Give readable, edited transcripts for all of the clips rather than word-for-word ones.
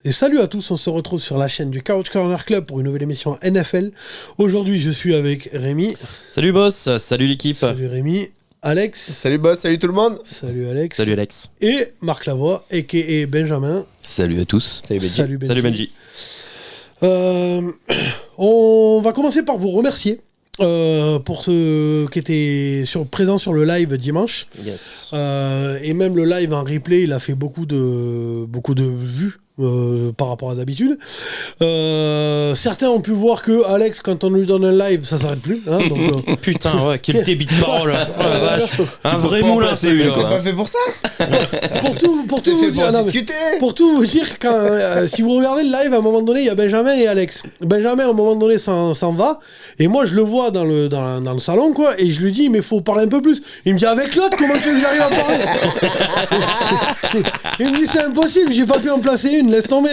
Et salut à tous, on se retrouve sur la chaîne du Couch Corner Club pour une nouvelle émission NFL. Aujourd'hui, je suis avec Rémi. Salut boss, salut l'équipe. Salut Rémi. Alex. Salut boss, salut tout le monde. Salut Alex. Salut Alex. Et Marc Lavoie, a.k.a. Benjamin. Salut à tous. Salut Benji. Salut Benji. On va commencer par vous remercier pour ceux qui étaient présents sur le live dimanche. Yes. Et même le live en replay, il a fait beaucoup de vues. Par rapport à d'habitude. Certains ont pu voir que Alex, quand on lui donne un live, ça s'arrête plus. Hein, donc, Putain, ouais, quel débit de parole. Oh la vache. Un vrai moulin, c'est lui. C'est pas fait pour ça. pour tout c'est vous fait dire, pour discuter. Pour tout vous dire, quand, si vous regardez le live, à un moment donné, il y a Benjamin et Alex. Benjamin, à un moment donné, s'en va. Et moi, je le vois dans le salon, quoi. Et je lui dis, mais faut parler un peu plus. Il me dit, avec l'autre, comment tu veux que j'arrive à parler? Il me dit, c'est impossible, j'ai pas pu en placer une. Laisse tomber.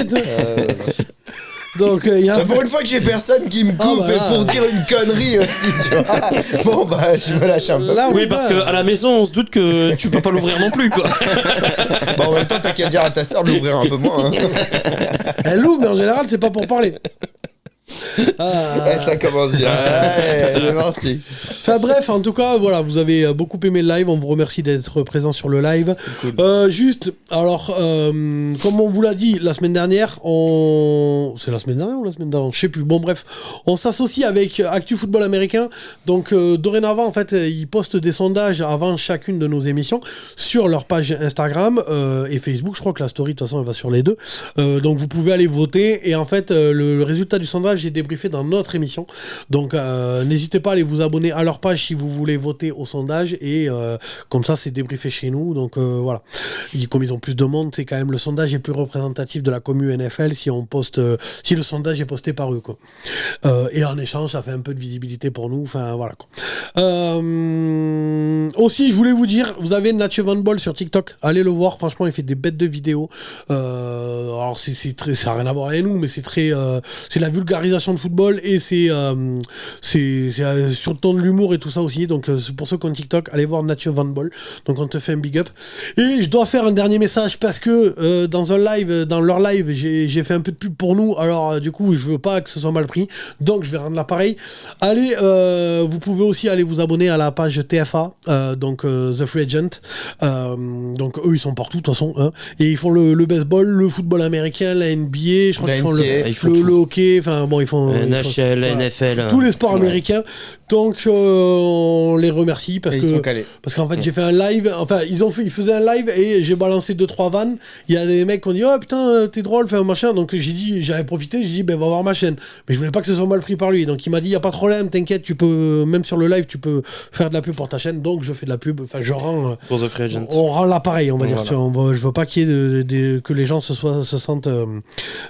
Donc, y a... Pour une fois que j'ai personne qui me coupe pour dire une connerie aussi, tu vois. Bon, bah, je me lâche un peu. Là, oui, parce qu'à la maison, on se doute que tu peux pas l'ouvrir non plus, quoi. Bah, en même temps, t'as qu'à dire à ta sœur de l'ouvrir un peu moins. Hein. Elle l'ouvre, mais en général, c'est pas pour parler. Ça commence bien. C'est parti. Enfin bref, en tout cas, voilà, vous avez beaucoup aimé le live. On vous remercie d'être présent sur le live. Cool. Juste, alors, comme on vous l'a dit la semaine dernière, c'est la semaine dernière ou la semaine d'avant, je sais plus. Bon bref, on s'associe avec Actu Football Américain. Donc dorénavant, en fait, ils postent des sondages avant chacune de nos émissions sur leur page Instagram et Facebook. Je crois que la story, de toute façon, elle va sur les deux. Donc vous pouvez aller voter. Et en fait, le résultat du sondage j'ai débriefé dans notre émission, donc n'hésitez pas à aller vous abonner à leur page si vous voulez voter au sondage et comme ça c'est débriefé chez nous, donc voilà. Comme ils ont plus de monde, c'est quand même le sondage est plus représentatif de la commu NFL si on poste, si le sondage est posté par eux, quoi. Et en échange ça fait un peu de visibilité pour nous, enfin voilà, quoi. Aussi je voulais vous dire, vous avez Nacho Van Ball sur TikTok, allez le voir, franchement il fait des bêtes de vidéos, alors c'est très, ça n'a rien à voir avec nous, mais c'est très c'est la vulgarisation de football et c'est sur le ton de l'humour et tout ça aussi, donc pour ceux qui ont TikTok, allez voir Nacho Van Ball, donc on te fait un big up. Et je dois faire un dernier message parce que dans leur live j'ai fait un peu de pub pour nous, alors du coup je veux pas que ce soit mal pris, donc je vais rendre l'appareil. Allez, vous pouvez aussi aller vous abonner à la page TFA, donc The Free Agent, donc eux ils sont partout de toute façon, hein, et ils font le baseball, le football américain, la NBA, je crois qu'ils font le hockey, enfin bon, ils font NHL, NFL, tous les sports américains. Donc on les remercie parce ils sont calés. Parce qu'en fait j'ai fait un live, enfin ils faisaient un live et j'ai balancé 2-3 vannes. Il y a des mecs qui ont dit oh putain t'es drôle, fais un machin. Donc j'avais profité, j'ai dit ben va voir ma chaîne. Mais je voulais pas que ce soit mal pris par lui. Donc il m'a dit y a pas de problème, t'inquiète, tu peux même sur le live tu peux faire de la pub pour ta chaîne. Donc je fais de la pub, enfin je rends pour The Free Agent. On rend l'appareil, on va dire. Voilà. Je veux pas qu'il y ait que les gens se sentent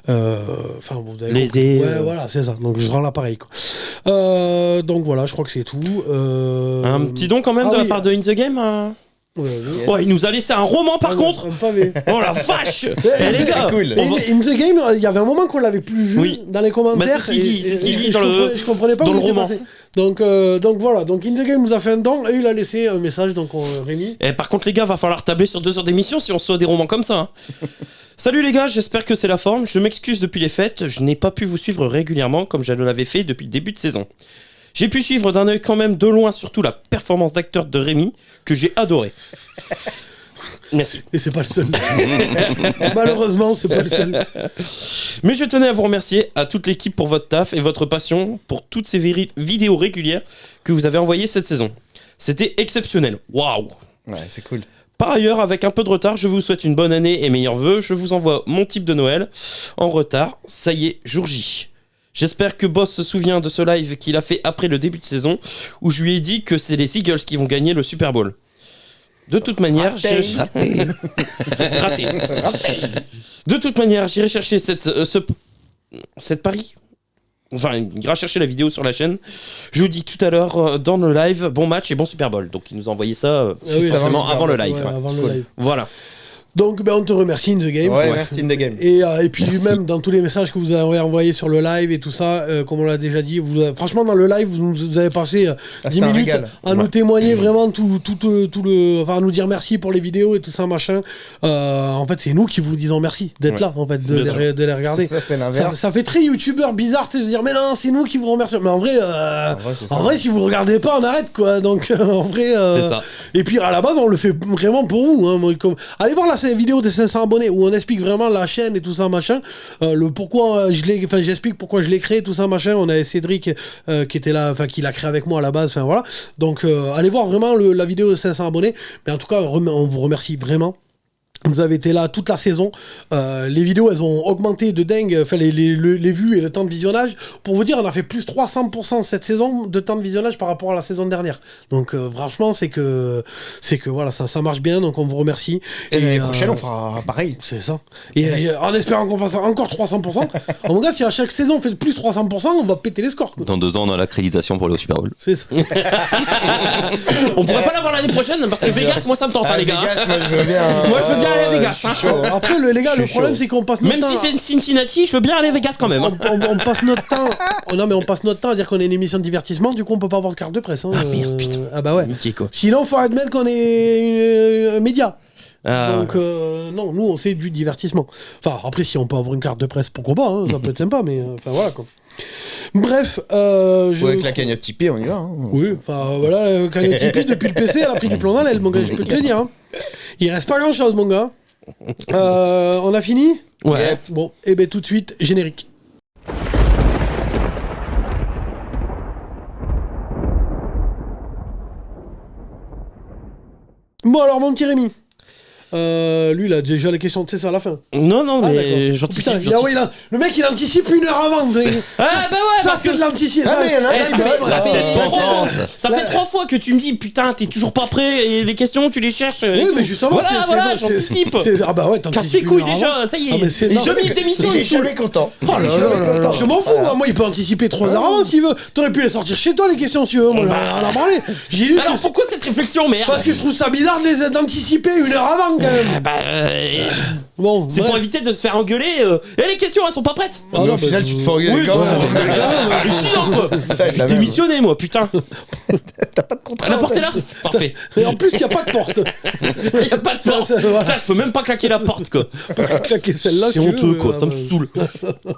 enfin vous avez lésés. Ouais voilà c'est ça. Donc je rends l'appareil, quoi. Donc voilà, je crois que c'est tout. Un petit don quand même de la part de In The Game. Yes. Ouais, il nous a laissé un roman par contre. Oh la vache. Les gars, cool. In The Game, il y avait un moment qu'on l'avait plus vu dans les commentaires. Bah, c'est ce qu'il dit, je comprenais pas dans où le il était roman. passé. Donc voilà, donc In The Game nous a fait un don et il a laissé un message, donc Rémi. Et par contre les gars, va falloir tabler sur 2 heures d'émission si on se fait des romans comme ça. Hein. Salut les gars, j'espère que c'est la forme. Je m'excuse depuis les fêtes, je n'ai pas pu vous suivre régulièrement comme je l'avais fait depuis le début de saison. J'ai pu suivre d'un œil quand même de loin, surtout la performance d'acteur de Rémi, que j'ai adoré. Merci. Et c'est pas le seul. Malheureusement, c'est pas le seul. Mais je tenais à vous remercier, à toute l'équipe pour votre taf et votre passion, pour toutes ces vidéos régulières que vous avez envoyées cette saison. C'était exceptionnel. Waouh. Ouais, c'est cool. Par ailleurs, avec un peu de retard, je vous souhaite une bonne année et meilleurs vœux. Je vous envoie mon type de Noël en retard. Ça y est, jour J. J'espère que Boss se souvient de ce live qu'il a fait après le début de saison où je lui ai dit que c'est les Eagles qui vont gagner le Super Bowl. De toute manière, Raté. De toute manière, j'irai chercher cette pari. Enfin, il ira chercher la vidéo sur la chaîne. Je vous dis tout à l'heure dans le live, bon match et bon Super Bowl. Donc il nous a envoyé ça juste avant le live. Ouais, avant le live. Voilà. Donc, on te remercie, In The Game. Ouais, merci In The Game. Et puis, même dans tous les messages que vous avez envoyés sur le live et tout ça, comme on l'a déjà dit, franchement, dans le live, vous avez passé 10 minutes à nous témoigner vraiment tout le. Enfin, à nous dire merci pour les vidéos et tout ça, machin. En fait, c'est nous qui vous disons merci d'être là, en fait, de les regarder. Ça, c'est l'inverse. Ça fait très youtubeur bizarre de dire, mais non, c'est nous qui vous remercions. Mais en vrai, si vous regardez pas, on arrête, quoi. Donc, en vrai. C'est ça. Et puis, à la base, on le fait vraiment pour vous. Hein. Allez voir la vidéo des 500 abonnés où on explique vraiment la chaîne et tout ça, machin. Le pourquoi j'explique pourquoi je l'ai créé, tout ça, machin. On avait Cédric qui était là, enfin, qui l'a créé avec moi à la base, enfin, voilà. Donc, allez voir vraiment la vidéo de 500 abonnés. Mais en tout cas, on vous remercie vraiment. Vous avez été là toute la saison. Les vidéos, elles ont augmenté de dingue, enfin, les vues et le temps de visionnage. Pour vous dire, on a fait plus 300% cette saison de temps de visionnage par rapport à la saison dernière. Donc, franchement, c'est que voilà, ça marche bien. Donc, on vous remercie. Et l'année prochaine, on fera pareil. C'est ça. Et en espérant qu'on fasse encore 300%. En mon gars, si à chaque saison on fait plus 300%, on va péter les scores, quoi. Dans 2 ans, on a l'accréditation pour aller au Super Bowl. C'est ça. On pourrait pas l'avoir l'année prochaine parce que Vegas, moi ça me tente, les gars. Vegas, moi je veux bien. Moi je veux bien aller à Vegas. Après, les gars, le problème, c'est qu'on passe notre temps. Même si c'est Cincinnati, je veux bien aller à Vegas quand même. On passe notre temps. Non, mais on passe notre temps à dire qu'on est une émission de divertissement, du coup, on peut pas avoir de carte de presse. Hein. Ah merde, putain. Ah bah ouais. Mickey, quoi. Sinon, faut admettre qu'on est un média. Ah. Donc, non, nous, on sait du divertissement. Enfin, après, si on peut avoir une carte de presse, pourquoi pas, hein, ça peut être sympa, mais enfin, voilà, quoi. Bref, avec la cagnotte Tipeee, on y va. Hein. Oui, enfin, voilà, la cagnotte Tipeee, depuis le PC, elle a pris du plomb dans l'aile, mon gars, je peux te le dire. Hein. Il reste pas grand-chose, mon gars. On a fini ? Ouais. Bon, et ben tout de suite, générique. Bon alors, mon petit Rémi. Lui, il a déjà les questions de César à la fin. Non, Ah, mais d'accord. j'anticipe. Putain, le mec, il anticipe 1 heure avant. Ah bah ouais, Ça, parce c'est que de l'anticipation. Ah, mais il y en a ça fait 3 fois que tu me dis putain, t'es toujours pas prêt et les questions, tu les cherches. Oui, mais justement, voilà, j'anticipe. Ah bah ouais, Casse les couilles déjà, ça y Ah, mais c'est- est. non, 2 minutes d'émission, Il est il saoule. jamais content. Oh là là là, je m'en fous, moi il peut anticiper 3 heures avant s'il veut. T'aurais pu les sortir chez toi les questions si tu veux, moi à la branler. J'ai dit Alors pourquoi cette réflexion, merde? parce que je trouve ça bizarre d'anticiper 1 heure avant quand même. Bon, c'est pour éviter de se faire engueuler. Et les questions, elles sont pas prêtes. Mais au final, tu te fais engueuler Oui, quand même. hallucinant quoi. Ça va être la J'ai merde. démissionné moi, putain. T'as pas de contrat. La porte est là. Parfait. Et en plus, il n'y a pas de porte. Il y a pas de porte. Voilà. Putain, je peux même pas claquer la porte quoi. Claquer celle-là. C'est si tu honteux veux, quoi, ça me saoule.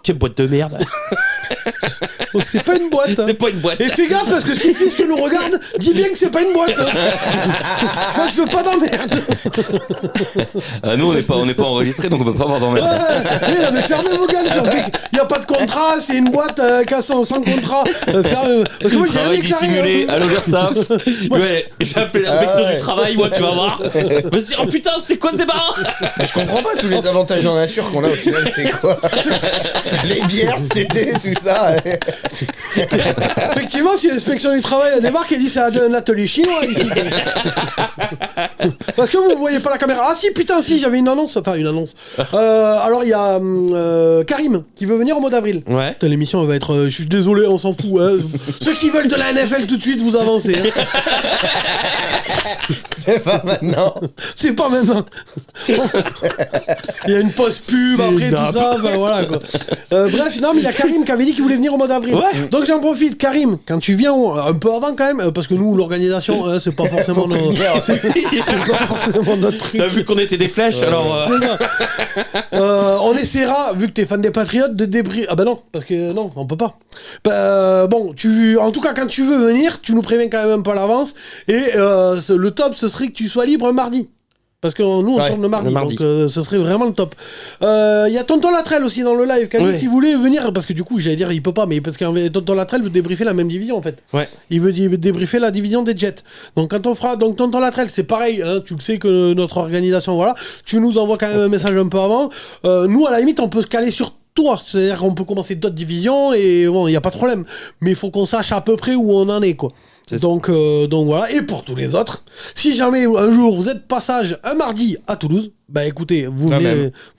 Quelle boîte de merde. Oh, c'est pas une boîte. C'est pas une boîte. Et fais gaffe parce que si le fisc nous regarde, dis bien que c'est pas une boîte. Moi, je veux pas d'emmerde. Nous, on n'est pas enregistré, donc on peut pas avoir d'emmerde. Ouais, non, mais fermez vos gueules. Il n'y a pas de contrat, c'est une boîte sans contrat. Parce que moi, j'ai Travail rien déclaré, dissimulé hein. à l'Oversaf. Ouais, j'ai appelé l'inspection du travail, moi, tu vas voir. Je me suis dit, oh putain, c'est quoi ce débat? Je comprends pas tous les avantages en nature qu'on a au final, c'est quoi? Les bières cet été, tout ça. Effectivement, si l'inspection du travail débarque et dit c'est un atelier chinois ici. Parce que vous voyez pas la caméra. Ah si, putain, si, j'avais une annonce. Enfin, une annonce. Alors, il y a Karim qui veut venir au mois d'avril. Ouais. Putain, l'émission, elle va être... je suis désolé, on s'en fout. Hein. Ceux qui veulent de la NFL tout de suite, vous avancez. Hein. C'est pas maintenant. C'est pas maintenant. Il y a une pause pub après tout ça. Enfin, voilà, quoi. Bref, non, mais il y a Karim qui avait dit qu'il voulait venir au mois d'avril. Ouais. Donc j'en profite, Karim, quand tu viens un peu avant quand même, parce que nous, l'organisation, c'est pas forcément notre truc. T'as vu qu'on était des flèches, alors. On essaiera, vu que t'es fan des Patriotes, de débriefer. Ah bah non, parce que non, on peut pas. Bon, en tout cas, quand tu veux venir, tu nous préviens quand même un peu à l'avance. Et le top, ce serait que tu sois libre un mardi. Parce que nous, on tourne le mardi, donc ce serait vraiment le top. Il y a Tonton Latrell aussi dans le live, qui a dit qu'il voulait venir, parce que du coup, j'allais dire, il peut pas, mais parce que Tonton Latrell veut débriefer la même division, en fait. Ouais. Il veut débriefer la division des Jets. Donc quand on fera, donc Tonton Latrell, c'est pareil, hein, tu le sais que notre organisation, voilà, tu nous envoies quand même un message un peu avant. Nous, à la limite, on peut se caler sur toi, c'est-à-dire qu'on peut commencer d'autres divisions, et bon, il n'y a pas de problème. Mais il faut qu'on sache à peu près où on en est, quoi. Donc voilà, et pour tous les autres, si jamais un jour vous êtes passage un mardi à Toulouse, bah écoutez, vous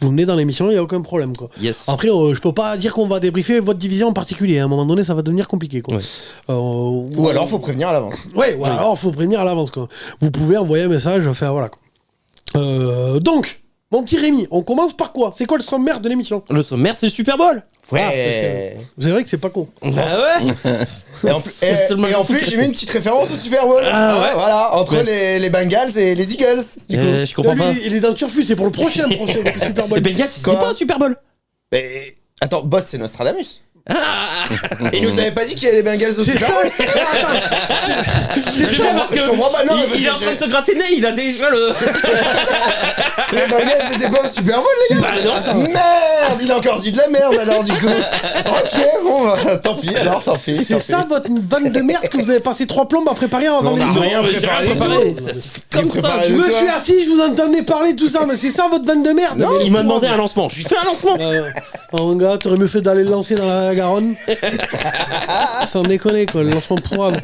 venez dans l'émission, il n'y a aucun problème, quoi. Yes. Après, je peux pas dire qu'on va débriefer votre division en particulier, à un moment donné ça va devenir compliqué, quoi. Ouais. Ou alors faut prévenir à l'avance. Ouais, alors faut prévenir à l'avance, quoi. Vous pouvez envoyer un message, enfin voilà, quoi. Donc, Mon petit Rémi, on commence par quoi? C'est quoi le sommaire de l'émission? Le sommaire, c'est le Super Bowl. Ouais. C'est vrai que c'est pas con. Ah ouais. Et en plus, j'ai mis une petite référence au Super Bowl. Ah ouais. Voilà, entre les Bengals et les Eagles. Du coup. Je comprends pas. Il est dans le turfu, c'est pour le prochain Super Bowl. Les Bengals, c'était Quoi pas un Super Bowl. Mais attends, boss, c'est Nostradamus. Et il nous avait pas dit qu'il y avait les Bengals au C'est Super ça, Bowl. c'est ça, parce je comprends pas, non, mais parce il est que en train de se gratter le nez, il a déjà le. Les Bengals c'était pas au Super Bowl, les gars. Bah non. Merde, il a encore dit de la merde alors du coup. Ok, bon, bah, tant pis alors, tant pis. C'est ça votre vanne de merde que vous avez passé 3 plombes à préparer avant Non, on a l'émission. rien mais j'ai préparé rien du préparé. tout. Ça se fait comme ça. préparé Je de me quoi suis assis, je vous entendais parler de tout ça, mais c'est ça votre vanne de merde. Non, Mais Il m'a pourquoi demandé un lancement. Je lui fais un lancement. Oh gars, t'aurais mieux fait d'aller le lancer dans la Garonne. Sans déconner quoi, le lancement probable.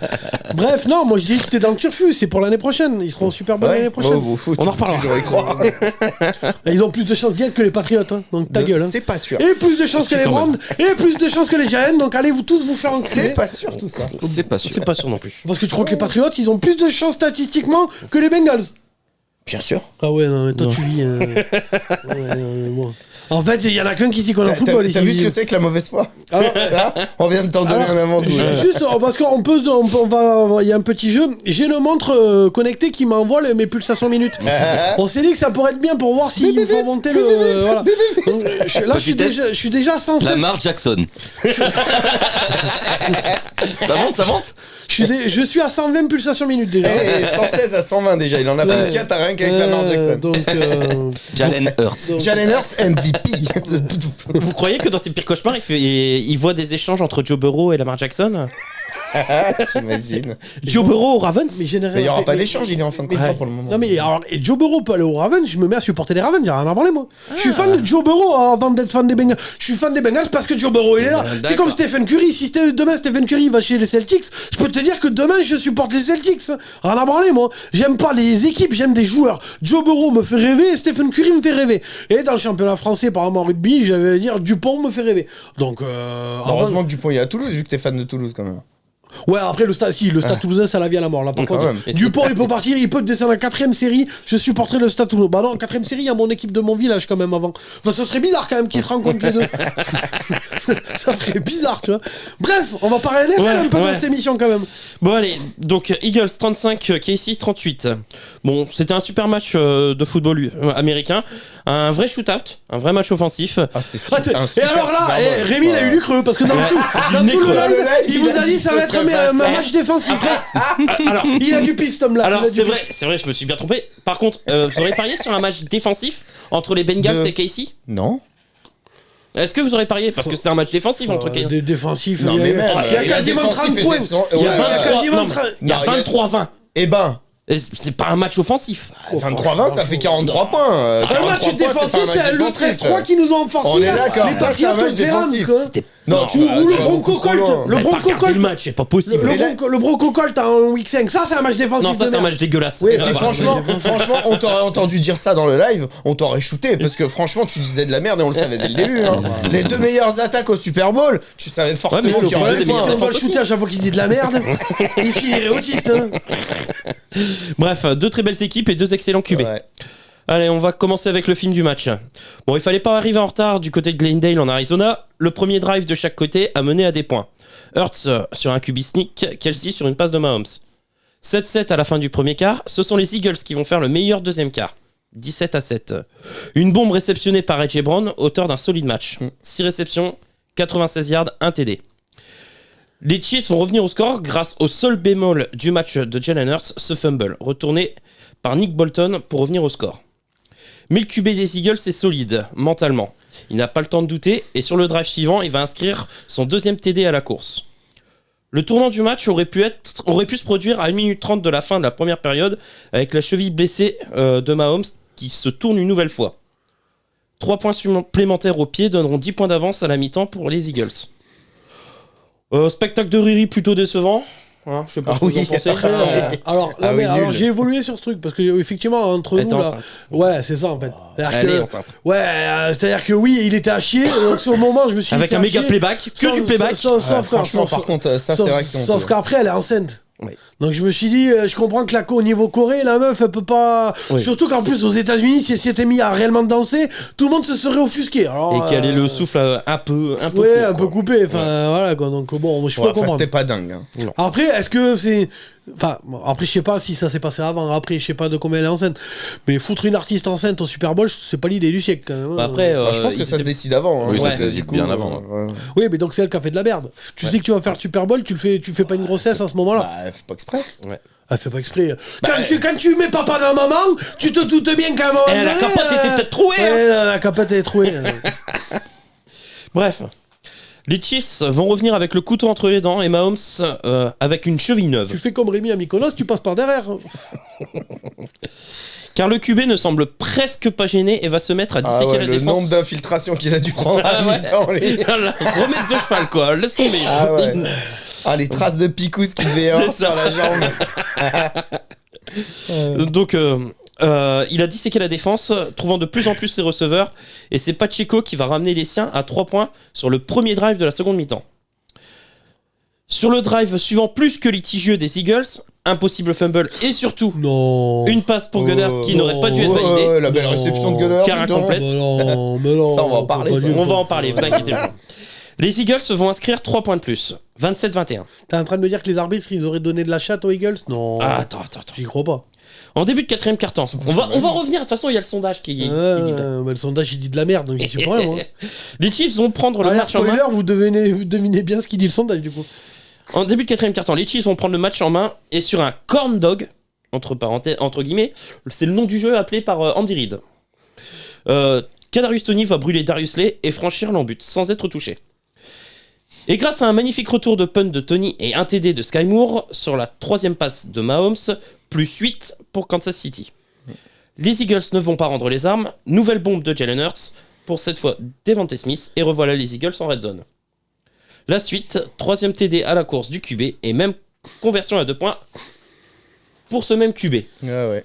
Bref, non, moi je dis que t'es dans le turfu, c'est pour l'année prochaine. Ils seront au Super Bowl l'année prochaine. On en reparlera. J'aurais croire. Et ils ont plus de chances d'y être que les Patriotes, hein. Donc ta gueule. Hein. C'est pas sûr. Et plus de chances que Si, les quand Browns, et plus de chances que les Giants, donc allez vous tous vous faire enculer. C'est pas sûr tout ça. C'est pas sûr. C'est pas sûr non plus. Parce que tu crois que les Patriotes, ils ont plus de chances statistiquement que les Bengals. Bien sûr. Ah ouais, non, mais toi tu vis. Bon. En fait, il y en a qu'un qui s'y connaît en football. T'as vu ce que c'est que la mauvaise foi? Alors, On vient de t'en donner un avant-goût. Juste, parce qu'on peut, il y a un petit jeu. J'ai une montre connectée qui m'envoie mes pulsations minutes. On s'est dit que ça pourrait être bien pour voir s'il faut monter le. Voilà. Donc, là, je suis déjà à 116. Lamar Jackson. Ça monte. Je suis à 120 pulsations minutes déjà. Et 116 à 120 déjà, il en a pris 4 à rien qu'avec Lamar Jackson. Donc, Jalen Hurts. Jalen Hurts MVP. Vous croyez que dans ses pires cauchemars, il voit des échanges entre Joe Burrow et Lamar Jackson? J'imagine. Joe Burrow au Ravens? mais Il n'y aura pas d'échange, il est en fin de contrat pour le moment. Non mais alors, et Joe Burrow peut aller au Ravens, je me mets à supporter les Ravens, j'ai rien à parler moi. Je suis fan de Joe Burrow avant d'être fan des Bengals. Je suis fan des Bengals parce que Joe Burrow il est là. C'est comme Stephen Curry, si demain Stephen Curry va chez les Celtics, je peux te dire que demain je supporte les Celtics. Rien à parler moi. J'aime pas les équipes, j'aime des joueurs. Joe Burrow me fait rêver et Stephen Curry me fait rêver. Et dans le championnat français par exemple en rugby, j'allais dire Dupont me fait rêver. Donc Heureusement que Dupont il est à Toulouse, vu que t'es fan de Toulouse quand même. ouais, après le stade toulousain, ça la vie à la mort là. Par Quand contre, même. Dupont il peut partir, il peut descendre en 4ème série. Je supporterai le stade toulousain. Bah non, en 4ème série, il y a mon équipe de mon village quand même avant. Enfin, ça serait bizarre quand même qu'ils se rencontrent les deux. Ça ferait bizarre, tu vois. Bref, on va parler NFL un peu dans cette émission quand même. Bon allez, donc Eagles 35, Casey 38. Bon, c'était un super match de football américain. Un vrai shootout, un vrai match offensif. Ah, c'était Et alors là, Rémi il a eu du creux parce que dans tout le live, il vous a dit ça va être un match défensif. Alors, Il a du piston là. alors Il a du c'est vrai, je me suis bien trompé. Par contre, vous aurez parié sur un match défensif entre les Bengals et Casey? Non. Est-ce que vous aurez parié? Parce que c'était un match défensif entre Casey. des défensifs. Non, mais même, il y a quasiment 30 points. Il y a Ouais, 23, non, il y a Non, il y a- 23-20. Eh ben, Et c'est pas un match offensif. 23-20, ça fait 43 points. Un 43 match points, défensif, pas un c'est match le défensif. 13-3 qui nous ont enforti. On est là. d'accord, Les ça, c'est un Patriots match contre les Rams, défensif. quoi. Non, Ou le Bronco Colt. Vous Le avez pas Bronco regardé le Colt. match, c'est pas possible. Le Bronco Colt en week 5, ça c'est un match défensif. Non, ça de c'est un merde. match dégueulasse. Oui, Et mais voilà. franchement, on t'aurait entendu dire ça dans le live, on t'aurait shooté, parce que franchement, tu disais de la merde et on le savait dès le début. Hein. Les deux meilleures attaques au Super Bowl, tu savais forcément Ouais, mais qu'il y c'est aurait le des problème, Si meilleurs. on va le shooter à chaque fois qu'il dit de la merde, il finirait autiste. Hein. Bref, deux très belles équipes et deux excellents QB. Ouais. Allez, on va commencer avec le film du match. Bon, il fallait pas arriver en retard du côté de Glendale en Arizona. Le premier drive de chaque côté a mené à des points. Hurts sur un QB sneak, Kelsey sur une passe de Mahomes. 7-7 à la fin du premier quart, ce sont les Eagles qui vont faire le meilleur deuxième quart. 17-7. Une bombe réceptionnée par A.J. Brown, auteur d'un solide match. 6 réceptions, 96 yards, 1 TD. Les Chiefs vont revenir au score grâce au seul bémol du match de Jalen Hurts, ce fumble, retourné par Nick Bolton pour revenir au score. Mais le QB des Eagles est solide, mentalement. Il n'a pas le temps de douter, et sur le drive suivant, il va inscrire son deuxième TD à la course. Le tournant du match aurait pu se produire à 1 minute 30 de la fin de la première période, avec la cheville blessée de Mahomes qui se tourne une nouvelle fois. 3 points supplémentaires au pied donneront 10 points d'avance à la mi-temps pour les Eagles. Spectacle de Riri plutôt décevant. Hein, je sais pas ce que vous en pensez. Alors, là, Ah oui, alors nul. j'ai évolué sur ce truc parce que effectivement entre Elle nous était là, enceinte. ouais c'est ça en fait. C'est-à-dire Elle est que, enceinte. ouais, c'est-à-dire que oui il était à chier. Donc sur le moment je me suis dit, Avec c'est un à méga chier. playback, que du playback. Sauf Franchement, par contre, ça, c'est vrai que c'est Sauf honteux. qu'après elle est enceinte. Oui. Donc je me suis dit, je comprends que au niveau Corée, la meuf, elle peut pas. Oui. Surtout qu'en plus, aux États-Unis, si elle s'était mis à réellement danser, tout le monde se serait offusqué. Alors, Et qu'elle ait le souffle un peu Ouais, court, un peu coupé. Enfin, voilà, quoi. Donc bon, je peux Ouais, pas enfin, comprendre. c'était pas dingue. Hein. Après, est-ce que c'est. Enfin, bon, après, je sais pas si ça s'est passé avant. Après, je sais pas de combien elle est enceinte. Mais foutre une artiste enceinte au Super Bowl, c'est pas l'idée du siècle, quand même. Hein. Bah, après, Bah, je pense que ils ça se étaient- décide avant. Hein. Oui, ça Ouais. se décide bien avant. Ouais. Oui, mais donc c'est elle qui a fait de la merde. Tu sais que tu vas faire le Super Bowl, tu fais pas une grossesse à ce moment-là. Bah, elle fait pas exprès. Elle fait pas exprès. Quand tu mets papa dans maman, tu te doutes bien qu'à un moment la donné, capote était peut-être trouée, hein. Ouais, la capote est trouée. Bref. Les Chiefs vont revenir avec le couteau entre les dents et Mahomes avec une cheville neuve. Tu fais comme Rémi à Mykonos, tu passes par derrière. Car le QB ne semble presque pas gêné et va se mettre à disséquer la le défense. nombre d'infiltrations qu'il a dû prendre à Ah ouais. mi-temps. Remettre de cheval, quoi. Laisse tomber. Ah ouais. Ah, les traces de picous qu'il devait avoir C'est ça. sur la jambe. Donc, il a disséqué la défense, trouvant de plus en plus ses receveurs. Et c'est Pacheco qui va ramener les siens à 3 points sur le premier drive de la seconde mi-temps. Sur le drive suivant, plus que litigieux des Eagles, impossible fumble et surtout Non. une passe pour Goddard qui n'aurait pas dû être Ouais, validée. la belle Non. réception de Gunner. Car dis donc. incomplète. Mais non. Ça, on va en parler, ça. On va en parler, vous inquiétez pas. Les Eagles vont inscrire 3 points de plus, 27-21. T'es en train de me dire que les arbitres, ils auraient donné de la chatte aux Eagles? Non. Ah, attends. J'y crois pas. En début de quatrième quart-temps, on va revenir. De toute façon, il y a le sondage qui dit. Mais le sondage, il dit de la merde, donc j'y suis pas rien, moi. Les Chiefs vont prendre le Alerte match en main. spoiler, vous devinez bien ce qu'il dit le sondage, du coup. En début de quatrième quart-temps, les Chiefs vont prendre le match en main et sur un corn dog, entre guillemets, c'est le nom du jeu appelé par Andy Reid. Kadarius Toney va brûler Darius Slay et franchir l'embut sans être touché. Et grâce à un magnifique retour de punt de Toney et un TD de Sky Moore sur la troisième passe de Mahomes, plus 8 pour Kansas City. Les Eagles ne vont pas rendre les armes, nouvelle bombe de Jalen Hurts, pour cette fois Devontae Smith, et revoilà les Eagles en red zone. La suite, troisième TD à la course du QB et même conversion à 2 points pour ce même QB. Ouais.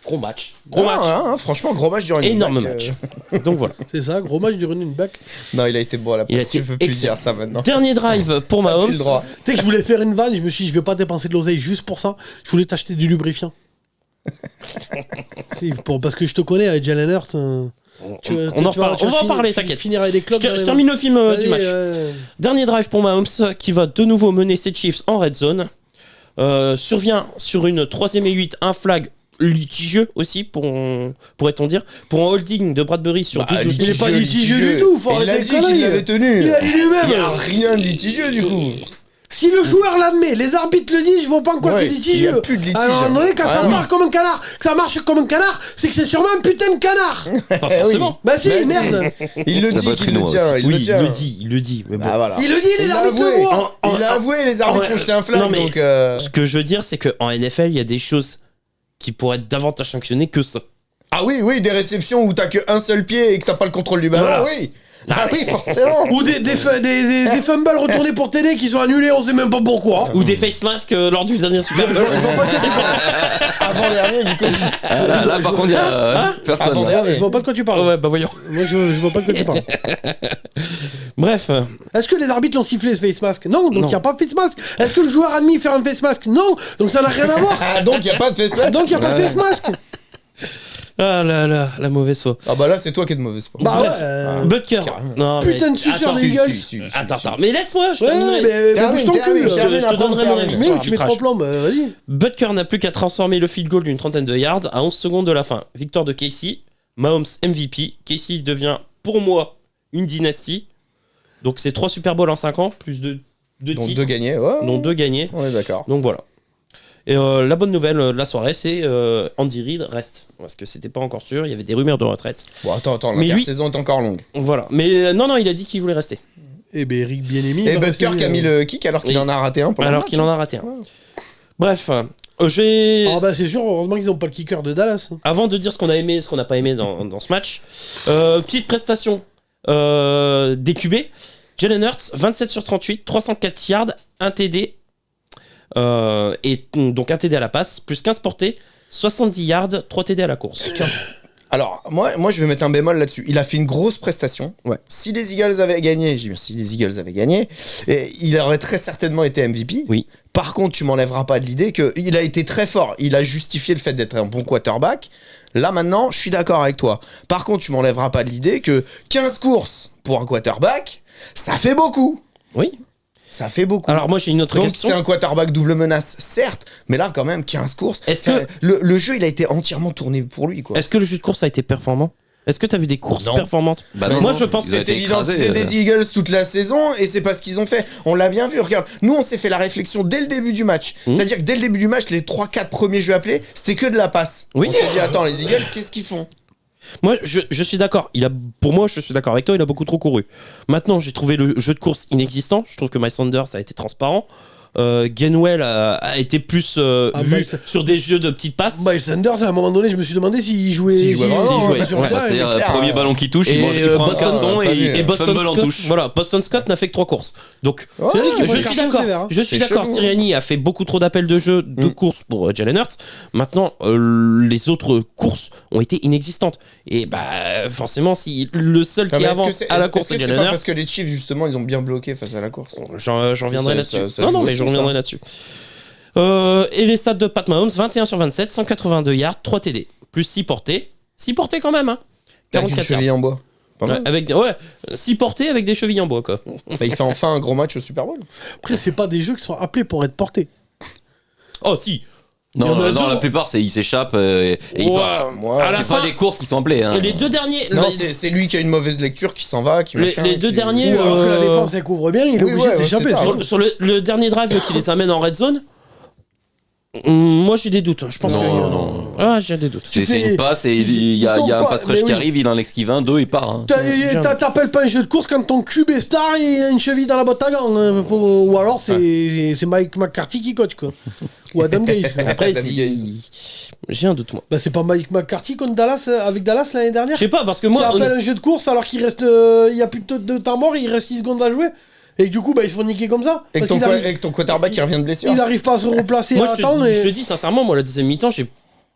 Gros match. Gros match. Franchement, gros match du running Énorme back, match. Donc voilà. C'est ça, gros match du running back. Non, il a été beau à la Il a passe. Tu été peux plus excellent. dire ça maintenant. Dernier drive pour T'as Mahomes. plus le droit. Tu sais que je voulais faire une vanne, je me suis dit, je vais pas dépenser de l'oseille juste pour ça. Je voulais t'acheter du lubrifiant. Parce que je te connais avec Jalen Hurts. On en va en parler, t'inquiète. Finir avec des Je, clopes. je termine le film du match. Dernier drive pour Mahomes qui va de nouveau mener ses Chiefs en red zone. Survient sur une 3ème et 8, un flag litigieux aussi, pourrait-on dire, pour un holding de Bradbury sur Juju Il est pas Smith. litigieux du tout, faut Il a arrêter dit les conneries. qu'il l'avait tenu. Il a dit lui-même. Il y a rien de litigieux du coup. Si le joueur l'admet, les arbitres le disent, je vois pas en quoi Ouais, c'est litigieux. il y a plus de litige. À un moment donné, quand Ah ça non. marche comme un canard, que ça marche comme un canard, c'est que c'est sûrement un putain de canard. Pas forcément. Bah si, Bah si. merde. Il le Ça dit peut être qu'il une le loi tient. aussi. Il Oui, le il tient. le dit. Mais bon. Bah voilà. Il le dit, les Il l'a arbitres le avoué. voient. Il a avoué, les arbitres ont jeté un flag. Non, mais Donc, ce que je veux dire, c'est qu'en NFL, il y a des choses qui pourraient être davantage sanctionnées que ça. Ah oui, des réceptions où t'as qu'un seul pied et que t'as pas le contrôle du ballon, Voilà. oui. Ah oui, forcément. Ou des fumbles retournés pour TD qui sont annulés, on sait même pas pourquoi. Ou des face masks lors du dernier Super Bowl. Avant dernier, du coup. Là, par contre, il y a personne. Avant là. dernier. Je vois pas de quoi tu parles. Ouais, bah voyons. Moi, je vois pas de quoi tu parles. Bref, Est-ce que les arbitres l'ont sifflé ce face mask? Non, donc il Non. n'y a pas de face mask. Est-ce que le joueur a admis faire un face mask? Non, donc ça n'a rien à voir. Ah, donc il a pas de face Donc il n'y a pas de face mask. ah là là, la mauvaise foi. Ah bah là, c'est toi qui es de mauvaise foi. Bah Bref. ouais. Butker. Non, Putain mais de suceur attends, des Eagles. Attends, mais laisse-moi, je Ouais, terminerai. mais Termine, bouge ton termine, cul. je termine, te après, donnerai mon termine. avis. Mais sur oui, tu mets l'arbitrage. 3 plombs, vas-y. Butker n'a plus qu'à transformer le field goal d'une trentaine de yards à 11 secondes de la fin. Victoire de Casey, Mahomes MVP. Casey devient, pour moi, une dynastie. Donc c'est 3 Super Bowls en 5 ans, plus de Donc titres, 2 gagnés, ouais. dont 2 gagnés. On est d'accord. Donc voilà. Et la bonne nouvelle de la soirée, c'est Andy Reid reste. Parce que c'était pas encore sûr, il y avait des rumeurs de retraite. Bon, attends, Mais lui- l'intersaison est encore longue. Voilà. Mais non, il a dit qu'il voulait rester. Eh ben Eric Bien-Aimé. Et Butker qui a mis le kick alors qu'il Oui. en a raté un pour le Alors match. qu'il en a raté un. Bref, j'ai... Ah bah c'est sûr, heureusement qu'ils n'ont pas le kicker de Dallas. Avant de dire ce qu'on a aimé et ce qu'on n'a pas aimé dans ce match, petite prestation des QB. Jalen Hurts, 27 sur 38, 304 yards, 1 TD, et donc 1 TD à la passe, plus 15 portées, 70 yards, 3 TD à la course. Alors, moi, je vais mettre un bémol là-dessus. Il a fait une grosse prestation. Ouais. Si les Eagles avaient gagné, il aurait très certainement été MVP. Oui. Par contre, tu m'enlèveras pas de l'idée qu'il a été très fort. Il a justifié le fait d'être un bon quarterback. Là, maintenant, je suis d'accord avec toi. Par contre, tu m'enlèveras pas de l'idée que 15 courses pour un quarterback, ça fait beaucoup. Oui. Ça fait beaucoup. Alors moi j'ai une autre Donc question. c'est un quarterback double menace, certes, mais là quand même 15 courses. Est-ce que le jeu il a été entièrement tourné pour lui quoi. Est-ce que le jeu de course a été performant? Est-ce que t'as vu des courses Non. performantes? Bah non, moi non, je pense ils ont que été C'était l'identité écrasés, des Eagles toute la saison et c'est pas ce qu'ils ont fait. On l'a bien vu, regarde. Nous on s'est fait la réflexion dès le début du match. C'est-à-dire que dès le début du match, les 3-4 premiers jeux appelés, c'était que de la passe. Oui. On s'est dit attends les Eagles, qu'est-ce qu'ils font? moi je suis d'accord. Pour moi je suis d'accord avec toi. Il a beaucoup trop couru. Maintenant j'ai trouvé le jeu de course inexistant. Je trouve que Miles Sanders a été transparent. Gainwell a été plus vu sur des jeux de petites passes. Miles Sanders, à un moment donné, je me suis demandé s'il jouait. S'il jouait vraiment, sur le ouais. terrain, C'est mais- le premier ballon qui touche, il prend un carton et Boston fumble en Scott, touche. voilà, Boston Scott n'a fait que 3 courses. Donc C'est vrai qu'il faut je le suis chercher d'accord. sévère, hein. Je suis C'est d'accord. chelou, Sirianni a fait beaucoup trop d'appels de jeu de course pour Jalen Hurts. Maintenant, les autres courses ont été inexistantes. Et bah forcément, si le seul qui avance à la course c'est est pas Jalen parce Hurts, que les Chiefs justement ils ont bien bloqué face à la course. j'en reviendrai là-dessus. ça Non, joue mais aussi, je reviendrai ça. là-dessus. Et les stats de Pat Mahomes, 21 sur 27, 182 yards, 3 TD, plus 6 portées. 6 portées quand même, hein. Avec une 44 cheville yards. en bois. Pas mal. Ouais, 6 portées avec des chevilles en bois, quoi. Bah, il fait enfin un gros match au Super Bowl. Après, c'est pas des jeux qui sont appelés pour être portés. Oh, si. Non, Il y en a non, deux. la plupart, il s'échappe et il Ouais. part. Moi, À la C'est fin, pas des courses qui sont appelées. Hein. les deux derniers. non, les- c'est lui qui a une mauvaise lecture, qui s'en va, qui machin. les deux qui- derniers, Ou alors que la Euh, défense elle couvre bien, il est oui, obligé ouais, de ouais, s'échapper. c'est ça. sur le dernier drive qui les amène en red zone, moi j'ai des doutes. Je pense Non, que. non. Ah, j'ai des doutes. C'est sais, une passe et il y a ils sont un pas- pass rush mais qui oui. arrive, il en esquive un, deux, il part. Hein. T'appelles pas un jeu de course quand ton cube est star et il a une cheville dans la botte à gants. Hein. Ou alors c'est Mike McCarthy qui coach, quoi. Ou Adam Gaze. Quoi. Après, Adam j'ai un doute, moi. Bah, c'est pas Mike McCarthy contre Dallas, avec Dallas l'année Je dernière sais pas, parce que qui moi. appelle un jeu de course alors qu'il reste. Il y a plus de temps mort, il reste 6 secondes à jouer. Et que du coup, bah, ils se font niquer comme ça. Et que parce qu'ils ton quarterback qui revient de blessure. Ils arrivent pas à se replacer Moi, à je attendre. te Et... dis sincèrement, moi, la deuxième mi-temps, j'ai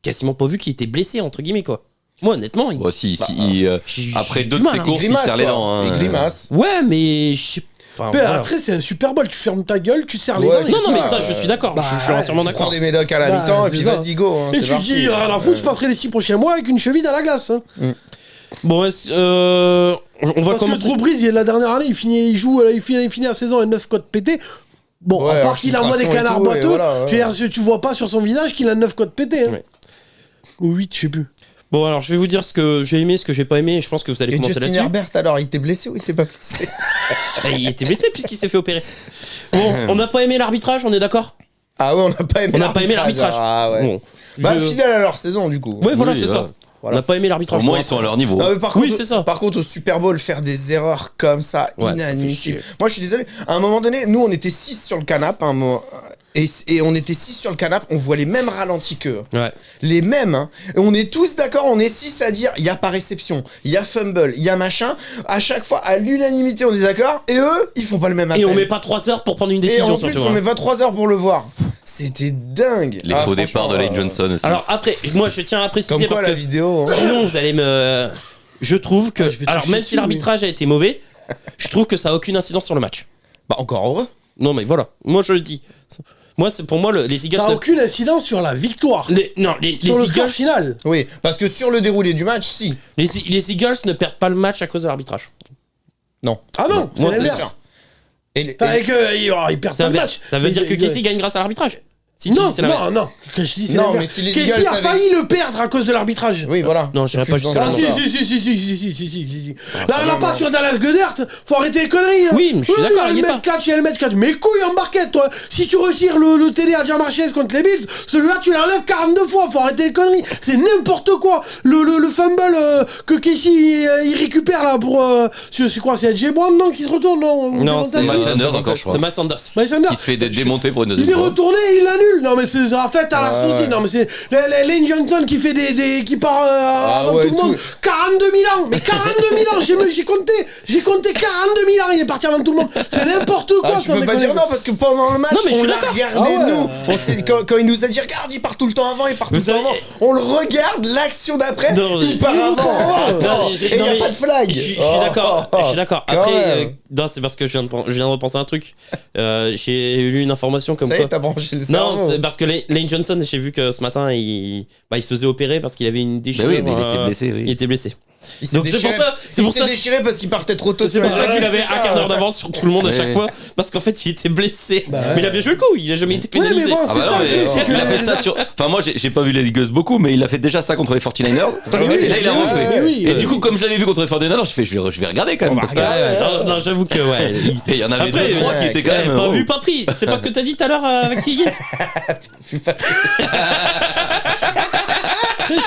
quasiment pas vu qu'il était blessé, entre guillemets, quoi. Moi, honnêtement, il... Bon, si, j'ai- après j'ai deux du de mal, ses hein. courses, il grimace, serre les quoi. dents. Hein. Il grimace. Ouais, mais je sais enfin, Mais voilà. après, c'est un Super Bowl. Tu fermes ta gueule, tu serres les Ouais, dents. c'est Non, non, mais ça, ça, je suis d'accord. bah, je suis entièrement Tu prends d'accord. des médocs à la Bah, mi-temps et c'est puis ça. vas-y go. Hein, Et c'est tu te parti. dis, rien à foutre, je passerai les 6 prochains mois avec une cheville à la glace. Hein. Bon, on va Parce commencer. que Drew Brees, la dernière année, il finit la saison à 9 codes pétés. Bon, Ouais, à part alors qu'il envoie des filtration et canards tout, et boiteux, voilà, ouais. je veux dire, tu vois pas sur son visage qu'il a 9 codes pétés. Hein. Ouais. Ou 8, je sais plus. Bon, alors, je vais vous dire ce que j'ai aimé, ce que j'ai pas aimé, et je pense que vous allez Et commenter Justin là-dessus. Herbert alors, il était blessé ou il était pas blessé? Il était blessé puisqu'il s'est fait opérer. Bon, on n'a pas aimé l'arbitrage, on est d'accord? Ah ouais, on n'a pas aimé On n'a pas aimé l'arbitrage. Ah ouais. Bon. Bah Je- fidèle à leur saison du coup. Ouais, voilà, Oui, c'est voilà. ça. On n'a pas aimé l'arbitrage. Au moins, Bon, ils sont à leur niveau. Non, mais par Oui, contre, c'est ça. Par contre, au Super Bowl, faire des erreurs comme ça, Ouais, ça fait inadmissibles. chier. Moi, je suis désolé. À un moment donné, nous, on était 6 sur le canapé. À un moment, et on était 6 sur le canapé. On voit les mêmes ralentis qu'eux. Ouais. Les mêmes. Hein. Et on est tous d'accord. On est 6 à dire il y a pas réception, il y a fumble, il y a machin. À chaque fois, à l'unanimité, on est d'accord. Et eux, ils font pas le même appel. Et on met pas 3 heures pour prendre une Et décision en sur plus, ce on met pas 3 heures pour le voir. C'était dingue. Les Ah, faux départs de franchement, Lane Johnson aussi. Alors après, moi je tiens à préciser Comme quoi, parce la que vidéo. Hein. sinon vous allez me. Je trouve que. Ah, je vais te Alors chier même dessus, si l'arbitrage a été mauvais, je trouve que ça a aucune incidence sur le match. Bah, encore heureux. Non mais voilà, moi je le dis. Moi c'est pour moi les Eagles. Ça n'a aucune incidence sur la victoire. Non, Sur le les score Eagles. final. Oui, parce que sur le déroulé du match, si. Les Eagles ne perdent pas le match à cause de l'arbitrage. Non. Ah non, c'est Moi, c'est l'inverse. sûr. Et les- Enfin, ils perdent C'est pas le inverse. match. Ça veut Mais dire que ils- Casey gagne grâce à l'arbitrage. Si tu Non, dis c'est l'inverse. non. Quand je dis c'est Non, l'inverse. mais si les Casey Eagles a avaient- failli le perdre à cause de l'arbitrage. Oui, voilà. Non, j'irai C'est pas plus jusqu'à dans là. ce Ah, sens-là. si. Là, la passe sur Dallas Goedert, faut arrêter les conneries. Hein. Oui, mais je suis d'accord, il y il a y le est mètre 4, il y a le mètre 4. Mais couille en barquette, toi. Si tu retires le TD à Jamarchez contre les Bills, celui-là, tu l'enlèves 42 fois. Faut arrêter les conneries. C'est n'importe quoi. Le fumble que Casey il récupère là pour. C'est quoi, c'est AJ Brown, non, qui se retourne, non? Non, Ou c'est Devontae Miles Smith Sanders encore, je C'est pense. Miles Sanders. Miles Sanders. Qui se fait démonter pour une Il deuxième est fois. retourné, il l'annule. nul. Non, mais c'est la fête à la saucisse. Non, mais c'est Lane Johnson qui fait qui part avant tout le monde. 42 000 ans. Mais 42 000 ans. J'ai compté 42 000 ans. Il est parti avant tout le monde. C'est n'importe quoi. Tu peux pas dire non parce que pendant le match, Non, mais je on suis l'a d'accord. regardé nous. Quand il nous a dit regarde, il part tout le temps avant, il part tout le temps avant. On le regarde, l'action d'après, Non, il part avant. Et il n'y a pas de flag. Je suis d'accord. Je suis d'accord. Quand Après, même. non, c'est parce que je viens de repenser à un truc. J'ai lu une information comme Ça y quoi. est, t'as branché le Non, cerveau. c'est parce que Lane Johnson, j'ai vu que ce matin, il se faisait opérer parce qu'il avait une Bah déchirure. oui, mais il était blessé, oui. Il était blessé. Il s'est Donc c'est pour déchiré. ça. C'est Il pour s'est ça. déchiré parce qu'il partait trop tôt. C'est pour ça qu'il Ouais, avait c'est un ça. quart d'heure d'avance sur tout le monde à chaque Ouais. fois, parce qu'en fait il était blessé. Bah Mais il a bien joué le coup, il a jamais été pénalisé. mais bon, Ah bah non, mais il a fait ça sur. Enfin, moi, j'ai pas vu les Eagles beaucoup, mais il a fait déjà ça contre les 49ers. Et là, il a oui, refait. oui, Et oui. du coup, comme je l'avais vu contre les 49ers, je vais regarder quand même. Parce que Non, j'avoue que ouais. et il y en avait Après, 2-3 qui étaient quand même. pas oh. vu, pas pris. C'est pas ce que t'as dit tout à l'heure avec Tigit.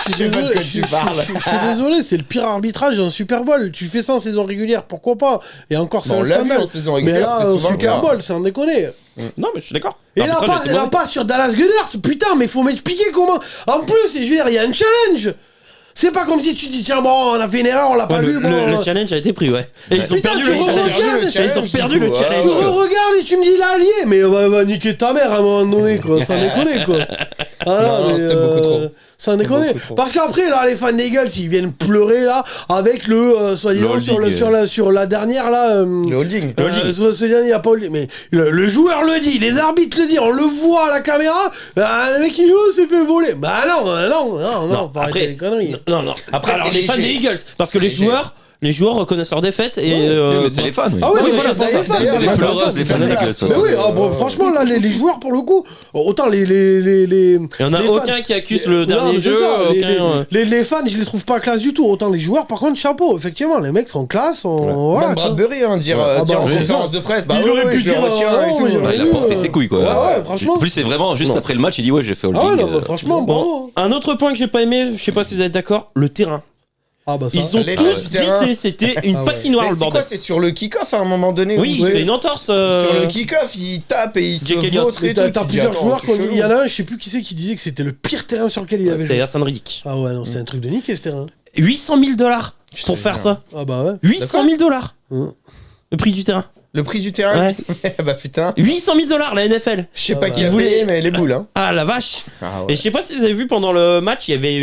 Je sais pas de quoi tu parles. Je suis désolé, c'est le pire arbitrage d'un Super Bowl. Tu fais ça en saison régulière, pourquoi pas? Et encore, c'est Bon, un on l'a vu scandale. en saison Mais régulière, là, c'était au souvent le Super cas. Bowl, c'est un déconner. Non, mais je suis d'accord. Et là, pas sur Dallas Gunners. Putain, mais faut m'expliquer comment. En plus, je veux dire, il y a un challenge. C'est pas comme si tu dis, tiens, bon, on a fait une erreur, on l'a pas vu. Bon, Le challenge a été pris, ouais. Et ils ont Putain, perdu tu le regardes, challenge. Ils ont perdu le challenge. tu regardes et tu me dis, il a allié. Mais va niquer ta mère à un moment donné, quoi. Sans déconner, quoi. Ah, Non, c'était beaucoup trop. Sans déconner. beaucoup trop. Parce qu'après, là, les fans des Eagles, ils viennent pleurer, là, avec le, soi-disant, holding. sur la dernière, là. Le holding. Ce dernier, il n'y a pas holding. Mais le joueur le dit, les arbitres le disent, on le voit à la caméra. Le mec, il dit, oh, s'est fait voler. Bah non, faut arrêter les conneries. Non. Après, Alors, c'est les fans léger. des Eagles, parce que les joueurs reconnaissent leur défaite et. Oui, mais c'est les fans. oui. Ah oui, Non, mais mais voilà, c'est c'est les ça. fans, D'ailleurs, c'est les les pleureuses, fans, les fans des Eagles, de toute Mais façon. oui, franchement, là, les joueurs, pour le coup, autant les Il y en a les aucun fans- qui accuse le Non, dernier mais c'est jeu. ça, Aucun. les fans, je les trouve pas classe du tout. Autant les joueurs, par contre, chapeau. Effectivement, les mecs sont classe. Voilà, Même Bradbury, dire Ah tiens, bah, en oui, conférence ça. de presse, bah Il aurait oui, pu je le dire, retire et tout. il aurait Il a porté ses couilles, quoi. Ouais, franchement. En plus, c'est vraiment juste après le match, il dit ouais, j'ai fait holding. Ah ouais, non, franchement, bravo. Un autre point que j'ai pas aimé, je sais pas si vous êtes d'accord, le terrain. Ah bah ça. Ils ont les tous terrains. glissé, c'était une Ah ouais. patinoire Mais le c'est quoi, bordel. c'est sur le kick-off à un moment donné Oui, où c'est une entorse. sur le kick-off, il tape et il se Jake Elliott. vautre et Mais tout. t'as Tu te dis, plusieurs attends, joueurs, c'est il y chelou. en a un, je sais plus qui c'est qui disait que c'était le pire terrain sur lequel il avait C'est joué. Hassan Riddick. Ah ouais, non, c'était un truc de niquer ce terrain. 800 000 $. Pour faire ça. Ah bah ouais. 800 000 $. Hum. Le prix du terrain. Le prix du terrain, Ouais. bah putain, 800 000 $, la NFL. je sais pas Ah qui bah. a payé, mais les boules, hein. Ah la vache. Ah ouais. Et je sais pas si vous avez vu pendant le match, il y avait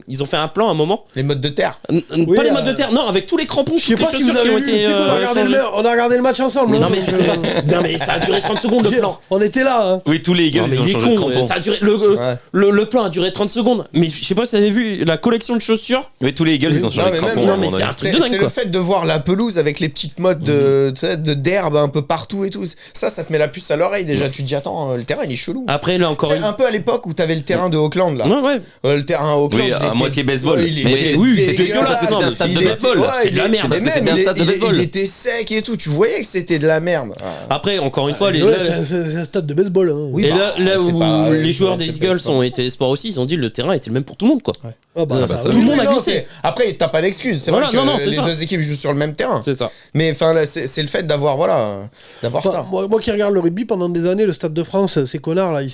ils ont fait un plan à un moment. Les modes de terre. Pas les modes de terre, non, avec tous les crampons, Je sais toutes pas les si vous chaussures qui avez ont vu, été tu sais qu'on a regardé changées. on a regardé le match ensemble. Non hein, mais, non mais ça a duré 30 secondes le plan. On était là, hein. Oui, tous les Eagles, Non, mais ils ont il est changé de con, crampon. ça a duré, Ouais. le plan a duré 30 secondes. Mais je sais pas si vous avez vu la collection de chaussures. Oui, tous les Eagles, ils ont changé de mais même- crampon. non, à mais mon c'est avis. un truc de C'était dingue, le quoi. fait de voir la pelouse avec les petites mottes de, tu sais, d'herbe un peu partout et tout. Ça te met la puce à l'oreille déjà. Tu te dis, attends, le terrain il est chelou. Après là encore C'est une. un peu à l'époque où t'avais le terrain de Auckland là. Ouais. Le terrain à Auckland. Oui, il à était- moitié baseball. Ouais, il Mais était oui, c'était dégueulasse. dégueulasse parce que c'était un stade Il de était- baseball. ouais, C'était de la il- merde, parce que mais c'était un même, stade de il- baseball. Il était sec et tout. Tu voyais que c'était de la merde. Après encore une fois les. Ouais, c'est un stade de baseball. Hein. Oui, Et bah, là c'est où pas- les joueurs c'est des pas- Eagles c'est pas- ont été sport aussi, ils ont dit le terrain était le même pour tout le monde quoi. Ah bah, ça, ça, oui. Tout le monde a non, glissé. c'est- Après, t'as pas d'excuse. C'est Voilà, vrai que non, c'est les ça. deux équipes jouent sur le même terrain. C'est ça. Mais enfin, là, c'est le fait d'avoir d'avoir Bah, ça. moi qui regarde le rugby pendant des années, le Stade de France, ces connards là, ils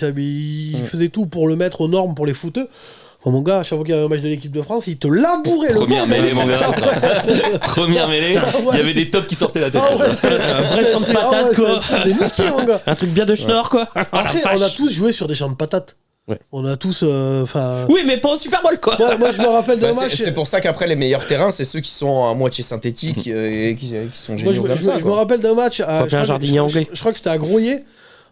faisaient tout pour le mettre aux normes pour les footeux. Bon, mon gars, à chaque fois qu'il y avait un match de l'équipe de France, ils te labouraient le Première bordel. mêlée, mon gars. Première mêlée, il y avait des tops qui sortaient la tête. Ah ouais, Un vrai champ de patates quoi. c'est un truc de niqué, mon gars. Un truc bien de schnorr quoi. Après, Oh, la on a vache. tous joué sur des champs de patates. Ouais. On a tous, enfin. Oui mais pas au Super Bowl quoi. Moi, je me rappelle d'un Bah, match. c'est pour ça qu'après, les meilleurs terrains, c'est ceux qui sont à moitié synthétiques et qui sont Moi, géniaux comme ça. je me rappelle d'un match. Faut bien un jardinier anglais. Je crois que c'était à Groyer.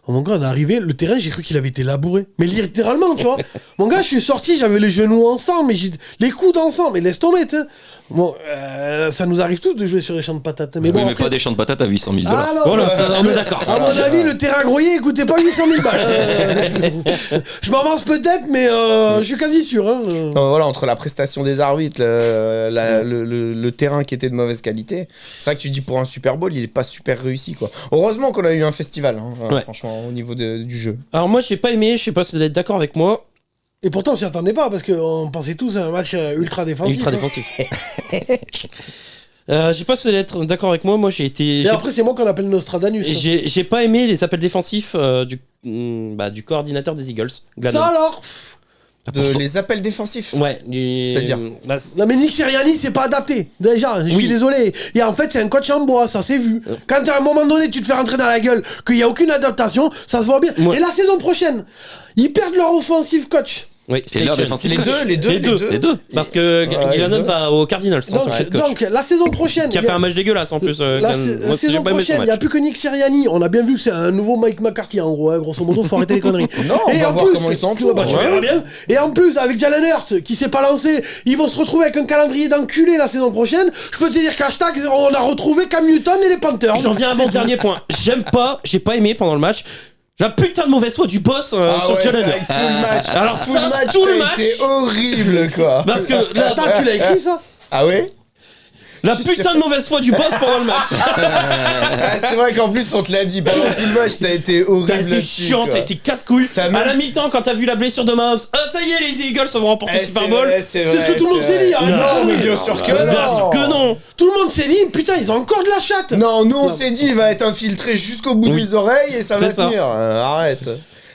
Oh, mon gars, on est arrivé, le terrain, j'ai cru qu'il avait été labouré. Mais littéralement, tu vois. Mon gars, je suis sorti, j'avais les genoux ensemble, mais les coudes ensemble, mais laisse tomber, tu sais. Bon, ça nous arrive tous de jouer sur les champs de patates. Mais Oui, bon, mais après- pas des champs de patates à 800 000 $. Ah non, Voilà, ça, on est d'accord. à mon avis, le terrain Groyer, écoutez pas 800 000 balles. Je m'avance peut-être, mais je suis quasi sûr. Hein. Non, voilà, entre la prestation des arbitres, le terrain qui était de mauvaise qualité, c'est vrai que tu dis pour un Super Bowl, il est pas super réussi quoi. Heureusement qu'on a eu un festival, hein, Ouais. franchement, au niveau du jeu. Alors moi j'ai pas aimé, je sais pas si vous allez être d'accord avec moi. Et pourtant, on s'y attendait pas, parce qu'on pensait tous à un match ultra défensif. Ultra hein. défensif. J'ai pas souhaité être d'accord avec moi. Moi, Et après, c'est moi qu'on appelle Nostradamus. J'ai pas aimé les appels défensifs du coordinateur des Eagles. Glennon. Ça alors Les appels défensifs. Ouais. C'est-à-dire Non mais Nick Sirianni c'est pas adapté. Déjà, je suis désolé. Et en fait c'est un coach en bois, ça s'est vu. Quand à un moment donné tu te fais rentrer dans la gueule, qu'il y a aucune adaptation, ça se voit bien. Ouais. Et la saison prochaine, ils perdent leur offensive coach. Oui, Et leur défensif les coach. deux. Parce que Glennon va aux Cardinals en tant que head coach. Donc la saison prochaine, Qui a fait un match dégueulasse en plus. la saison prochaine, il n'y a plus que Nick Sirianni. On a bien vu que c'est un nouveau Mike McCarthy en gros, hein, grosso modo, faut arrêter les conneries. Non, on va voir comment ils sont en tout. Tu verras bien. Et en plus, avec Jalen Hurts qui s'est pas lancé, ils vont se retrouver avec un calendrier d'enculé la saison prochaine. Je peux te dire qu'hashtag, on a retrouvé Cam Newton et les Panthers. J'en viens à mon dernier point. J'ai pas aimé pendant le match. La putain de mauvaise foi du boss sur Jalen Hurts. Full match. Alors Full ça, match, tout le ça a match. été horrible quoi. Parce que là, Attends, tu l'as écrit ça? Ah ouais. la putain de mauvaise foi du boss pendant le match. C'est vrai qu'en plus on te l'a dit pendant tout le match, t'as été horrible. T'as été là-dessus, chiant, quoi. t'as été casse-couille. T'as même- À la mi-temps, quand t'as vu la blessure de Mahomes, ça y est, les Eagles vont remporter le Super Bowl. C'est ce que tout le monde s'est dit, hein. Non, mais bien sûr que Bien non. sûr que non. Tout le monde s'est dit, putain, ils ont encore de la chatte. Non, nous on s'est dit, il va être infiltré jusqu'au bout Oui. des oreilles et ça va C'est ça. tenir. Arrête.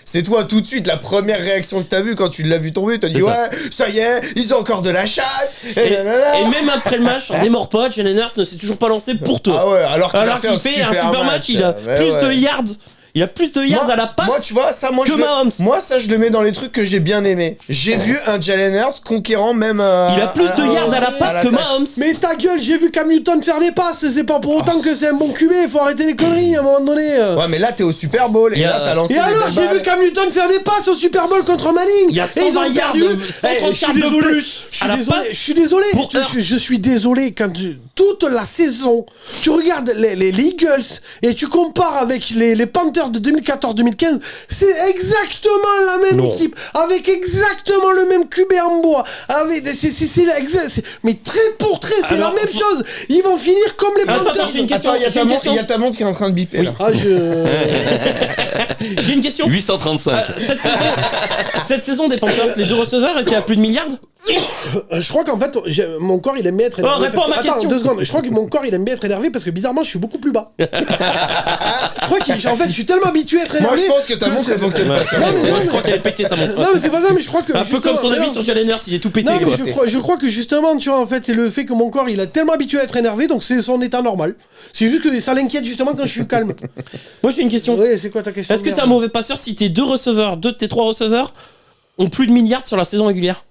C'est toi tout de suite la première réaction que t'as vue quand tu l'as vu tomber, t'as dit C'est ça. ouais, ça y est, ils ont encore de la chatte. Et nanana. même après le match, on démord pas, Jalen Hurts ne s'est toujours pas lancé pour toi. Ah ouais, alors qu'il fait un super match, il a Ouais, plus ouais. de yards. Il a plus de yards à la passe. Moi, tu vois, ça, moi, que Mahomes. moi, ça, je le mets dans les trucs que j'ai bien aimé. J'ai vu un Jalen Hurts conquérant même. Il a plus de yards à la passe que Mahomes. Mais ta gueule, j'ai vu Cam Newton faire des passes, c'est pas pour autant que c'est un bon QB, faut arrêter les conneries à un moment donné. Ouais, mais là, t'es au Super Bowl et Il y a- là, t'as lancé. Et des alors, belles j'ai vu balles. Cam Newton faire des passes au Super Bowl contre Manning. Il y a Et ils 120 ont yards, perdu. 130 Je suis yards de désolé. plus Je suis à la désolé. passe. Je suis désolé. Pour Hurts. Je suis désolé quand toute la saison, tu regardes les Eagles et tu compares avec les Panthers de 2014-2015, c'est exactement la même Non. équipe, avec exactement le même QB en bois, avec mais trait pour trait, c'est la Alors, même chose. Ils vont finir comme les Attends, Panthers. j'ai une question. Attends, il y a ta montre- il y a ta montre qui est en train de biper là. Ah, J'ai une question. 835. Cette saison des Panthers, les deux receveurs étaient à plus de milliards. Je crois qu'en fait, mon corps il aime bien être énervé. Oh, réponds à ma Attends, question. 2 secondes. Je crois que mon corps il aime bien être énervé parce que bizarrement je suis beaucoup plus bas. Je crois qu'en fait je suis tellement habitué à être énervé. Moi, je pense que ta montre, elle fonctionne pas. Non, mais Moi, non, je crois qu'elle est pétée sa montre. Non mais c'est pas ça, mais je crois que Un peu comme son justement- avis non, sur Jalen Hurts, il est tout pété Non, mais quoi. je crois que justement, tu vois, en fait, c'est le fait que mon corps il est tellement habitué à être énervé, donc c'est son état normal. C'est juste que ça l'inquiète justement quand je suis calme. Moi j'ai une question. Oui, c'est quoi ta question? Est-ce que t'es un mauvais passeur si tes deux de tes trois receveurs ont plus de milliards sur la saison régulière?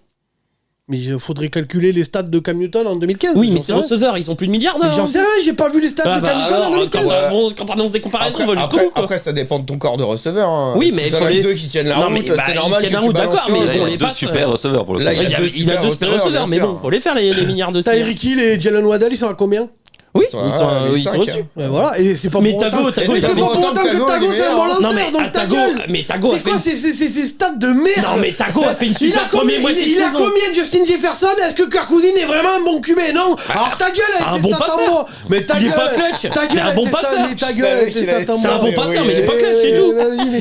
Mais il faudrait calculer les stats de Cam Newton en 2015. Oui, mais j'en ces sais rien. receveurs, ils ont plus de milliards, Mais non? j'en sais rien, j'ai pas vu les stats Ah de Cam bah Newton en alors, 2015. quand t'annonces des comparaisons, on va jusqu'au bout quoi. Après, ça dépend de ton corps de receveur. Hein. Oui, Si mais il t'en faut as les deux qui tiennent la Non, route, mais, bah, c'est ils normal. tiennent que la tu route, balances d'accord, sur mais eux. Là, il bon, y a les deux passes, super receveurs pour le là, coup. il y a deux Il a super deux super receveurs, receveurs, bien mais sûr. bon, faut les faire les milliards de Tyreek Hill et Jalen Waddell, ils sont à combien? Oui, Ils sont ils à sont les au-dessus. cinq, hein. Ouais, voilà, et c'est pas Mais pour Tago, autant- Tago, et il a c'est fait pas pour autant autant que que Tago, Tago il est c'est un bon meilleur. Non, mais lanceur, donc ta Tago, gueule. mais Tago a C'est fait quoi une- ces stats de merde? Non, mais Tago a fait une Il a super première combien, moitié de il a saison. combien Justin Jefferson? Est-ce que Kirk Cousins est vraiment un bon QB? Non. Alors ta gueule c'est un avec bon tes stats passeur. en bois. Mais ta Il est gueule, pas clutch. ta C'est gueule un bon avec tes passeur. stats, mais ta Je gueule savais avec tes qu'il allait stats en C'est un bois. bon passeur, mais il est pas clutch, c'est tout.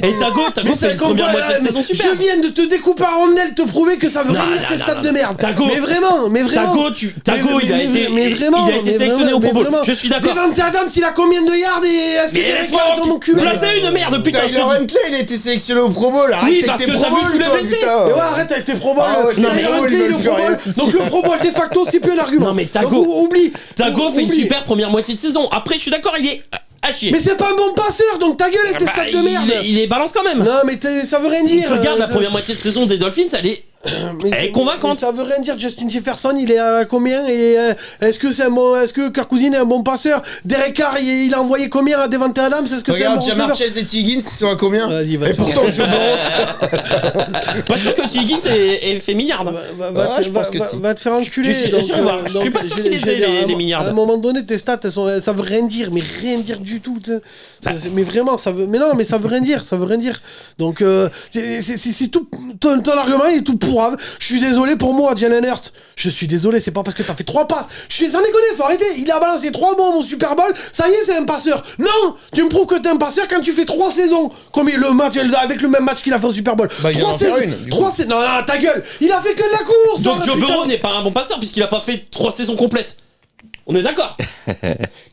Et Tago Mais fait ça une première comprend- moitié de saison super. Je viens de te découper en rondelles, te prouver que ça veut Non, rien dire non, tes non, stats non, de non. merde. Tago- Mais vraiment. Tago, il a été sélectionné au Pro Bowl. Je suis d'accord. Devante Adams, il a combien de yards et est-ce que Mais Derek laisse-moi Carr est mon QB? placer une merde, putain, je Tyler te dis. Huntley, il a été sélectionné au Pro Bowl. Arrête Oui, avec parce tes que Pro t'as vu Bowl, tous les toi, blessés. putain. Et ouais, arrête avec tes Pro Bowl. Ah ouais, Tyler Tyler Huntley, Huntley, le il Pro veut rien Bowl. dire. Donc le Pro Bowl de facto, c'est plus un argument. Non, mais Tago- Donc, oublie. Tago fait une Oublie. super première moitié de saison. Après, je suis d'accord, il est à chier. Mais c'est pas un bon passeur, donc ta gueule avec tes Bah, stats de merde. il est balance quand même. Non, mais ça veut rien dire. Tu regardes la ça- première moitié de saison des Dolphins, elle est mais convaincante. Ça veut rien dire. Justin Jefferson, il est à combien? Et est-ce que Kirk Cousins est un bon passeur? Derek Carr, il a envoyé combien à Devante Adams? Est-ce que c'est un bon Regarde, Jamar receveur? Chase et Tiggins, ils sont à combien? Vas-y, va Et te pourtant, faire- je pense. pas sûr que Higgins ait fait milliard. Va Ouais, te- je pense que si. va te faire enculer. Je suis donc, pas sûr qu'il les ait, les milliards. À un moment donné, tes stats, ça veut rien dire, mais rien dire du tout. tu sais. Mais vraiment, ça veut. Mais non, mais ça veut rien dire, ça veut rien dire. Donc, c'est tout. Ton argument, il est tout pourrave. Je suis désolé pour moi, Jalen Hurts. Je suis désolé, c'est pas parce que t'as fait 3 passes. Je suis sans déconner, faut arrêter. Il a balancé 3 bombes au Super Bowl. Ça y est, c'est un passeur. Non, tu me prouves que t'es un passeur quand tu fais 3 saisons. Comme le match avec le même match qu'il a fait au Super Bowl. Bah, il vient 3 d'en faire saisons. une, du 3 saisons. Non, non, ta gueule. Il a fait que de la course. Donc hein, Joe putain. Burrow n'est pas un bon passeur puisqu'il a pas fait 3 saisons complètes. On est d'accord.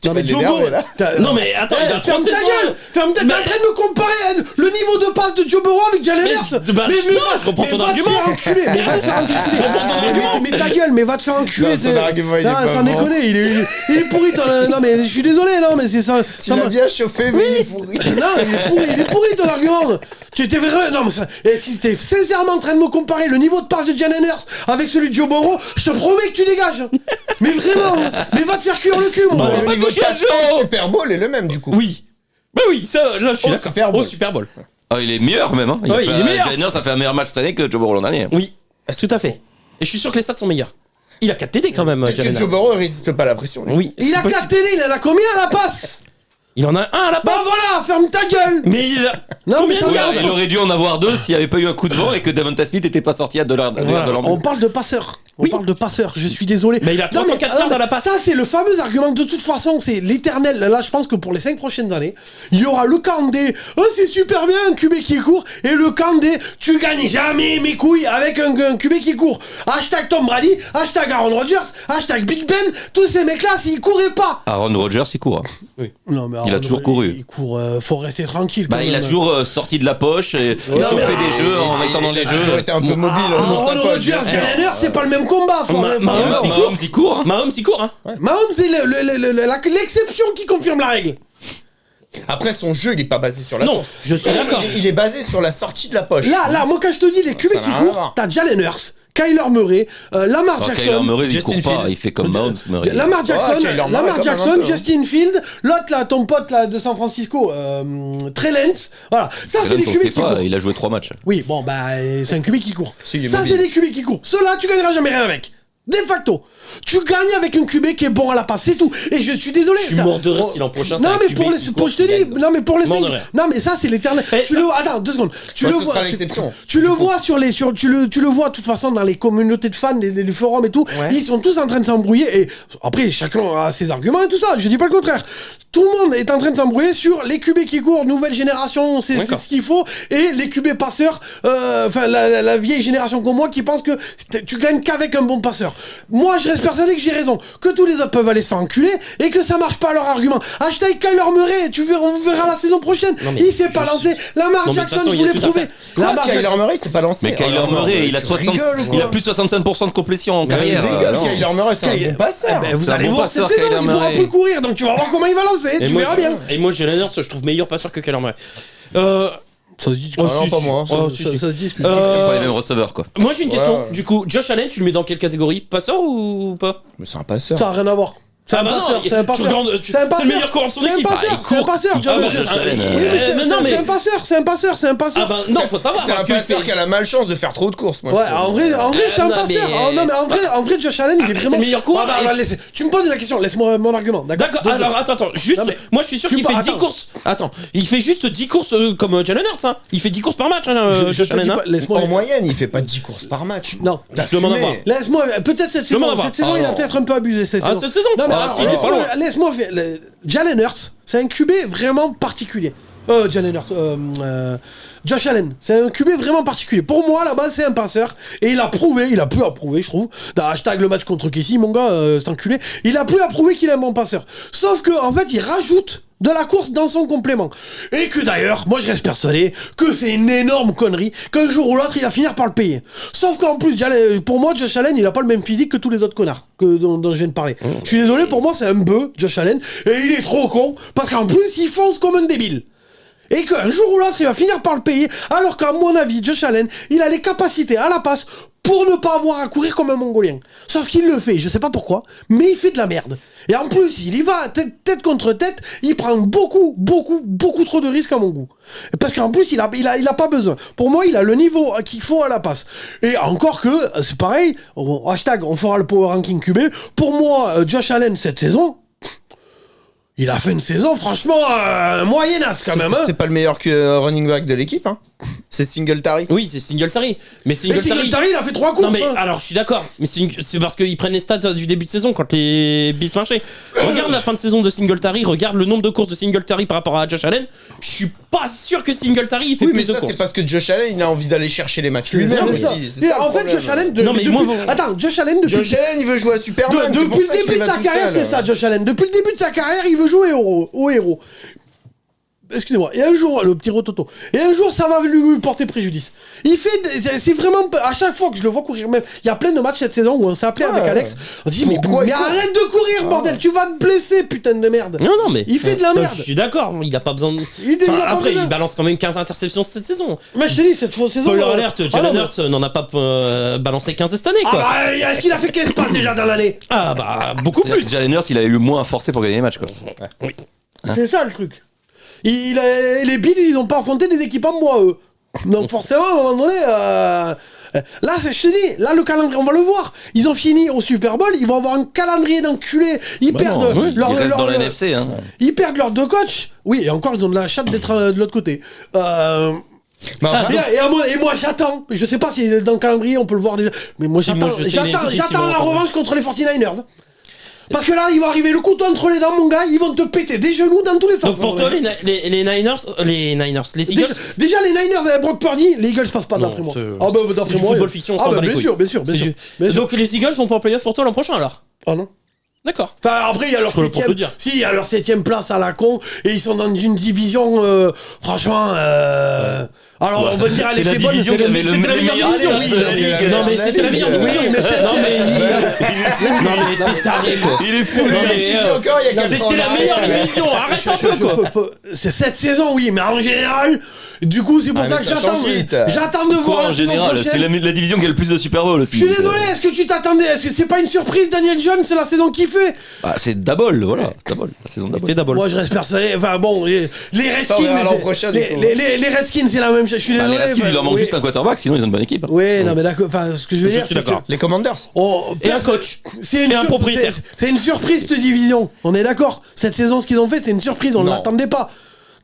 Non mais vas Joe l'énerver, Burrow, là. Non mais attends, il a 3 ferme ta saisons. gueule. T'es en train de me comparer le niveau de passe de Joe Burrow avec Jalen Hurts. non, je reprends ton argument. Va te faire enculer, mais va te faire enculer. Mais ta gueule, mais va te faire enculer. Non, ton argument, il est pas sans bon. déconner, il est pourri. Non mais je suis désolé, non mais c'est ça. Tu l'as bien chauffé, mais il est pourri. Non, il est pourri ton argument. Tu étais vrai. Non mais ça. Et si t'es sincèrement en train de me comparer le niveau de passe de Jalen Hurts avec celui de Joe Burrow, je te promets que tu dégages. Mais vraiment. Mais va te faire cuire le cul, moi. Le niveau de toucher à passe Joe. au Super Bowl est le même, du coup. Oui. Bah oui, ça, là, je suis Au d'accord. Super Bowl. Au Super Bowl. Ah, il est meilleur même. Hein. Ouais, il est meilleur. Jalen Hurts, ça fait un meilleur match cette année que Joe Burrow l'an dernier. Oui, tout à fait. Et je suis sûr que les stats sont meilleurs. Il a 4 TD quand même, Peut-être Jalen que Joe Hurts. Burrow ne résiste pas à la pression. lui. Oui. Il a c'est 4 possible. télé, il en a combien à la passe? Il en a un à la Bah passe. voilà, ferme ta gueule. Mais il a. Non, mais Combien ça de regarde. yards Il aurait dû en avoir 2 s'il n'y avait pas eu un coup de vent et que Devonta Smith n'était pas sorti à 2 heures de Voilà. l'embut. On parle de passeur. On Oui. parle de passeur. Je suis désolé. Mais il a 304 yards à la passe. Ça, c'est le fameux argument. De toute façon, c'est l'éternel. Là, je pense que pour les 5 prochaines années, il y aura le camp des oh, c'est super bien, un QB qui court. Et le camp des tu gagnes jamais mes couilles avec un QB qui court. Hashtag Tom Brady, hashtag Aaron Rodgers, hashtag Big Ben. Tous ces mecs-là, s'ils couraient pas. Aaron Rodgers, il court. Non, mais Il a toujours couru. Il court. Faut rester tranquille. Bah, quand il a même. toujours sorti de la poche et il Non, a mais- fait des jeux en étant dans les Il a toujours jeux. été un peu mobile. dans sa Aaron poche, Rodgers, bien sûr. Jalen Hurts, c'est pas le même combat. Mahomes, il Mahomes, il court. Hein. Mahomes, il court, hein. Mahomes, c'est l'exception qui confirme la règle. Après, son jeu, il est pas basé sur la Non, course. je suis d'accord. Il est basé sur la sortie de la poche. Là, moi, quand je te dis les QB Ça qui n'a rien à courent, voir. t'as Jalen Hurts, Kyler Murray, Lamar Alors, Jackson. Kyler Murray, il Justin court pas, Fields. il fait comme Mahomes. Murray. Lamar Jackson, Kyler Murray, Lamar quand même, Jackson, un peu, hein. Justin Field, l'autre là, ton pote là de San Francisco, Trey Lance, voilà. Ça c'est Lance, les on QB sait qui pas, courent. il a joué 3 matchs. Oui, bon bah c'est un QB qui court. Si, il est Ça mobile. c'est les QB qui courent. Ceux-là, tu gagneras jamais rien avec. De facto. Tu gagnes avec un QB qui est bon à la passe, c'est tout. Et je suis désolé. Je suis ça- mort de rire si l'an prochain, c'est Non un mais QB pour les, qui pour court, je te qui dis, gagne. non mais pour les Mort de 5. rire. Non mais ça c'est l'éternel. Eh, Tu le, attends 2 secondes. Tu Ouais, le ce vois. sera tu- l'exception. Tu le vois sur les, tu le vois de toute façon dans les communautés de fans, les forums et tout. Ouais. Ils sont tous en train de s'embrouiller et après chacun a ses arguments et tout ça. Je dis pas le contraire. Tout le monde est en train de s'embrouiller sur les QB qui courent, nouvelle génération, c'est D'accord. ce qu'il faut, et les QB passeurs, enfin la vieille génération comme moi qui pense que tu gagnes qu'avec un bon passeur. Moi je reste persuadé que j'ai raison, que tous les autres peuvent aller se faire enculer et que ça marche pas leur argument. Hashtag Kyler Murray, on verra la saison prochaine. Non, mais Il s'est pas lancé. Lamar Non, mais de toute Jackson, façon, je il y a voulais tout à prouver. fait. Lamar Kyler Jackson. Murray, c'est pas lancé. Mais Kyler Alors, Murray, il a tu 60, rigoles ou il a quoi plus de 65% de complétion en carrière. Tu rigoles, alors. Kyler Murray, c'est un bon passeur. Eh ben, vous C'est un allez bon voir cette passeur, saison, Kyler il pourra Murray. plus courir, donc tu vas voir comment il va lancer, tu verras bien. Et moi, Jalen Hurts, je trouve meilleur passeur que Kyler Murray. Ça se dit, Oh, non, si, pas si. moi. Oh, si, si. se discute. Pas les mêmes receveurs, quoi. Moi, j'ai une question. Ouais. Du coup, Josh Allen, tu le mets dans quelle catégorie? Passeur ou pas? Mais c'est un passeur. Ça n'a rien à voir. C'est Ah un bah non, passeur, il- c'est un tu passeur. regardes- C'est un passeur. c'est le meilleur coureur de son C'est un équipe. passeur, Ah, il c'est un court. passeur. Ah John bah, Josh ça, Allen. euh, Oui, mais c'est non, mais- c'est un passeur, c'est un passeur, c'est un passeur. Ah bah non, faut savoir. C'est un parce qu'il passeur fait- qui a la malchance de faire trop de courses. Moi, Ouais, je trouve. en vrai, c'est un non, passeur. mais- Oh, non, mais en vrai, Josh Allen, il est c'est vraiment. le meilleur coureur, Ah, bah, et- alors, tu me poses la question, laisse-moi mon argument. D'accord, Donc, alors attends, juste, Non, mais- moi je suis sûr tu qu'il me fait parles- 10 attends. courses. Attends, il fait juste 10 courses comme Jalen Hurts, hein. Il fait 10 courses par match, hein, je Josh te dis Allen. hein. pas, laisse-moi. En moyenne, il fait pas 10 courses par match. Non. T'as Je demande à fumé. voir. Laisse-moi, peut-être cette Je demande à saison, voir. cette saison, il a Alors. peut-être un peu abusé cette Ah, saison. cette saison. Non, mais Ah, alors, si, il est pas loin. laisse-moi faire. Jalen Hurts, c'est un QB vraiment particulier. Jalen Hurts, Josh Allen, c'est un QB vraiment particulier. Pour moi, là-bas, c'est un passeur. Et il a plus à prouver, je trouve. Dans hashtag le match contre Casey, mon gars, c'est enculé. Il a plus à prouver qu'il est un bon passeur. Sauf que, en fait, il rajoute de la course dans son complément. Et que d'ailleurs, moi je reste persuadé que c'est une énorme connerie, qu'un jour ou l'autre il va finir par le payer. Sauf qu'en plus, pour moi, Josh Allen, il a pas le même physique que tous les autres connards dont je viens de parler. Je suis désolé, pour moi c'est un bœuf, Josh Allen, et il est trop con, parce qu'en plus il fonce comme un débile. Et qu'un jour ou l'autre il va finir par le payer, alors qu'à mon avis, Josh Allen, il a les capacités à la passe pour ne pas avoir à courir comme un Mongolien. Sauf qu'il le fait, je sais pas pourquoi, mais il fait de la merde. Et en plus, il y va tête contre tête, il prend beaucoup trop de risques à mon goût. Parce qu'en plus, il a pas besoin. Pour moi, il a le niveau qu'il faut à la passe. Et encore que, c'est pareil, hashtag, on fera le power ranking QB. Pour moi, Josh Allen, cette saison, il a fait une saison franchement moyennasse quand même. Hein. C'est pas le meilleur que running back de l'équipe. Hein. C'est Singletary. Oui, c'est Singletary. Mais Mais Singletary, il a fait 3 courses. Non mais hein. alors je suis d'accord, mais c'est parce qu'ils prennent les stats du début de saison quand les bis marchaient. Regarde la fin de saison de Singletary, regarde le nombre de courses de Singletary par rapport à Josh Allen. Je suis pas sûr que Singletary il fait Oui, mais plus de ça, courses. c'est parce que Josh Allen, il a envie d'aller chercher les matchs lui-même. C'est ça. aussi. C'est Et ça, le en fait, problème. Josh Allen. Non, mais depuis... moi, Attends, Josh Allen depuis. Josh Allen, il veut jouer à Superman. c'est pour Depuis ça le qu'il début de va sa tout carrière, seul. c'est ça, Josh Allen. Depuis le début de sa carrière, il veut jouer au héros. Excusez-moi. Et un jour, le petit rototo. Et un jour, ça va lui porter préjudice. Il fait, c'est vraiment, à chaque fois que je le vois courir, même, il y a plein de matchs cette saison où on s'est appelé avec Alex. On dit, Pourquoi mais il court arrête de courir, bordel, tu vas te blesser, putain de merde. Non, mais. Il fait de la ça, merde. Je suis d'accord, il a pas besoin de. Il Enfin, a pas après, besoin. il balance quand même 15 interceptions cette saison. Mais je te dis, cette saison. Spoiler alert, ah Jalen non, Hurts n'en a pas balancé 15 cette année, Ah quoi. bah, est-ce qu'il a fait 15 passes déjà dans l'année? Ah bah, beaucoup C'est-à-dire plus. que Jalen Hurts, il a eu moins à forcer pour gagner les matchs, quoi. C'est ça le truc. Les Bills, ils ont pas affronté des équipes en bois, eux. Donc forcément, à un moment donné, là, je te dis, là, le calendrier, on va le voir. Ils ont fini au Super Bowl, ils vont avoir un calendrier d'enculés. Ils Bah perdent non, leur, il reste leur- dans la leur- NFC, hein. Ils perdent leurs 2 coachs. Oui, et encore, ils ont de la chatte d'être de l'autre côté. Mais enfin, Et moi, j'attends. Je sais pas si dans le calendrier, on peut le voir déjà. Mais moi, Si, moi, j'attends. je sais les équipes qui J'attends vont la encore. revanche contre les 49ers. Parce que là, il va arriver le couteau entre les dents, mon gars. Ils vont te péter des genoux dans tous les sens. Donc pour toi, les Niners, les Eagles. Déjà, les Niners avec Brock Purdy, les Eagles passent pas d'après moi. Ah bah c'est d'après du moi. football fiction, on Ah s'en bah bat les bien couilles. sûr, bien sûr, bien C'est sûr. du- Bien sûr. Donc les Eagles vont pas en playoff pour toi l'an prochain alors. Ah non. D'accord. Enfin après il y a leur Je peux le 7ème. dire. Si il y a leur 7ème place à la con et ils sont dans une division franchement. Alors on va dire elle C'est la était bonne. division c'est qui la- avait le c'était la meilleure meilleur division. stade Oui, de la ligue. Non mais c'était la meilleure Oui, division. mais c'est- Non mais t'es taré quoi. Il est fou, Non, le mais, mec. encore, il y a 4 ans. C'était la meilleure division. Arrête un peu quoi. C'est cette saison oui, mais en général, du coup c'est pour Ah, ça mais que ça j'attends. change vite. J'attends de voir Quoi, la en saison général, c'est prochaine. la division qui a le plus de Super Bowl aussi. Je suis donc, désolé, est-ce que tu t'attendais? Est-ce que c'est pas une surprise, Daniel Jones? C'est la saison qu'il fait. Ah, c'est Dabol, voilà. Dabol, la saison Dabol. Fais d'abord. Moi je reste persuadé. Enfin bon, les Ça, on verra l'an Redskins. prochain, du coup. Les Redskins, c'est la même chose. Je suis Bah, désolé. les Redskins, il leur manque oui. juste un quarterback, sinon ils ont une bonne équipe. Oui, non mais d'accord. Enfin, ce que je veux Je dire, suis c'est que. d'accord. Les Commanders. Et un coach. C'est une Et un propriétaire. C'est une surprise cette division. On est d'accord. Cette saison, ce qu'ils ont fait, c'est une surprise. On ne Non. l'attendait pas.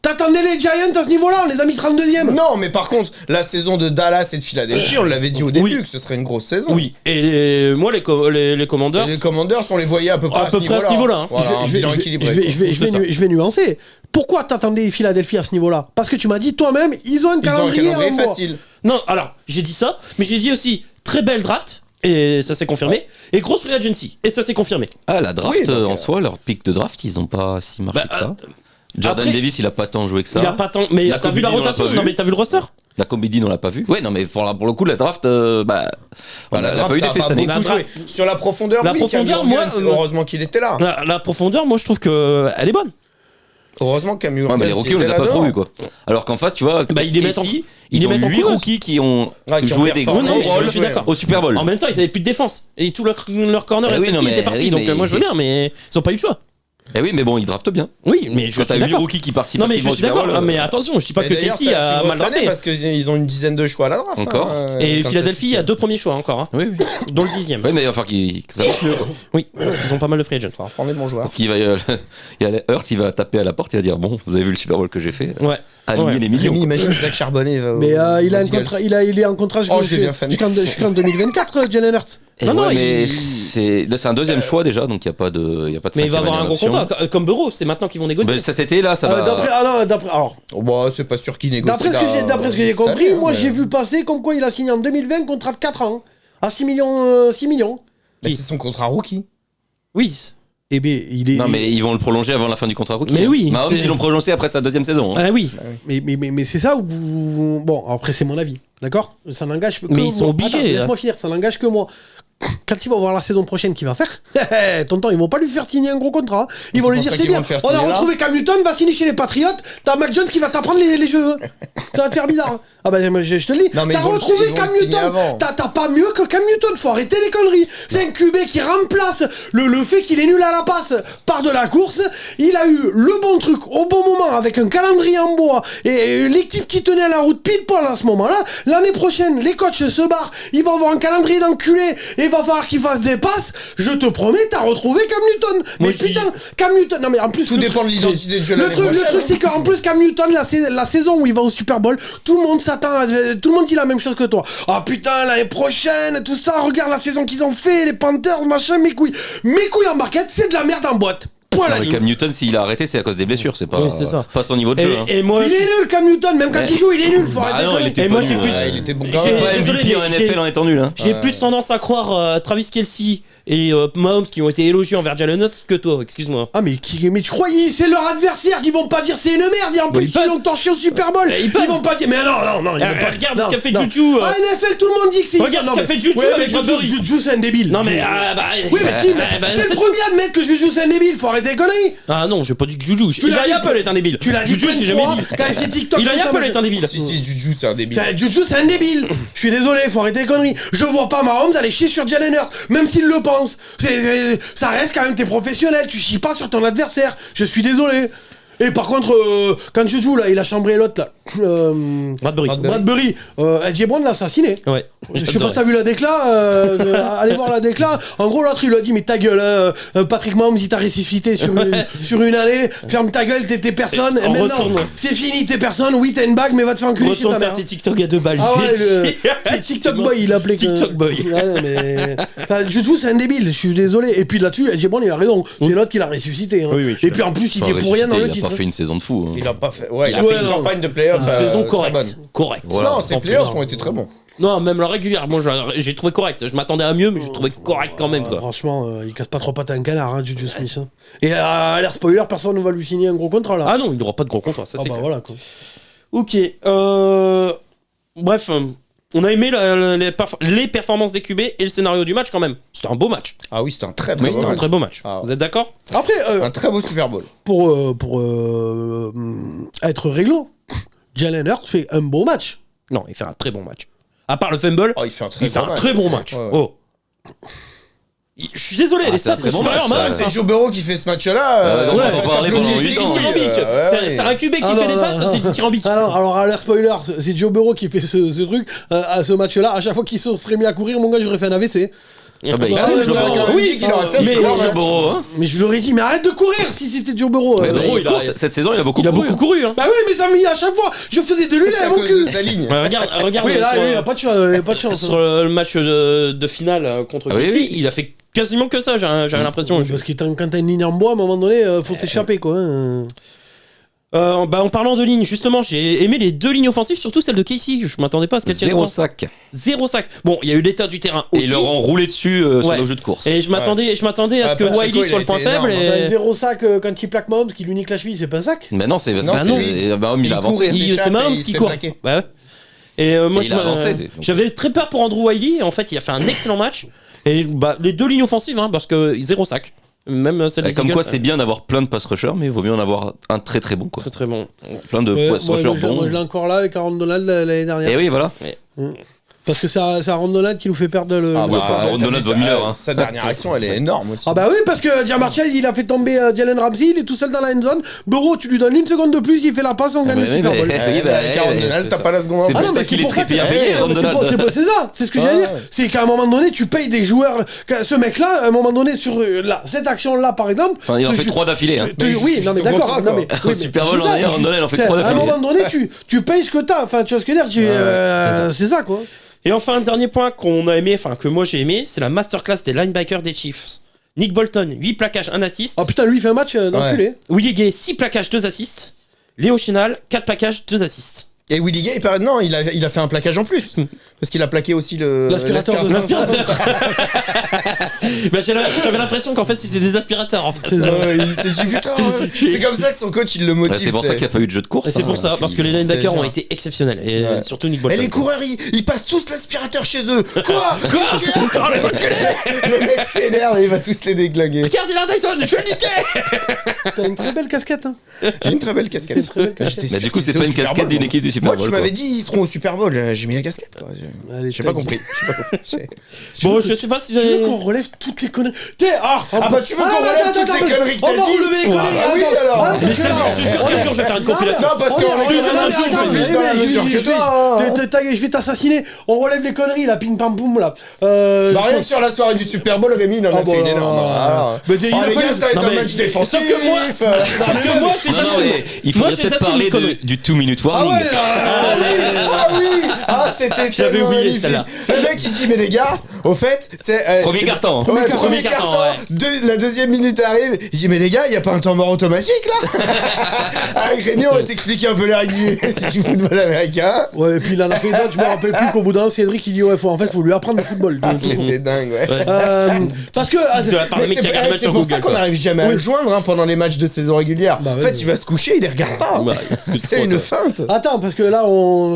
T'attendais les Giants à ce niveau-là, on les a mis 32e. Non, mais par contre, la saison de Dallas et de Philadelphie, on l'avait dit au début que ce serait une grosse saison. Oui. Et moi les Commanders. Et les Commanders, on les voyait à peu près À ce niveau-là, hein. Voilà, un bilan équilibré. Je vais nuancer. Pourquoi t'attendais Philadelphie à ce niveau-là? Parce que tu m'as dit toi-même, ils ont un Ils ont un calendrier calendrier en bois. facile. Non, alors j'ai dit ça, mais j'ai dit aussi très belle draft. Et ça s'est confirmé. Et grosse free agency. Et ça s'est confirmé. Ah, la draft, Oui, donc, en soi, leur pic de draft, ils ont pas si marché Bah, que ça. Jordan après- Davis, il a pas tant joué que ça. Il a pas tant. Mais La t'as vu la Combine, on l'a rotation? pas vu. Non, mais t'as vu le roster? La comédie, on l'a pas vu. Ouais, non, mais pour le coup, la draft, on Bah, a la pas draft, eu ça a d'effet pas cette année. beaucoup La joué. Sur la profondeur, La oui, profondeur, Cam moi, Jorgens, heureusement qu'il était là. La profondeur, moi je trouve que elle est bonne. Heureusement que Cam Ouais, mais les Jorgens, rookies, il on les était a pas là trop devant. vus, quoi. Alors qu'en face, tu vois, Bah, ils les mettent en- Casey, ils ils les ont mettent en 8 couveuse. rookies qui ont Ouais, joué des gros performé. Non, mais rôle je suis joué. d'accord. au Super Bowl. En même temps, ils avaient plus de défense. Et tout leur corner Eh et oui, safety non, mais- était parti. oui, Donc mais- moi je veux bien, mais ils ont pas eu le choix. Eh oui, mais bon, ils draftent bien. Oui, mais je Quand t'as suis 8 d'accord. rookies qui participent Non, mais je activement au suis Super d'accord. Bowl, Mais attention, je dis pas Et que d'ailleurs, Casey c'est a assez mal grosse année drafté. parce qu'ils ont une dizaine de choix à la draft. Encore. Et Kansas Philadelphie City. a 2 premiers choix encore, hein, Oui, oui. dont le 10e. Oui, mais enfin, que ça marche mieux, quoi. Oui, parce qu'ils ont pas mal de free agents. Faut prendre les bons joueurs. Parce qu'il va, il y a Hurts, il va taper à la porte, il va dire bon, vous avez vu le Super Bowl que j'ai fait, Ouais. alignez Ouais. les millions. Rémi, imagine Zach Charbonnet. Mais il a un contrat, il est en contrat Oh, je l'ai bien fait. jusqu'en 2024, Jalen Hurts. Et Non, ouais, non, mais il- c'est un deuxième choix déjà, donc il n'y a pas de Mais il va cinquième avoir un année gros d'option. contrat. Comme Burrow, c'est maintenant qu'ils vont négocier. Ben, ça c'était là, ça va. Alors, Oh, bah, c'est pas sûr qu'il négocie. d'après ce que j'ai cette compris, année, moi mais- j'ai vu passer comme quoi il a signé en 2020 contrat de 4 ans à 6 millions. 6 millions. Mais c'est son contrat rookie. Oui. Eh bien, il est. Non, mais ils vont le prolonger avant la fin du contrat rookie. Mais oui, Mahomes, c'est- ils l'ont prolongé après sa deuxième saison. hein. Ah oui. Mais c'est ça où vous. Bon, après, c'est mon avis, d'accord? Ça n'engage que Mais ils sont moi. obligés, Attends, là. laisse-moi finir, ça n'engage que moi. Quand ils vont voir la saison prochaine qu'il va faire, tonton, ils vont pas lui faire signer un gros contrat. Ils vont C'est lui pour dire ça c'est qu'ils vont bien. le faire On a signer là. retrouvé Cam Newton, va signer chez les Patriots. T'as Mac Jones qui va t'apprendre les jeux. Ça va te faire bizarre. Ah bah je te le dis. Non, mais T'as ils vont le- retrouvé ils vont Cam le signer Newton. avant. T'as pas mieux que Cam Newton. Faut arrêter les conneries. C'est un QB qui remplace le fait qu'il est nul à la passe par de la course. Il a eu le bon truc au bon moment avec un calendrier en bois et l'équipe qui tenait la route pile poil à ce moment-là. L'année prochaine, les coachs se barrent. Ils vont avoir un calendrier d'enculé et il va falloir falloir qu'il fasse des passes, je te promets, t'as retrouvé Cam Newton. Moi, Mais je dis- putain, Cam Newton, non mais en plus... Tout dépend de l'identité de jeu. Le truc c'est qu'en plus Cam Newton, la saison où il va au Super Bowl, tout le monde s'attend, tout le monde dit la même chose que toi. Ah putain, l'année prochaine, tout ça, regarde la saison qu'ils ont fait, les Panthers, machin, mes couilles en barquette, c'est de la merde en boîte. Point la Non, mais ligne. Cam Newton, s'il a arrêté, c'est à cause des blessures, c'est pas, Oui, c'est ça. pas son niveau de jeu. hein. Et moi, Il est nul Cam Newton, même quand Ouais. il joue, il est nul, faut Bah arrêter non, de il conner. était Et pas moi, nul, j'ai plus- il était bon. j'ai- quand même. Pas désolé, MVP en mais NFL en étant nul. Hein. j'ai plus tendance à croire Travis Kelce et Mahomes qui ont été élogieux envers Jalen Hurts que toi, excuse-moi. Ah mais tu crois c'est leur adversaire, ils vont pas dire c'est une merde, et en plus ils ils peuvent. l'ont torché au Super Bowl. Ils Ils peuvent. vont pas dire mais non, ils vont pas Regarde non, ce qu'a fait non. Juju. Ah NFL, tout le monde dit que c'est Regarde non, ce qu'a mais- fait Juju ouais, avec mais Bradbury. Juju c'est un débile. Non mais Oui mais si, bah, t'es c'est- le premier à admettre que Juju c'est un débile, faut arrêter les conneries. Ah non, j'ai pas dit que Juju. Tu l'as Eli dit- Apple est un débile. Tu l'as dit Juju, plein de j'ai jamais fois, dit. quand c'est TikTok. Eli tout ça, Apple machin. est un débile. Si, Juju, c'est un débile. Juju c'est un débile. Je suis désolé, faut arrêter les conneries. Je vois pas Mahomes aller chier sur Jalen Hurts, même s'il le pense. Ça reste quand même t'es professionnel, tu chies pas sur ton adversaire. Je suis désolé. Et par contre, quand Juju là, il a chambré l'autre là. Bradbury, Eddie Brown l'a assassiné. Ouais. Je sais pas si t'as vu la décla, allez voir la décla. En gros, l'autre il lui a dit mais ta gueule, Patrick Mahomes il t'a ressuscité sur une année, ferme ta gueule, t'es personne. Et maintenant, retourne. c'est fini, t'es personne, oui t'as une bague mais va te faire enculer chez Retourne ta faire mère. tes TikTok à 2 balles. Ah ouais, le TikTok boy il appelait que- TikTok boy. Ouais, mais enfin, Juju c'est un débile, je suis désolé. Et puis là-dessus, Eddie Brown il a raison, c'est l'autre qui l'a ressuscité. Hein. Oui, oui, je suis Et puis en plus il Enfin, est pour rien dans le il a titre. pas fait une saison de fou. hein. Il a pas fait. Ouais, il a Ouais, fait une non. campagne de playoff. Saison très correcte. bonne. Correct. Voilà. Non, ses playoffs ont été très bons. Non, même la régulière, moi j'ai trouvé correct. Je m'attendais à mieux, mais j'ai trouvé correct quand même. Quoi. Franchement, il casse pas trop pattes à un canard, hein, Juju Smith. Hein. Et à l'air spoiler, personne ne va lui signer un gros contrat là. Ah non, il n'aura pas de gros contrat, ça Ah c'est bah clair. voilà quoi. Ok. Bref, on a aimé les performances des QB et le scénario du match quand même. C'était un beau match. Ah oui, c'était un très Oui, beau c'était un match. très beau match. Ah ouais. Vous êtes d'accord? Après, Un très beau Super Bowl. pour être réglo, Jalen Hurts fait un beau match. Non, il fait un très bon match. À part le fumble, Oh, il fait un très il fait bon un match. très bon match. Ouais, ouais. Oh. Je suis désolé, les c'est un stats très sont bon supérieurs, match, mais C'est Joe Burrow qui fait ce match-là. donc on va en parler pendant 8 ans. dithyrambique. C'est un QB qui fait des passes, c'est dithyrambique. Alors à l'air spoiler, c'est Joe Burrow qui fait ce truc, à ce match-là. À chaque fois qu'il se serait mis à courir, mon gars, j'aurais fait un AVC. Ah bah, il Ah court, ouais, Joe non, Burrow. oui, qu'il aurait fait mais- un Il court, match. Joe Burrow, hein. Mais je leur ai dit, mais arrête de courir si c'était Joe Burrow. Mais Burrow, il court, cette saison, il a beaucoup Il a couru. beaucoup couru, hein. Bah oui, mais ça me dit à chaque fois, je faisais de lui C'est là, à mon cause cul. de sa ligne. Ouais, regarde Oui, là, sur, il a pas de chance. Il a pas de chance. sur le match de finale contre Ah oui, Kelsey, oui. il a fait quasiment que ça, j'avais l'impression. Parce que quand t'as une ligne en bois, à un moment donné, faut s'échapper quoi. Hein. En parlant de ligne, justement, j'ai aimé les 2 lignes offensives, surtout celle de Casey. Je m'attendais pas à ce qu'elle tienne 0 autant. sac. 0 sac. Bon, il y a eu l'état du terrain Et aussi. ils leur ont roulé dessus sur Ouais. le jeu de course. Et je m'attendais à ce Ah, que Pacheco, Wiley il soit a le point été faible. énorme. Enfin, Et... 0 sac quand il plaque Mahomes, qui lui nique la cheville, c'est pas un sac. Mais non, c'est parce Non, que c'est lui. Mahomes, il Il a court avancé. et s'échappe C'est Mahomes et il qui se court. fait plaquer. Bah ouais. Et moi, Et il a avancé. j'avais très peur pour Andrew Wiley. Et en fait, il a fait un excellent match. Et bah, les 2 lignes offensives, hein, parce que 0 sac. Même celle des Comme Eagles, quoi, c'est bien d'avoir plein de pass rushers, mais il vaut mieux en avoir un très très bon. Quoi. très très bon. Plein de pass moi, rushers je bons. l'ai encore là avec Aaron Donald l'année dernière. Et oui, voilà. Parce que c'est Aaron Donald qui nous fait perdre le. Ah le- bah, Aaron t'as Donald vu vaut sa- Miller, hein. Sa dernière action, elle est énorme aussi. Ah bah oui, parce que Diamartial, il a fait tomber Jalen Ramsey, il est tout seul dans la end zone. Burrow, tu lui donnes une seconde de plus, il fait la passe, on gagne le Super Bowl. Oui, Ouais, bah, avec Aaron ouais, Donald, c'est t'as ça. pas la seconde. C'est Ah pour non, ça mais qu'il c'est est pour très ça que- bien payé, Ouais, Aaron mais Donald. c'est ça, c'est ce que j'allais dire. C'est qu'à un moment donné, tu payes des joueurs. Ce mec-là, à un moment donné, sur cette action-là, par exemple. Enfin, il en fait 3 d'affilée. hein. Oui, non mais son d'accord. contrat, Non, mais, quoi. oui, Au Super mais Bowl, c'est ça, Aaron Donald en fait c'est- 3 À un d'affilée. moment donné, tu payes ce que t'as. Enfin, tu vois ce que je veux dire. C'est ça, quoi. Et enfin, un dernier point qu'on a aimé, enfin que moi j'ai aimé, c'est la masterclass des linebackers des Chiefs. Nick Bolton, 8 plaquages, 1 assist. Oh putain, lui, il fait un match d'enculé. Willie Gay, 6 plaquages, 2 assists. Léo Chenal, 4 plaquages, 2 assists. Et Willie Gay, non, il a fait un plaquage en plus. Parce qu'il a plaqué aussi L'aspirateur de L'aspirateur. Bah, j'avais l'impression qu'en fait c'était des aspirateurs en fait. Il s'est dit putain, c'est comme ça que son coach il le Ouais, motive. c'est pour ça tu sais. qu'il n'y a pas eu de jeu de course. Et c'est pour ça, parce que les linebackers dur. ont été exceptionnels. Et Ouais. surtout Nick Et Bolton. les coureurs, ils passent tous l'aspirateur chez eux. Quoi Le mec s'énerve et il va tous les déglinguer. Regarde, il a un Dyson, je vais niquer. T'as une très belle casquette. Hein. J'ai une très belle casquette. Une très belle casquette. J'étais Mais sûr du coup, qu'il c'est était pas au une Super casquette Bowl, d'une moi. équipe du Super Moi, Bowl. tu quoi. m'avais dit ils seront au Super Bowl. J'ai mis la casquette. Quoi. Allez, J'ai pas compris. Bon, je sais pas si Tu veux j'avais. qu'on relève toutes les conneries Tu veux qu'on relève toutes les conneries que t'as On va dit relever les conneries. Ah oui, alors. Attends, Mais je te jure qu'un jour je vais faire une compilation. Non, parce On qu'on est- est on est- un petit peu plus dans la mesure que toi. Je vais t'assassiner. On relève les conneries là, ping pam boum là. Bah rien que sur la soirée du Super Bowl, Rémi il en a Ah fait une bah, énorme. mais il a Les fallu- gars, ça va être Non, un mais- match défensif. sauf que moi, je suis Non, non, mais il Moi, faudrait je peut-être suis parler assis, du 2-minute Ah warning. ouais, Ah oui. Ah c'était J'avais tellement oublié magnifique. celle-là. Le mec il dit mais les gars, au fait, c'est Premier carton. hein. Premier carton, carton, ouais. la deuxième minute arrive. Je dis mais les gars, il y a pas un temps mort automatique là. Avec Rémi, on va t'expliquer un peu les règles du football américain. Ouais, et puis il en a fait d'autres, je me rappelle plus qu'au bout d'un, Cédric il dit ouais, faut lui apprendre le football. C'était dingue, ouais. Parce que de la part Mais des mecs qui regardent le match c'est sur pour ça Google. qu'on n'arrive jamais à Oui. le joindre pendant les matchs de saison régulière. Bah En ouais, fait, mais- il va se coucher, il les regarde pas. Bah, il se peut C'est trop, une quoi. feinte. attends, parce que là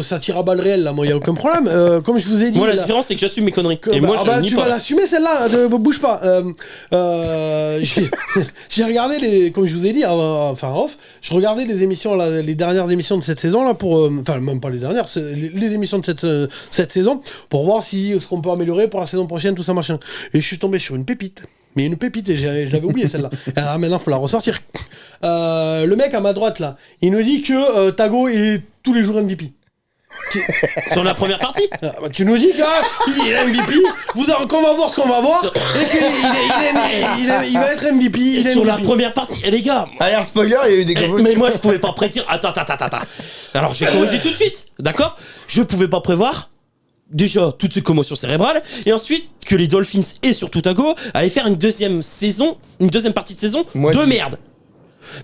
ça tire à balles réelles là, moi y a aucun problème. Comme je vous ai dit. Moi, la là- différence, c'est que j'assume mes conneries. que- Et moi, je nie tu vas pas. l'assumer celle-là, ne bouge pas. J'ai regardé les, comme je vous ai dit, enfin off, je regardais les émissions, là, les dernières émissions de cette saison là pour, enfin même pas les dernières, c'est les émissions de cette saison pour voir si ce qu'on peut améliorer pour la saison prochaine, tout ça machin. Et je suis tombé sur une pépite. Mais une pépite, et je l'avais oublié celle-là. Alors maintenant, faut la ressortir. Le mec à ma droite là, il nous dit que Tago est tous les jours MVP. Sur la première partie. Ah, bah, tu nous dis qu'il est MVP, qu'on va voir ce qu'on va voir, et qu'il va être MVP. Il est Sur la MVP. première partie. Et les gars. Alerte spoiler, il y a eu des commotions. Mais moi, je pouvais pas prédire. Attends. Alors, je vais corriger tout de suite. D'accord? Je pouvais pas prévoir. Déjà, toutes ces commotions cérébrales, et ensuite que les Dolphins et surtout Tago allaient faire une deuxième partie de saison Moi, de je- merde.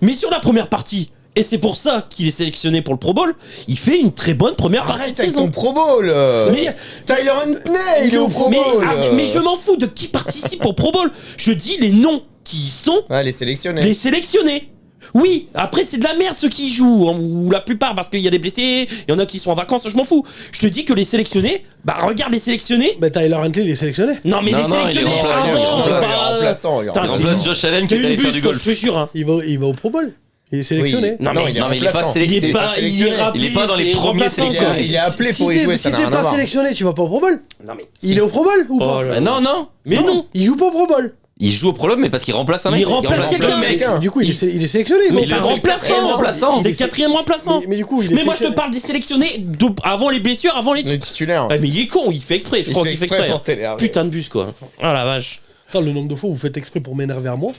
Mais sur la première partie, et c'est pour ça qu'il est sélectionné pour le Pro Bowl, il fait une très bonne première partie Arrête de avec saison. ton Pro Bowl. Mais- Tyler Huntley, il est au Pro mais, Bowl. mais je m'en fous de qui participe au Pro Bowl. Je dis les noms qui y sont, Ah, les sélectionnés. les sélectionnés. Oui, après c'est de la merde ceux qui y jouent, hein, ou la plupart parce qu'il y a des blessés, il y en a qui sont en vacances, je m'en fous. Je te dis que les sélectionnés, bah regarde les sélectionnés. Bah Tyler Huntley, il est sélectionné. Non mais Non, les non, il est sélectionnés remplaçant, avant, il est pas- remplaçant, il est Putain, Il remplaçant. remplace Josh Allen qui t'es est allé une faire du buse, quoi, golf. je te jure. Hein. Il va au Pro Bowl. Il est sélectionné. Oui. Non, mais il est Non, mais il est pas remplaçant. Il est sélectionné. pas, il est sélectionné. rappelé, Il est pas dans les c'est premiers remplaçant, sélectionnés. quoi. Il est appelé pour y jouer, ça Si n'a t'es rien à pas voir. sélectionné, tu vas pas au Pro Bowl. Non mais Il est au Pro Bowl ou Oh pas là Bah non, non. mais non. Il joue pas au Pro Bowl. Il joue au Pro Bowl, mais parce qu'il remplace un mec. Il remplace quelqu'un. quelqu'un. Du coup, il est sélectionné. Mais bon. c'est un le fait quatrième remplaçant. remplaçant. C'est le quatrième remplaçant. Mais du coup, il est Mais moi je te sélectionné. parle des sélectionnés avant les blessures, avant les Les titulaires. Ah mais il est con, il fait exprès, je crois qu'il fait exprès. pour t'énerver. Putain de bus quoi. Ah la vache. Putain, le nombre de fois où vous faites exprès pour m'énerver à moi.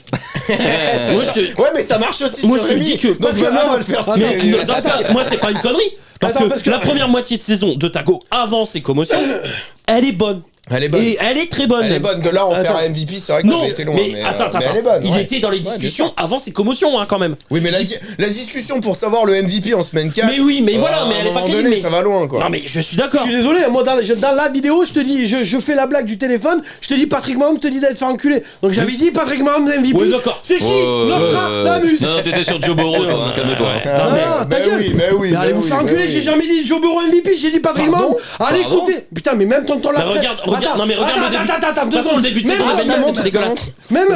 Moi je te- Ouais, mais ça marche aussi Moi, sur je te Rémi. dis que- Donc parce que- maintenant, on va attends, le faire attends, sur Mais Rémi. dans ce cas, moi c'est pas une connerie. Parce, Attends, que, parce que- la première moitié de saison de Tago avant ses commotions, elle est bonne. Elle est bonne. Et elle est très bonne. Elle est même. bonne. De là, on fait Attends. un MVP, c'est vrai que Non, j'ai été loin. mais attends, mais elle est bonne. il ouais. était dans les bien discussions sûr. avant ses commotions hein, quand même. Oui, mais la discussion pour savoir le MVP en semaine 4. Mais oui, mais voilà, mais elle est pas à un moment crédible, donné, mais- ça va loin, quoi. Non mais je suis Je d'accord. suis désolé, moi dans la vidéo, je te dis, je fais la blague du téléphone, je te dis Patrick Mahomes te dit d'être fait enculer. Donc j'avais dit Patrick Mahomes MVP. Oui, d'accord. C'est qui Nostradamus. Non, t'étais sur Joe Burrow, toi, hein, calme-toi. hein. Ah, Non, ta mais gueule. oui, mais oui. Mais allez vous oui, faire mais enculer, oui. j'ai jamais dit Joe Burrow MVP, j'ai dit Patrick Pardon Mahomes. Allez Pardon écoutez. Putain, mais même tonton Bah, la regarde, non mais regarde le début. Attends, De toute façon, le début de Même- saison, attends, c'est monte, dégueulasse. Même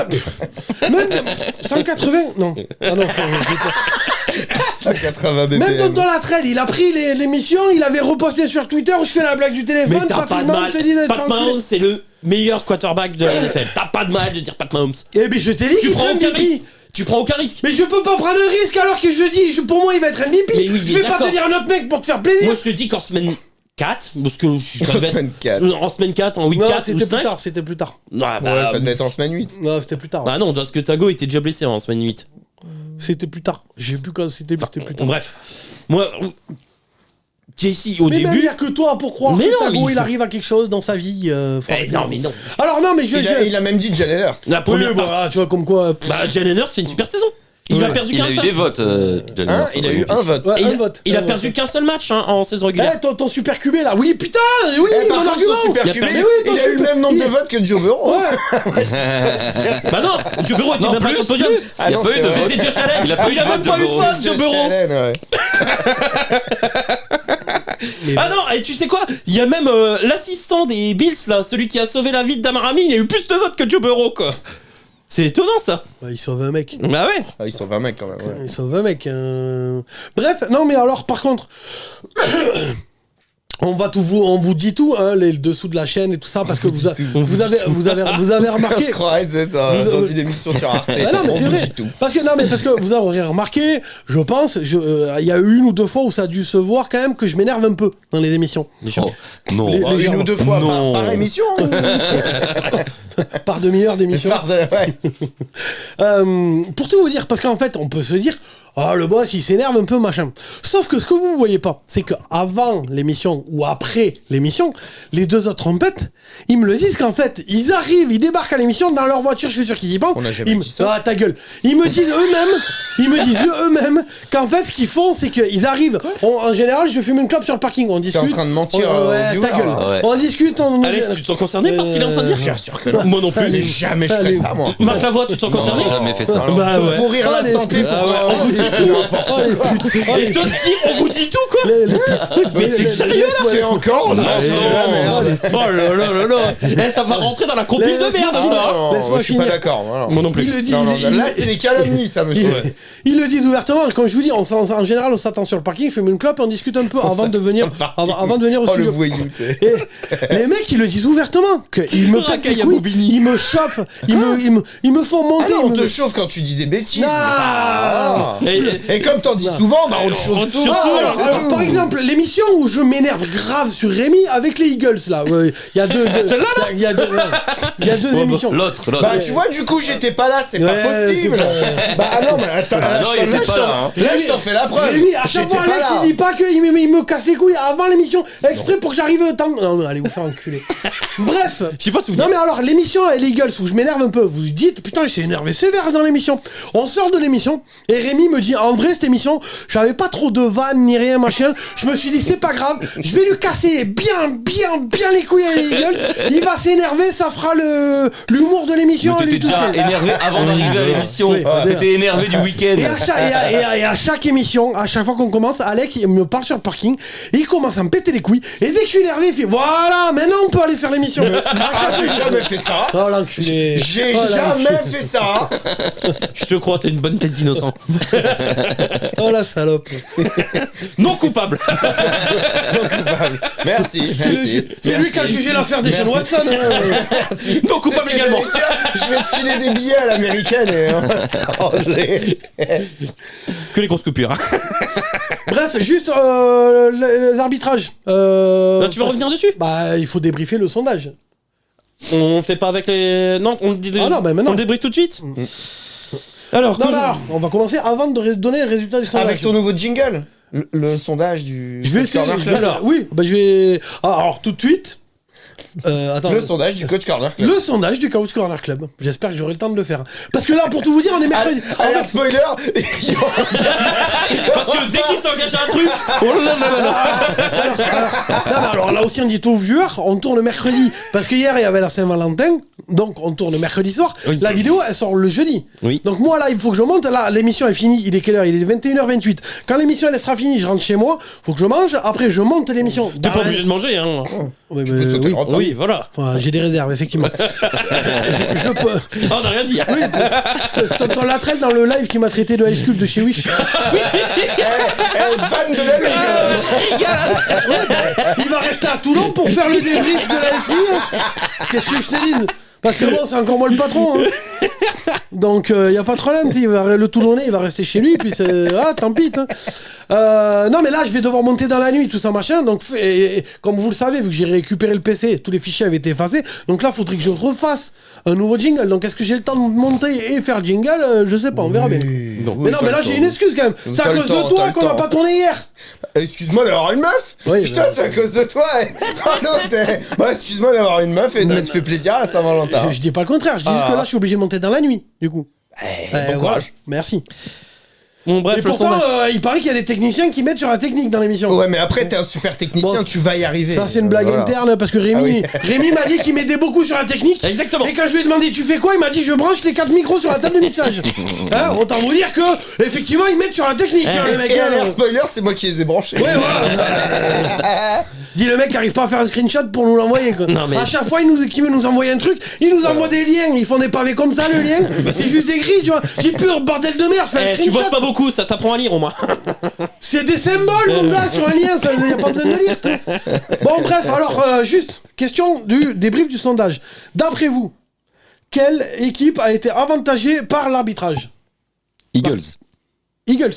180 non. Ah non, ça, je dis pas. 180 BPM. Même tonton Latrelle, il a pris l'émission, il avait reposté sur Twitter, je fais la blague du Mais téléphone, t'as pas Patrick de Mahomes mal. te dit d'être Pat fait enculer. Mahomes, c'est le meilleur quarterback de la NFL. T'as pas de mal de dire Pat Mahomes. Eh ben je t'ai dit Tu qu'il prends serait aucun MVP. risque. Tu prends aucun risque. Mais je peux pas prendre un risque alors que je dis, pour moi il va être MVP. Mais oui, je vais pas d'accord. te dire un autre mec pour te faire plaisir. Moi, je te dis qu'en semaine 4, parce que je suis En semaine 4. en semaine 4, en week non, 4 ou c'était 5. plus tard, c'était plus tard. Non, bah, Ouais, ça devait être en semaine 8. Non, c'était plus tard. Bah non, parce que Tago était déjà blessé en semaine 8. C'était plus tard. J'ai plus quand c'était plus tard. Bref, moi, Casey, au Mais même début. il y a que toi pour croire Mais que non, Tago, mais il il faut- arrive à quelque chose dans sa vie. faut Eh, arrêter. non, mais non. Alors non, mais Il a même dit Jalen Hurts. La première Oui, bah, partie. tu vois comme quoi. Bah, Jalen Hurts, c'est une super saison. Il a Ouais. perdu Il a qu'un eu seul. des votes, Jalen Hein, Hurts, il a en eu MVP. un vote. Ouais, Et un il, vote. il un a perdu vote. qu'un seul match hein, en saison régulière. Eh, ton super cubé là. Oui, putain. Oui, Eh, par mon contre, argument. son super Il a cubé, perdu. Oui, ton il a eu le super- même nombre de il- votes que Joe Burrow. Ouais. Bah non, Joe Burrow était Non, même pas sur le plus, podium. plus. Ah Il y a non, pas eu c'est de vrai. vote. C'était Josh Allen. Il a pas eu Il a de même vote pas de eu de Burrow. vote, Joe Burrow. Allen, ouais. Ah non, et tu sais quoi? Il y a même l'assistant des Bills là, celui qui a sauvé la vie de Damarami, il a eu plus de votes que Joe Burrow quoi. C'est étonnant ça. Ouais, il sauve un mec. Bah ouais. Ah, ils sont 20 mecs quand même. Ouais. Il sauve un mec. Bref, non mais alors par contre, on vous dit tout, hein, les dessous de la chaîne et tout ça, parce que vous avez remarqué. On se croirait dans une émission sur Arte. Ah non, mais On c'est vous vrai. dit tout. Parce que vous aurez remarqué, je pense, il y a eu une ou deux fois où ça a dû se voir quand même que je m'énerve un peu dans les émissions. Oh, non. Les- Une ou deux fois Non. par émission. Par demi-heure d'émission. Ouais. Pour tout vous dire, parce qu'en fait, on peut se dire, ah, le boss, il s'énerve un peu, machin. Sauf que ce que vous voyez pas, c'est qu'avant l'émission ou après l'émission, les deux autres trompettes, ils me le disent qu'en fait, ils arrivent, ils débarquent à l'émission dans leur voiture, je suis sûr qu'ils y pensent. On n'a jamais dit ça. Ah, ta gueule. Ils me disent eux-mêmes qu'en fait, ce qu'ils font, c'est qu'ils arrivent. En général, je fume une clope sur le parking, on discute. T'es en train de mentir. Ouais, ta gueule. Ouais. On discute, on. Alex, tu te sens concerné par ce qu'il est en train de dire Bien sûr que non. Moi non plus. Mais jamais je ferais ça, moi. Marc Lavoie, tu te sens concerné J'ai jamais fait ça. Bah ouais. Pour rire la les santé, putes. pourquoi on vous dit Oh, les putes. Oh, les Et toi aussi, on vous dit tout quoi. Mais c'est sérieux, Et encore non, Ah, c'est non. la merde. Oh là là là là. Eh, ça va rentrer dans la compile de merde Ah, ça. non, Laisse-moi je suis pas finir. d'accord. Voilà. Moi non plus. Il le dit, Non, non, il- là, il- c'est des calomnies, ça, monsieur. Ils le disent ouvertement. Comme je vous dis, en général, on s'attend sur le parking, je fume une clope et on discute un peu avant de venir au Oh, le studio. voyou, tu sais. Et les mecs, ils le disent ouvertement. Ils me pètent les Racaille à couilles, Bobigny. ils me chauffent, ils me font Ah monter. non, ils on me- te chauffe quand tu dis des bêtises. Ah. Et comme t'en dis souvent, bah on te chauffe souvent. Alors, par exemple, l'émission où je m'énerve grave sur Rémi avec les Eagles, là. Ouais, il y a deux. Celle-là, là Il y a deux, ouais. Il y a deux émissions. L'autre. Bah tu vois, du coup, j'étais pas là, c'est pas Ouais, possible. c'est Bah non, mais attends, Ah non, il était pas là, hein. Là, je t'en fais la preuve. Rémi, à chaque J'étais fois, pas Alex, là. il dit pas qu'il me casse les couilles avant l'émission, exprès pour que j'arrive au temps. Non, allez vous faire enculer. Bref. Je sais pas souvenir. Non, mais alors, l'émission, les Eagles, où je m'énerve un peu, vous vous dites, putain, il s'est énervé sévère dans l'émission. On sort de l'émission, et Rémi me dit, en vrai, cette émission, j'avais pas trop de vannes ni rien, machin. Je me suis dit, c'est pas grave, je vais lui casser bien les couilles à les Eagles. Il va s'énerver, ça fera l'humour de l'émission. Mais à lui t'étais tout déjà seul. énervé avant d'arriver à l'émission. Oui. T'étais énervé du week-end. Et à chaque émission, à chaque fois qu'on commence, Alex il me parle sur le parking et il commence à me péter les couilles. Et dès que je suis énervé, il fait voilà, maintenant on peut aller faire l'émission. Ah, j'ai jamais fait ça. Oh l'enculé. J'ai Oh, jamais fait ça. Je te crois, t'as une bonne tête d'innocent. Oh la salope. Non coupable. Merci. C'est lui qui a jugé l'affaire des Sean Watson. Merci. Non coupable C'est ce que également. j'allais dire. Je vais te filer des billets à l'américaine et on va s'arranger. Que les grosses coupures. Bref, juste les arbitrages. Là, tu veux revenir dessus? Bah, il faut débriefer le sondage. On fait pas avec les. Non, on le dit. Ah non, mais maintenant. On le débriefe tout de suite. Alors, Non, que- non, on va commencer avant de donner le résultat du sondage. Avec ton nouveau jingle. Le sondage du. Je vais essayer. Corner Club. Oui, bah je vais. Ah, alors tout de suite. Attends. Le sondage du Coach Corner Club. Le sondage du Couch Corner Club. J'espère que j'aurai le temps de le faire. Parce que là, pour tout vous dire, on est mercredi. Alerte spoiler. Parce que dès qu'il s'engage à un truc. Oh là là là là. Non, mais alors là aussi, on dit tout aux viewers, on tourne mercredi. Parce que hier, il y avait la Saint-Valentin. Donc, on tourne mercredi soir. Oui. La vidéo, elle sort le jeudi. Oui. Donc, moi, là, il faut que je monte. Là, l'émission est finie. Il est quelle heure? Il est 21h28. Quand l'émission, elle sera finie, je rentre chez moi. Faut que je mange. Après, je monte l'émission. T'es pas obligé de manger, hein. Ouais, Tu mais peux sauter oui. le repas. Oui, voilà. Enfin, j'ai des réserves, effectivement. je peux. Ah, on a rien dit. Oui, c'est tonton Latrelle dans le live qui m'a traité de High School de chez Wish. Fan de la ligue. Il va rester à Toulon pour faire le débrief de la FI. Qu'est-ce que je te dis? Parce que bon, c'est encore moi le patron. Hein. Donc, il n'y a pas de problème. Le Toulonnais, il va rester chez lui. Puis c'est. Ah, tant pis. Hein. Non, mais là, je vais devoir monter dans la nuit, tout ça, machin. Donc, et comme vous le savez, vu que j'ai récupéré le PC, tous les fichiers avaient été effacés. Donc là, il faudrait que je refasse un nouveau jingle. Donc, est-ce que j'ai le temps de monter et faire le jingle? Je sais pas, on verra bien. Mais non, mais là, j'ai une excuse quand même. C'est à T'as le cause de temps, toi t'as qu'on le n'a temps. pas tourné hier. Excuse-moi d'avoir une meuf. Oui, Putain, bah, c'est à cause de toi. Bah, excuse-moi d'avoir une meuf et de m'être fait plaisir à Saint-Valentin. Je dis pas le contraire. Je dis juste que là, je suis obligé de monter dans la nuit, du coup. Bon courage. Merci. Bon, bref, Et le pourtant, sondage. il paraît qu'il y a des techniciens qui mettent sur la technique dans l'émission. Ouais, mais après, t'es un super technicien, Bon, tu vas y arriver. Ça, c'est une blague Voilà. interne parce que Rémi, Ah Rémi m'a dit qu'il m'aidait beaucoup sur la technique. Exactement. Et quand je lui ai demandé tu fais quoi, il m'a dit je branche les 4 micros sur la table de mixage. Hein, autant vous dire que effectivement ils mettent sur la technique. Hein, les mecs, Et hein. alerte spoiler, c'est moi qui les ai branchés. Ouais, voilà. Dis le mec qui arrive pas à faire un screenshot pour nous l'envoyer. Quoi. Non, mais- À chaque fois, qui veut nous envoyer un truc, il nous envoie des liens. Ils font des pavés comme ça, le lien. C'est juste écrit, tu vois. J'ai pur bordel de merde, fais un Tu bosses screenshot. pas beaucoup, ça t'apprend à lire au moins. C'est des symboles, mon gars, sur un lien. Ça, y a pas besoin de lire. Tu sais. Bon, bref, alors, juste, question du débrief du sondage. D'après vous, quelle équipe a été avantagée par l'arbitrage? Eagles. Eagles.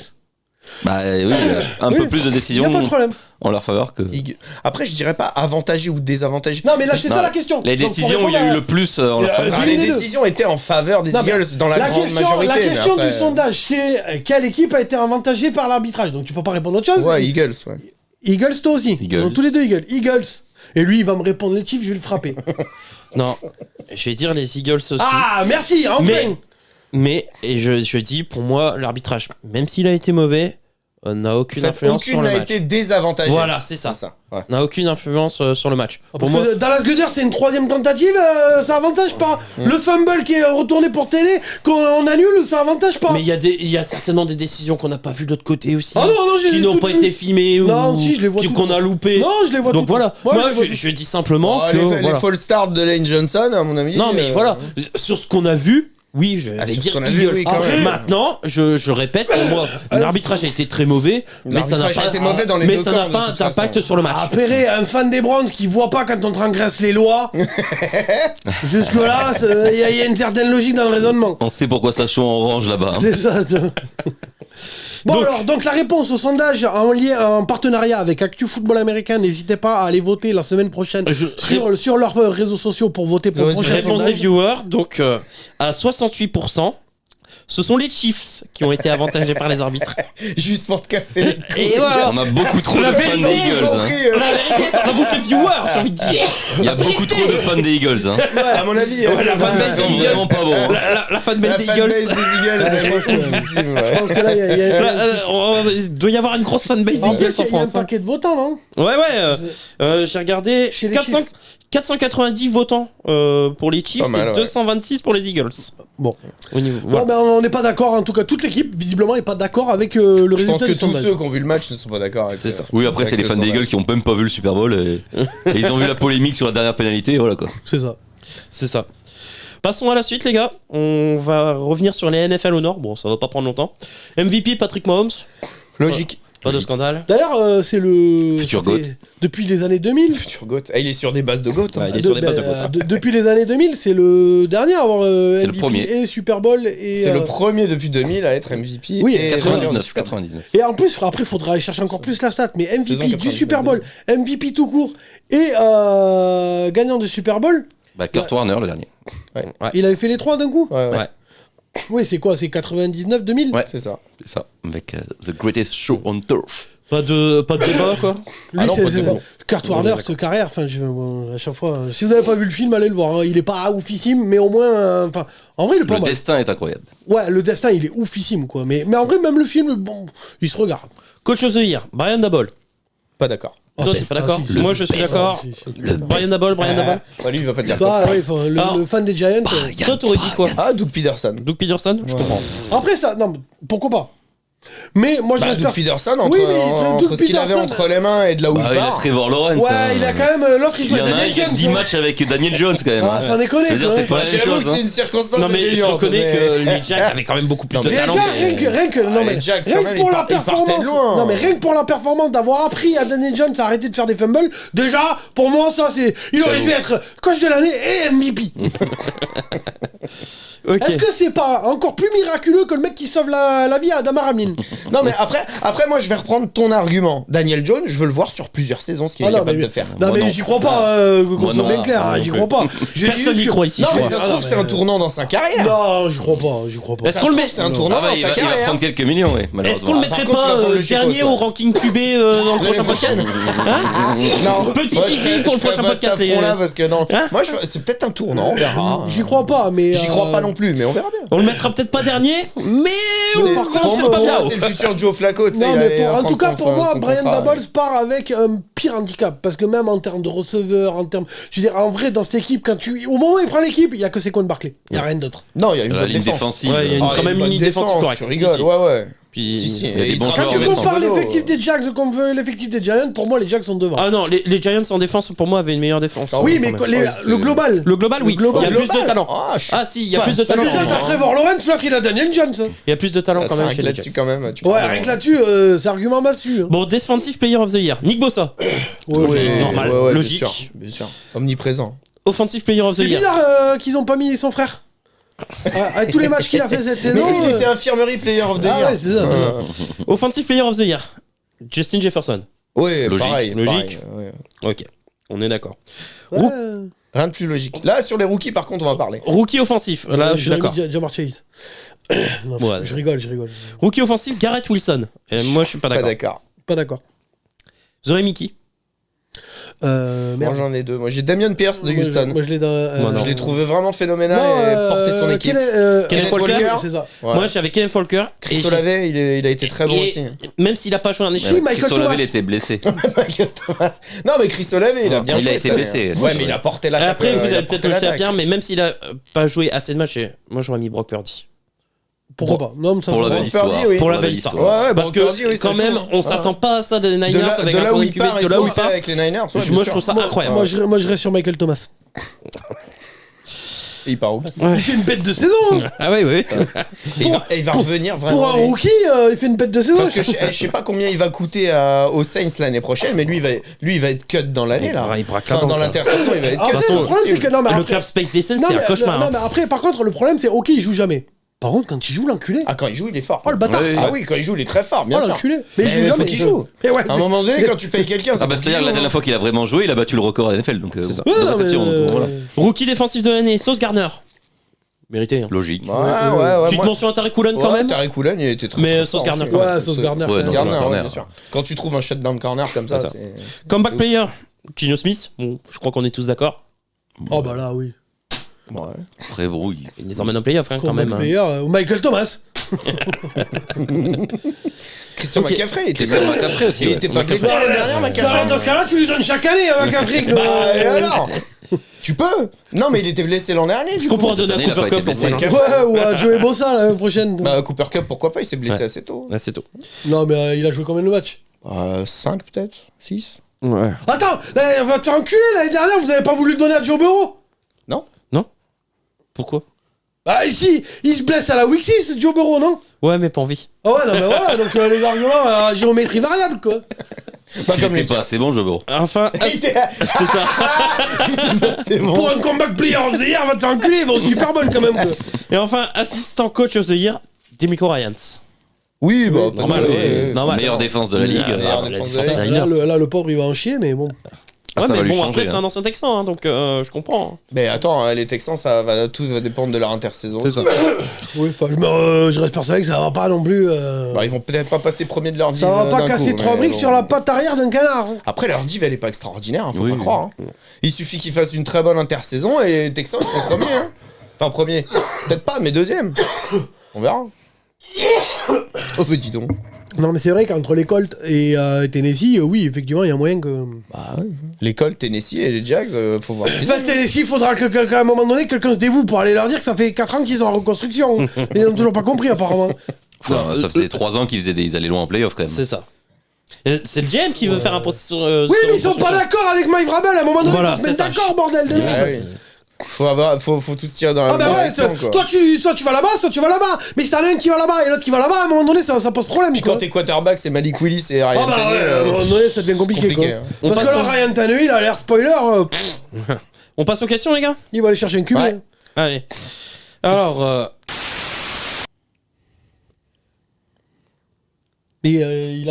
Bah oui, un Oui, peu plus de Y a décisions pas de problème. en leur faveur que. Après, je dirais pas avantagé ou désavantagé. Non, mais là, c'est Non, ça la question. Les Donc, pour décisions où il y a eu répondre à- le plus en leur Euh, faveur. Ah, j'ai les une des deux. décisions étaient en faveur des Non, mais Eagles dans la grande majorité. La mais question après- du sondage, c'est quelle équipe a été avantagée par l'arbitrage. Donc tu peux pas répondre autre chose. Ouais, Eagles, ouais. Eagles, toi aussi. Eagles. Donc, tous les deux Eagles. Eagles. Et lui, il va me répondre les Chiefs, je vais le frapper. Non, je vais dire les Eagles aussi. Ah, merci, enfin. Mais et je dis, pour moi, l'arbitrage, même s'il a été mauvais, n'a aucune En fait, influence sur aucune le n'a match. été désavantagée. Voilà, c'est ça. Ouais. N'a aucune influence sur le match. Parce Pour moi, que Dallas Goedert, c'est une 3e tentative, ça avantage pas. Le fumble qui est retourné pour télé, qu'on annule, ça avantage pas. mais il y a certainement des décisions qu'on n'a pas vues de l'autre côté aussi, Ah non, non, j'ai qui n'ont toutes pas vues. été filmées Non, ou si, je les vois toutes. qu'on a loupées. Non, je les vois Donc toutes. voilà, Ouais, moi je les vois je dis simplement Oh, que les voilà. false starts de Lane Johnson, à mon avis. Non mais voilà, sur ce qu'on a vu, oui, je vais sur ce dire qu'on a vu, Eagles. oui, quand Après, même. maintenant, je répète, pour moi, l'arbitrage a été très mauvais, mais ça n'a L'arbitrage a pas, été mauvais dans les mais deux ça camps, n'a de pas toute d'impact façon. sur le match. Après, un fan des Browns qui voit pas quand on transgresse les lois, jusque-là, il y a une certaine logique dans le raisonnement. On sait pourquoi ça chaud en orange là-bas. hein. C'est ça. tu vois. Bon donc la réponse au sondage en partenariat avec Actu Football Américain, n'hésitez pas à aller voter la semaine prochaine sur leurs réseaux sociaux pour voter pour le Vas-y, prochain Réponse des sondage. viewers, donc à 68%, ce sont les Chiefs qui ont été avantagés par les arbitres. Juste pour te casser les couilles. Et voilà. On a beaucoup trop La de fans vérité, des Eagles. hein. La vérité, c'est un boucle de viewers, j'ai envie de dire. Il y a beaucoup trop de fans des Eagles. Hein. À mon avis, Ouais, la fanbase Ils des sont Eagles. vraiment pas bons. hein. La fanbase la des fanbase Eagles. des Eagles, elle est oufissime, ouais. Je pense que là, Il doit y avoir une grosse fanbase en des plus, Eagles en il y a un France. hein. paquet de votants, non? Ouais, j'ai regardé Chez les 490 votants pour les Chiefs Pas mal, et ouais. 226 pour les Eagles. Bon. Au niveau, Bon, voilà. ben on n'est pas d'accord, en tout cas, toute l'équipe, visiblement, n'est pas d'accord avec le Je résultat pense que du tous sondage. ceux qui ont vu le match ne sont pas d'accord avec C'est ça. Oui, après, c'est les fans des Eagles qui ont même pas vu le Super Bowl et ils ont vu la polémique sur la dernière pénalité. Voilà quoi. C'est ça. C'est ça. Passons à la suite, les gars. On va revenir sur les NFL au Nord. Bon, ça va pas prendre longtemps. MVP, Patrick Mahomes. Logique. Pas de scandale. D'ailleurs, c'est le... Futur ça fait- GOAT. Depuis les années 2000. Futur GOAT. Ah, il est sur des bases de GOAT. hein. Ouais, il est sur les bases de GOAT. Depuis les années 2000, c'est le dernier à avoir le MVP premier. et Super Bowl. Et, C'est le premier depuis 2000 à être MVP. Oui, et 99. 99. Et en plus, après, il faudra aller chercher encore plus la stat. Mais Saison MVP du 99. Super Bowl, MVP tout court et gagnant de Super Bowl, Bah, Kurt Warner le dernier. il avait fait les trois d'un coup. Ouais, ouais. Ouais. Oui, c'est quoi? C'est 99, 2000 Ouais. C'est ça. C'est ça. Avec The Greatest Show on Turf. Pas de débat, quoi. Lui, Ah non, pas de débat. Kurt Warner, cette carrière, enfin, à chaque fois. Si vous avez pas vu le film, allez le voir. Hein. Il est pas oufissime, mais au moins, enfin, en vrai, il est pas Le mal. destin est incroyable. Ouais, le destin, il est oufissime, quoi. Mais en vrai, même le film, bon, il se regarde. Coach of the Year, Brian Dabol. Pas d'accord. Oh, Toi, c'est- t'es pas d'accord? si, si, Moi, si, je suis si, d'accord. si, si. Brian Dabol. Ouais, lui, il va pas dire Toi, quoi. ouais, enfin, Alors- le fan des Giants. Toi, t'aurais dit quoi? Ah, Doug Peterson. Doug Peterson? Je comprends. Après ça, non, mais pourquoi pas? Mais moi, je Bah, reste Doug Peterson, entre, Oui, mais entre Doug ce qu'il avait Peterson- entre les mains et de là où Bah, il il a part. Trevor Lawrence. Ouais, hein. il a quand même. L'autre, il Il joue y en a un Daniel qui a Jones. 10 hein. matchs avec Daniel Jones quand même. Ah, hein. sans déconner, Je veux dire, c'est c'est pas la même J'avoue chose. que c'est hein. une circonstance Non, mais je atténuante, reconnais mais- que les Jacks avaient quand même beaucoup plus de Déjà, talent. rien que, non, mais les Jacks, rien quand que même, pour ils la partaient de performance, loin. non mais rien que pour la performance d'avoir appris à Daniel Jones à arrêter de faire des fumbles, déjà, pour moi, ça c'est, il aurait dû être coach de l'année et MVP. Ok. Est-ce que c'est pas encore plus miraculeux que le mec qui sauve la vie à Damar Hamlin? Non, mais après, moi, je vais reprendre ton argument. Daniel Jones, je veux le voir sur plusieurs saisons, ce qu'il est Ah non, capable mais- de faire. Non Moi, mais non. j'y crois pas, qu'on Moi, soit non. bien clair, hein, j'y crois pas. Je dis Personne juste n'y que- croit ici, Non, je mais crois. ça se Ah, trouve, non, c'est mais- un tournant dans sa carrière. Non, j'y crois pas, j'y crois pas. Est-ce qu'on le met? C'est un tournant Ah bah, dans il sa va carrière. prendre quelques millions, oui, Est-ce qu'on malheureusement. le Par mettrait contre, tu vas pas prendre le Chicos, dernier ouais. au ranking QB dans le prochain podcast? Non, Petit moi, teasing pour le prochain podcast, les- là parce que non. Hein Moi, c'est peut-être un tournant, on verra. J'y crois pas, mais. J'y crois pas non plus, mais on verra bien. On le mettra peut-être pas dernier, mais C'est- par contre, pour peut-être pas moi, bien. c'est le futur Joe Flacco, tu sais. Non, il mais allait en tout prendre cas, son- pour moi, son Brian contrat. Daboll part avec un pire handicap. Parce que même en termes de receveur, en termes. Je veux dire, en vrai, dans cette équipe, au moment où il prend l'équipe, il n'y a que Saquon Barkley. Il n'y a rien d'autre. Non, il y a une La bonne ligne défense. défensive. Ouais, il y a une- quand même une bonne ligne défensive correcte. Tu rigoles, Si, si. ouais. Puis, Si, il y a des il bons travaille Quand tu joueurs avec compares Sambolo. l'effectif des Jags comme l'effectif des Giants, pour moi, les Jags sont devant. Ah non, les Giants en défense, pour moi, avaient une meilleure défense. oui, quand mais même. le global. Le global, oui. global. Il y a plus de Global. talent. Ah, Si, il y a pas plus de talent. Déjà, t'as Trevor Lawrence, là, qu'il a Daniel Jones. Il y a plus de talent quand même chez les là-dessus Jets. quand même. tu Ouais, parles- rien que là-dessus, c'est argument massu. Hein. Bon, Defensive Player of the Year. Nick Bossa. Ouais, normal, ouais, logique. Bien sûr, bien sûr. Omniprésent. Offensive Player of the C'est Year. bizarre qu'ils ont pas mis son frère. Avec tous les matchs qu'il a fait cette Mais saison. lui, il était infirmerie player of the Ah year. ouais, c'est ça. Offensive Player of the Year. Justin Jefferson. Ouais, Logique. pareil. Logique. pareil, ouais. Ok, on est d'accord. Ouais. Rien de plus logique. Là, sur les rookies, par contre, on va parler. Rookie offensif. Là, je suis d'accord. Jamar Chase. Non, Ouais. je rigole. Rookie offensif, Garrett Wilson. Et moi, je suis pas Pas d'accord. d'accord. Pas d'accord. Zoé Mickey. Moi, Merde. j'en ai deux. Moi, j'ai Damien Pierce de Houston. Moi, je l'ai dans. Moi, non. Je l'ai trouvé vraiment phénoménal Non, et porté son équipe. Kenneth Walker. C'est ça. Ouais. Moi, j'avais Kevin Folker. Chris Et Olave, il a été très bon et aussi. même s'il a pas joué un échec. Si, Michael Chris Olave, Thomas. il était blessé. Michael Thomas. Non, mais Chris Olave, il a bien Il a joué. été cette année, blessé. hein. Ouais, mais il a porté l'attaque. Après, vous il a allez peut-être porté le faire l'attaque. bien, mais même s'il a pas joué assez de matchs, moi j'aurais mis Brock Purdy. Pourquoi pas? Non, mais ça Pour se la voit. belle histoire. Purdy, oui. Pour la belle histoire. Ouais, ouais, Parce bon, que Purdy, oui, ça quand joue, même, hein. on s'attend pas à ça des Niners De là, avec de un là où tournoi il part, de là où il part. avec les Niners. ouais, Moi, bien je sûr. trouve ça incroyable. Moi, je reste sur Michael Thomas. Et il part où Il fait une bête de saison. hein. Ah oui, oui. Et il va revenir vraiment. Pour un mais- rookie, il fait une bête de saison. Parce que je sais pas combien il va coûter aux Saints l'année prochaine, mais lui il va être cut dans l'année là. Il braque la Enfin, dans banque, là. l'intersaison, il va être cut. Après, façon, le problème, c'est que non, mais Le après- cap space des Saints, non, c'est un mais- cauchemar. non, hein. mais après, par contre, le problème, c'est ok, il joue jamais. Par contre, quand il joue, l'enculé. Ah, quand il joue, il est fort. Oh, le bâtard. Ouais, Ah oui, quand il joue, il est très fort, bien Oh, sûr. l'enculé. Mais il joue faut jamais. qu'il joue. Mais ouais, À un moment donné, quand tu payes quelqu'un, Ah bah c'est-à-dire la dernière fois qu'il a vraiment joué, il a battu le record à NFL. Donc ça. de Ouais, non, mais, réception, donc, voilà. Rookie défensif de l'année, Sauce Gardner. Mérité. Hein. Logique. Ouais, ouais. Petite mention à Tariq Woolen quand même. Tariq Woolen, il était très Mais très Sauce fort Gardner aussi. quand Ouais, même. Sauce Gardner. Ouais, c'est non, ça. Gardner, Sauce ouais, Gardner. bien sûr. Quand tu trouves un shutdown corner comme ça, C'est ça. c'est. Comeback player, Gino Smith. Bon, je crois qu'on est tous d'accord. Oh, bah là, oui. Ouais. Très brouille. Il les emmène en playoff hein, quand Comeback même. hein. player, ou Michael Thomas. Christian Ok. McCaffrey, il était Christian McCaffrey aussi, Il ouais. était pas blessé McCaffrey. l'année dernière, McCaffrey. Dans ce cas-là, tu lui donnes chaque année, hein, McCaffrey. Bah, et alors Tu peux Non, mais il était blessé l'an dernier, du Est-ce qu'on coup. pourra donner année, à il a Cooper pas Cup été pour blessé. prochain Ouais, ou à Joey Bossa l'année prochaine. Bah, Cooper Cup, pourquoi pas, il s'est blessé Ouais. assez tôt. Là, c'est tout. Non, mais il a joué combien de matchs 5 peut-être 6 Ouais. Attends, là, on va te faire enculer. L'année dernière, vous avez pas voulu le donner à Joe Burrow Non Pourquoi Bah, ici, il se blesse à la week 6, Joe Burrow, non Ouais, mais pas envie. Ah ouais, non, mais voilà, donc les arguments à géométrie variable, quoi. Pas Il comme les était pas, c'est bon, Joe Burrow. Enfin, Il était- c'est ça. C'est bon. Pour un comeback player of the year, on va te faire enculer, ils vont au Super Bowl quand même, quoi. Et enfin, assistant coach of the year, Demico Ryans. Oui, bah, parce Normal, que, ouais. Normal. Meilleure défense de la ligue. meilleure la défense de défense la des Là, Niners. là, le pauvre, il va en chier, mais bon. Ah, Ouais, ça mais va lui bon, changer. après, c'est hein. un ancien Texan, hein, donc je comprends. Mais attends, les Texans, tout va dépendre de leur intersaison. C'est aussi. ça. Oui, enfin, je reste persuadé que ça va pas non plus. Bah, ils vont peut-être pas passer premier de leur div. Ça va pas d'un casser coup, 3 mais briques bon. sur la patte arrière d'un canard. hein. Après, leur div, elle est pas extraordinaire, hein, faut Oui, pas oui. croire. hein. Il suffit qu'ils fassent une très bonne intersaison et les Texans, ils sont premiers. Hein. Enfin, premier. Peut-être pas, mais deuxième. On verra. Oh, petit don. Non, mais c'est vrai qu'entre les Colts et Tennessee, oui, effectivement, il y a moyen que. Bah, ouais. Les Colts, Tennessee et les Jags, faut voir. Enfin, Tennessee, il faudra qu'à un moment donné, quelqu'un se dévoue pour aller leur dire que ça fait 4 ans qu'ils sont en reconstruction. Ils n'ont toujours pas compris, apparemment. Enfin, ça faisait 3 ans qu'ils allaient loin en playoff quand même. C'est ça. C'est le GM qui veut faire un poste sur. Oui, mais ils sont pas d'accord avec Mike Vrabel. À un moment donné, Voilà, ils faut se c'est mettre ça. d'accord, bordel de merde. Ouais, oui. Faut tous tirer dans la Ah bah même ouais, direction, quoi. soit tu vas là-bas, soit tu vas là-bas. Mais si t'en as un qui va là-bas et l'autre qui va là-bas, à un moment donné, ça pose problème. Puis quoi. quand t'es quarterback, c'est Malik Willis et Ryan Ah bah ouais, Tannehill, à un moment donné, ça devient compliqué, quoi. hein. On Parce que passe là, au- Ryan Tannehill, il a l'air spoiler, On passe aux questions, les gars il va aller chercher un QB. Ouais. Allez. Alors, Mais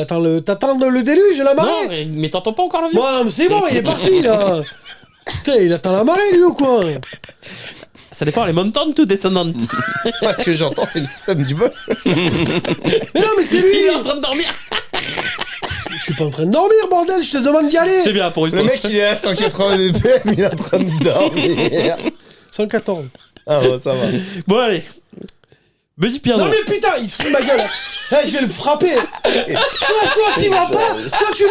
t'attends le déluge et la non, marée. mais t'entends pas encore la vie Bon, non, mais c'est bon, il est parti, là. Putain, il attend la marée, lui, ou quoi? Ça dépend, les montantes ou descendantes Moi, ce que j'entends, c'est le son du boss. Mais non, mais c'est lui. Il est en train de dormir Je suis pas en train de dormir, bordel, je te demande d'y aller. C'est bien pour une Le fois. mec, il est à 180 BPM, il est en train de dormir. 114. Ah, bon, ça va. Bon, allez. Buddy Pierre. Non, mais putain, il se fout de ma gueule. Je vais le frapper. Soit tu vas pas, soit tu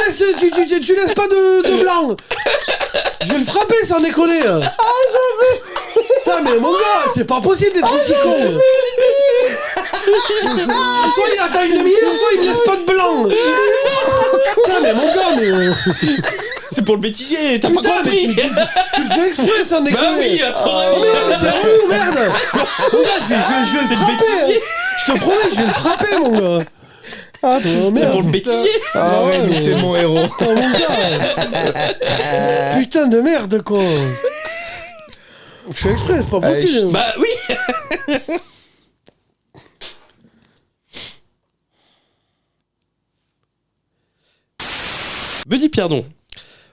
laisses pas de blanc. Je vais le frapper sans déconner. Putain mais mon gars, c'est pas possible d'être aussi con. Soit il attend une demi-heure, soit il me laisse pas de blanc. Putain mais mon gars, mais... C'est pour le bêtisier, t'as pas Putain, compris. mais tu le fais exprès sans déconner. Bah oui, attends. Mais c'est relou, merde. Mon gars, je vais le C'est le frapper. bêtisier. Je te promets, je vais le frapper, mon gars. Ah, C'est pour le bêtisier. Ah ouais, mais t'es mon héros. Oh, mon gars. Putain de merde, quoi. Je fais exprès, c'est pas Allez, possible. Bah oui. Buddy Pierdon.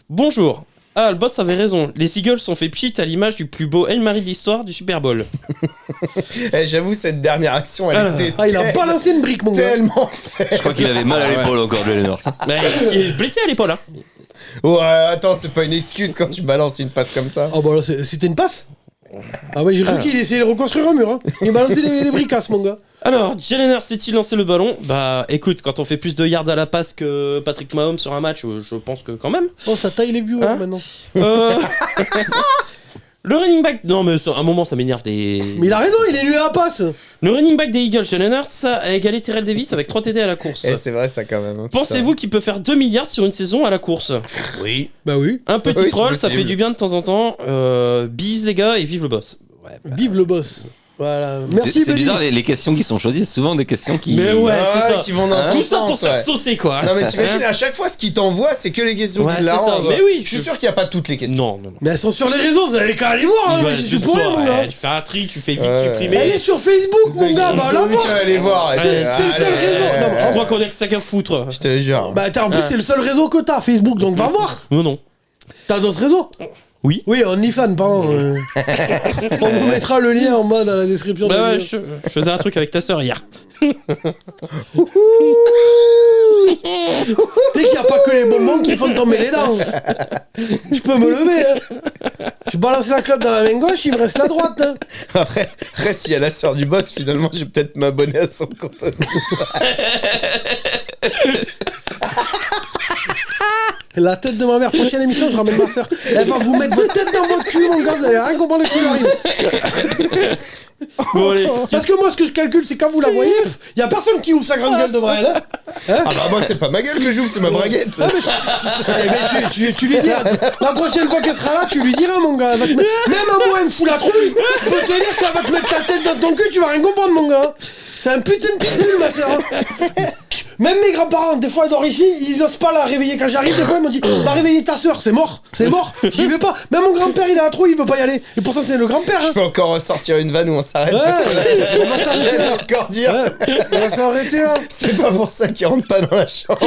Bonjour. Ah, le boss avait raison. Les Eagles ont fait pchit à l'image du plus beau Hail Mary de l'histoire du Super Bowl. J'avoue, cette dernière action, elle était Ah, il a balancé une brique, mon gars. tellement faite. Je crois qu'il avait mal à l'épaule encore, Jalen Hurts. Bah, il est blessé à l'épaule, hein. Ouais, attends, c'est pas une excuse quand tu balances une passe comme ça. Ah, bah là, c'était une passe. Ah, ouais, j'ai cru qu'il essayait de reconstruire un mur, hein. Il balançait les bricasses, mon gars. Alors, Jalen Hurts s'est-il lancé le ballon? Bah, écoute, quand on fait plus de yards à la passe que Patrick Mahomes sur un match, je pense que quand même. Oh, ça taille les viewers, Hein maintenant. Le running back... Non, mais à un moment, ça m'énerve des... Mais il a raison, il est nul à la passe. Le running back des Eagles, Jalen Hurts, a égalé Terrell Davis avec 3 TD à la course. Eh, c'est vrai, ça, quand même. Hein, Pensez-vous qu'il peut faire 2 milliards sur une saison à la course? Oui. Bah oui. Un petit Oui, c'est troll, ça possible. fait du bien de temps en temps. Bise les gars et vive le boss. Ouais, bah. Vive le boss. Voilà. Merci, C'est Buddy. bizarre, les questions qui sont choisies, c'est souvent des questions qui. Mais ouais, Ah, c'est ça. qui vont dans Tout tous ça pour sens, se faire ouais. saucer quoi. Non mais t'imagines, à chaque fois ce qu'il t'envoie, c'est que les questions Ouais, qui c'est ça. l'arrangent. Mais oui, je suis sûr qu'il n'y a pas toutes les questions. Non, non, non. Mais elles sont sur les réseaux, vous avez qu'à aller voir, hein. Ouais, Je suis juste pour rien, voir, mon gars. tu fais un tri, tu fais vite Ouais. supprimer. Elle est sur Facebook, mon gars, bah là, voir. aller voir. C'est le seul réseau. Non, mais Je crois qu'on a que ça qu'à foutre. Je te jure. Bah attends, en plus, c'est le seul réseau que t'as, Facebook, donc va voir. Non, non. T'as d'autres réseaux? Oui. Oui, OnlyFans, pardon. On vous mettra le lien en bas dans la description. de la Bah ouais, vidéo. je faisais un truc avec ta sœur hier. Dès qu'il n'y a pas que les bonbons qui font tomber les dents. Je peux me lever. Hein. Je balance la clope dans la main gauche, il me reste la droite. Hein. Après, s'il y a la sœur du boss, finalement, je vais peut-être m'abonner à son compte. La tête de ma mère, prochaine émission, je ramène ma soeur. Elle va vous mettre votre tête dans votre cul, mon gars, vous allez rien comprendre ce qui lui arrive. Bon, allez. Parce que moi, ce que je calcule, c'est quand vous la voyez, il y a personne qui ouvre sa grande gueule devant elle. Hein. Ah bah moi, c'est pas ma gueule que j'ouvre, c'est ma braguette. Eh ben, tu lui diras, la prochaine fois qu'elle sera là, tu lui diras, mon gars. Elle va te mettre... Même à moi, elle me fout la trouille. Je peux te dire qu'elle va te mettre ta tête dans ton cul, tu vas rien comprendre, mon gars. C'est un putain de pitbull, ma soeur. Même mes grands-parents, des fois, ils dorment ici, ils osent pas la réveiller quand j'arrive. Des fois, ils m'ont dit, va réveiller ta soeur, c'est mort. J'y vais pas. Même mon grand-père, il a la trouille, il veut pas y aller. Et pourtant, c'est le grand-père. Je Hein. peux encore sortir une vanne où on s'arrête. Ouais, parce que là, on va s'arrêter j'allais là. encore dire. Ouais, on va s'arrêter là. C'est pas pour ça qu'il rentre pas dans la chambre.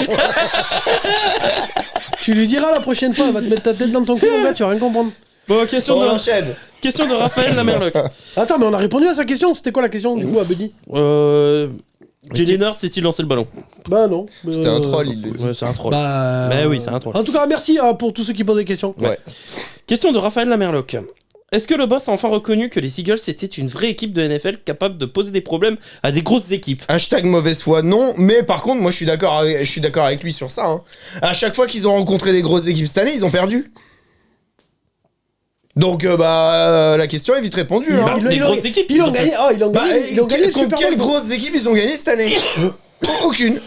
Tu lui diras la prochaine fois, elle va te mettre ta tête dans ton cul, mon gars, tu vas rien comprendre. Bon, question On de... enchaîne. Question de Raphaël Lamerloc. Attends, mais on a répondu à sa question. C'était quoi la question, du coup, à Buddy? Jalen Hurts s'est-il lancé le ballon? Bah non. C'était un troll, il le dit. Ouais, c'est un troll. Bah. Mais oui, c'est un troll. En tout cas, merci pour tous ceux qui posent des questions. Ouais. Question de Raphaël Lamerloc. Est-ce que le boss a enfin reconnu que les Eagles étaient une vraie équipe de NFL capable de poser des problèmes à des grosses équipes? Hashtag mauvaise foi, non. Mais par contre, moi, je suis d'accord avec lui sur ça. Hein. À chaque fois qu'ils ont rencontré des grosses équipes cette année, ils ont perdu. Donc, la question est vite répondue. Hein. Les grosses équipes, Ils ont gagné. Oh, ils ont Bah, gagné. Ils ont gagné le contre Super quelles Bowl. grosses équipes ils ont gagné cette année? Aucune.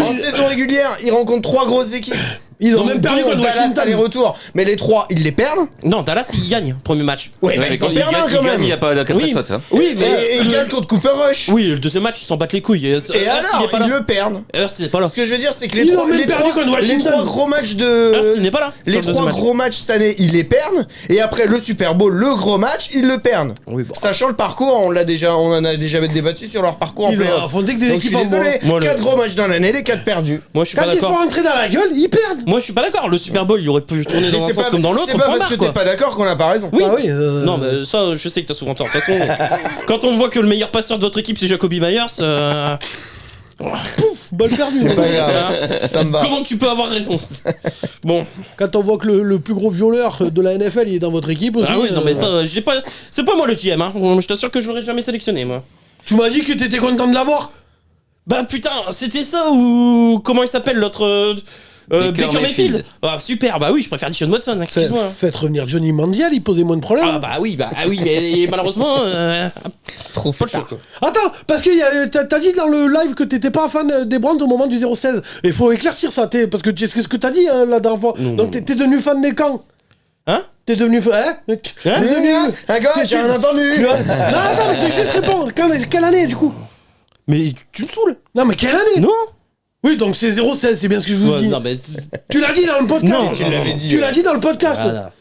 En saison régulière, ils rencontrent 3 grosses équipes. Ils ont Donc, même perdu dont contre Dallas Washington. aller-retour. Mais les 3, ils les perdent. Non, Dallas, il gagne, premier match. Ouais, Ouais, bah, mais ils en quand perdent un il quand gagne, même. il n'y a pas de Oui. faute. Hein. Oui, mais... Et ils gagnent contre Cooper Rush. Oui, le deuxième match, ils s'en battent les couilles. Et Hurts, il alors, est pas ils là. le perdent. Hurts, il est pas là. Ce que je veux dire, c'est que les Ils trois, ont même perdu contre Washington. gros matchs Hurts, il n'est de. pas là. Les sur le 3 deuxième match. gros matchs cette année, ils les perdent. Et après le Super Bowl, le gros match, ils le perdent. Oui, bon. Sachant le parcours, on en a déjà débattu sur leur parcours en Ils ont playoff. affronté que des Donc je suis équipes en bois. désolé, Moi, le- 4 gros matchs dans l'année, les 4 perdus. Moi, je suis pas Quand ils sont d'accord. rentrés dans la gueule, ils perdent. Moi, je suis pas d'accord. Le Super Bowl, il aurait pu tourner dans Mais un c'est sens pas- comme dans l'autre. C'est pas point parce que barre, t'es quoi. pas d'accord qu'on a pas raison. Oui. Ah oui. Non, mais ça, je sais que t'as souvent tort. De toute façon, quand on voit que le meilleur passeur de votre équipe, c'est Jacoby Myers, Balle perdue. C'est pas grave, ça me va. comment tu peux avoir raison? Bon. Quand on voit que le plus gros violeur de la NFL il est dans votre équipe aussi. Ah oui, non, mais ça, j'ai pas. C'est pas moi le GM, hein. Je t'assure que je l'aurais jamais sélectionné, moi. Tu m'as dit que t'étais content de l'avoir. Bah putain, c'était ça ou comment il s'appelle l'autre Baker Mayfield. Ah super, bah oui, je préfère Deshaun Watson, excuse-moi. Faites revenir Johnny Manziel, il posait moins de problèmes. Ah bah oui, mais malheureusement Trop pas le tard. choix. Attends, parce que t'as dit dans le live que t'étais pas fan des Browns au moment du 0-16. Il faut éclaircir ça, parce que c'est ce que t'as dit la dernière fois. Non, Donc non. t'es devenu fan des camps. Hein? T'es devenu fan. Hein? T'es devenu. Un gars, j'ai rien entendu. Non, attends, mais t'es juste répondre. Quelle année du coup? Mais tu me saoules. Non, mais quelle année? Non. Oui, donc c'est 0-16, c'est bien ce que je vous Ouais, dis. non mais Tu l'as dit dans le podcast. Non, tu l'avais dit. Tu l'as dit dans le podcast. voilà.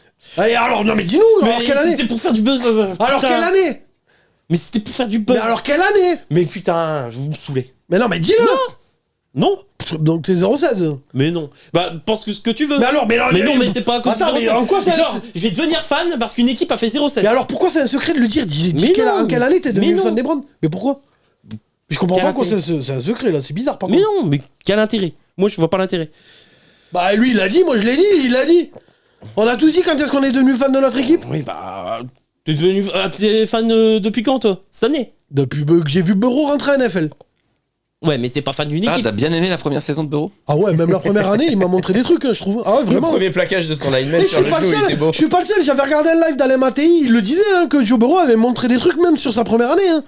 Et alors, non, mais dis-nous, alors Mais quelle année? c'était pour faire du buzz. Alors putain. quelle année? Mais c'était pour faire du buzz. Mais alors quelle année? Mais putain, vous me saoulez. Mais non, mais dis-le. Non. Donc c'est 0-16. Mais non. Bah pense que ce que tu veux. Mais alors, mais non, mais c'est pas à cause Attends, de mais en quoi ça? Genre, je vais devenir fan parce qu'une équipe a fait 0-16. Mais alors pourquoi c'est un secret de le dire? Dis Mais non. en quelle année t'es devenu Mais non. fan des Browns? Mais pourquoi? Je comprends Quel pas quoi intérêt? c'est un secret là, c'est bizarre par Mais contre. non, mais quel intérêt? Moi je vois pas l'intérêt. Bah lui il l'a dit, moi je l'ai dit, il l'a dit. On a tous dit quand est-ce qu'on est devenu fan de notre équipe? Oui bah t'es fan depuis quand toi? Cette année? Depuis que j'ai vu Burrow rentrer à NFL. Ouais, mais t'es pas fan d'une Ah, équipe. t'as bien aimé la première saison de Burrow? Ah ouais, même la première année, il m'a montré des trucs, hein, je trouve. Ah ouais, Le vraiment. premier plaquage de son lineman Et je sur suis le pas le genou, il était seul, beau. je suis pas le seul, j'avais regardé un live d'Alain Mattei, il le disait hein, que Joe Burrow avait montré des trucs même sur sa première année. Hein.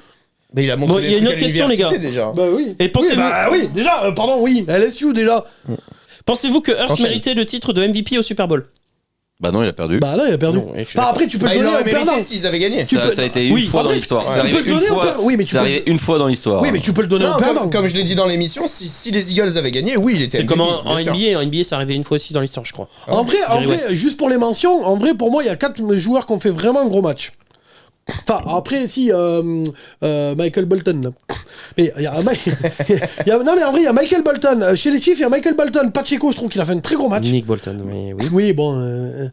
Mais il a montré Bon, des il y a une trucs à autre question, les l'université, gars. déjà. Bah oui. Et pensez-vous Oui, déjà, pardon, oui, LSU déjà. pensez-vous que Hurts Enchaîne. méritait le titre de MVP au Super Bowl? Bah non, il a perdu. Bah là, il a perdu. Non, ouais, je suis Enfin, d'accord. après, tu peux Bah, le il donner l'aurait au perdant. mérité s'ils avaient gagné. Ça a été une Oui, fois dans après, l'histoire. tu C'est peux arrivé le donner une au fois. perdant. Oui, mais tu C'est peux- arrivé une fois dans l'histoire. Oui, mais tu peux le donner Non, au perdant. comme je l'ai dit dans l'émission, si les Eagles avaient gagné, oui, il était C'est MVP, comme en bien sûr. NBA. En NBA, ça arrivait une fois aussi dans l'histoire, je crois. En vrai, Jerry West. juste pour les mentions, en vrai, pour moi, il y a 4 joueurs qui ont fait vraiment un gros match. Enfin, après, si, Michael Bolton. Là. Mais il y a, non, mais en vrai, il y a Michael Bolton. Chez les Chiefs, il y a Michael Bolton. Pacheco, je trouve qu'il a fait un très gros match. Nick Bolton, mais oui. Oui, bon.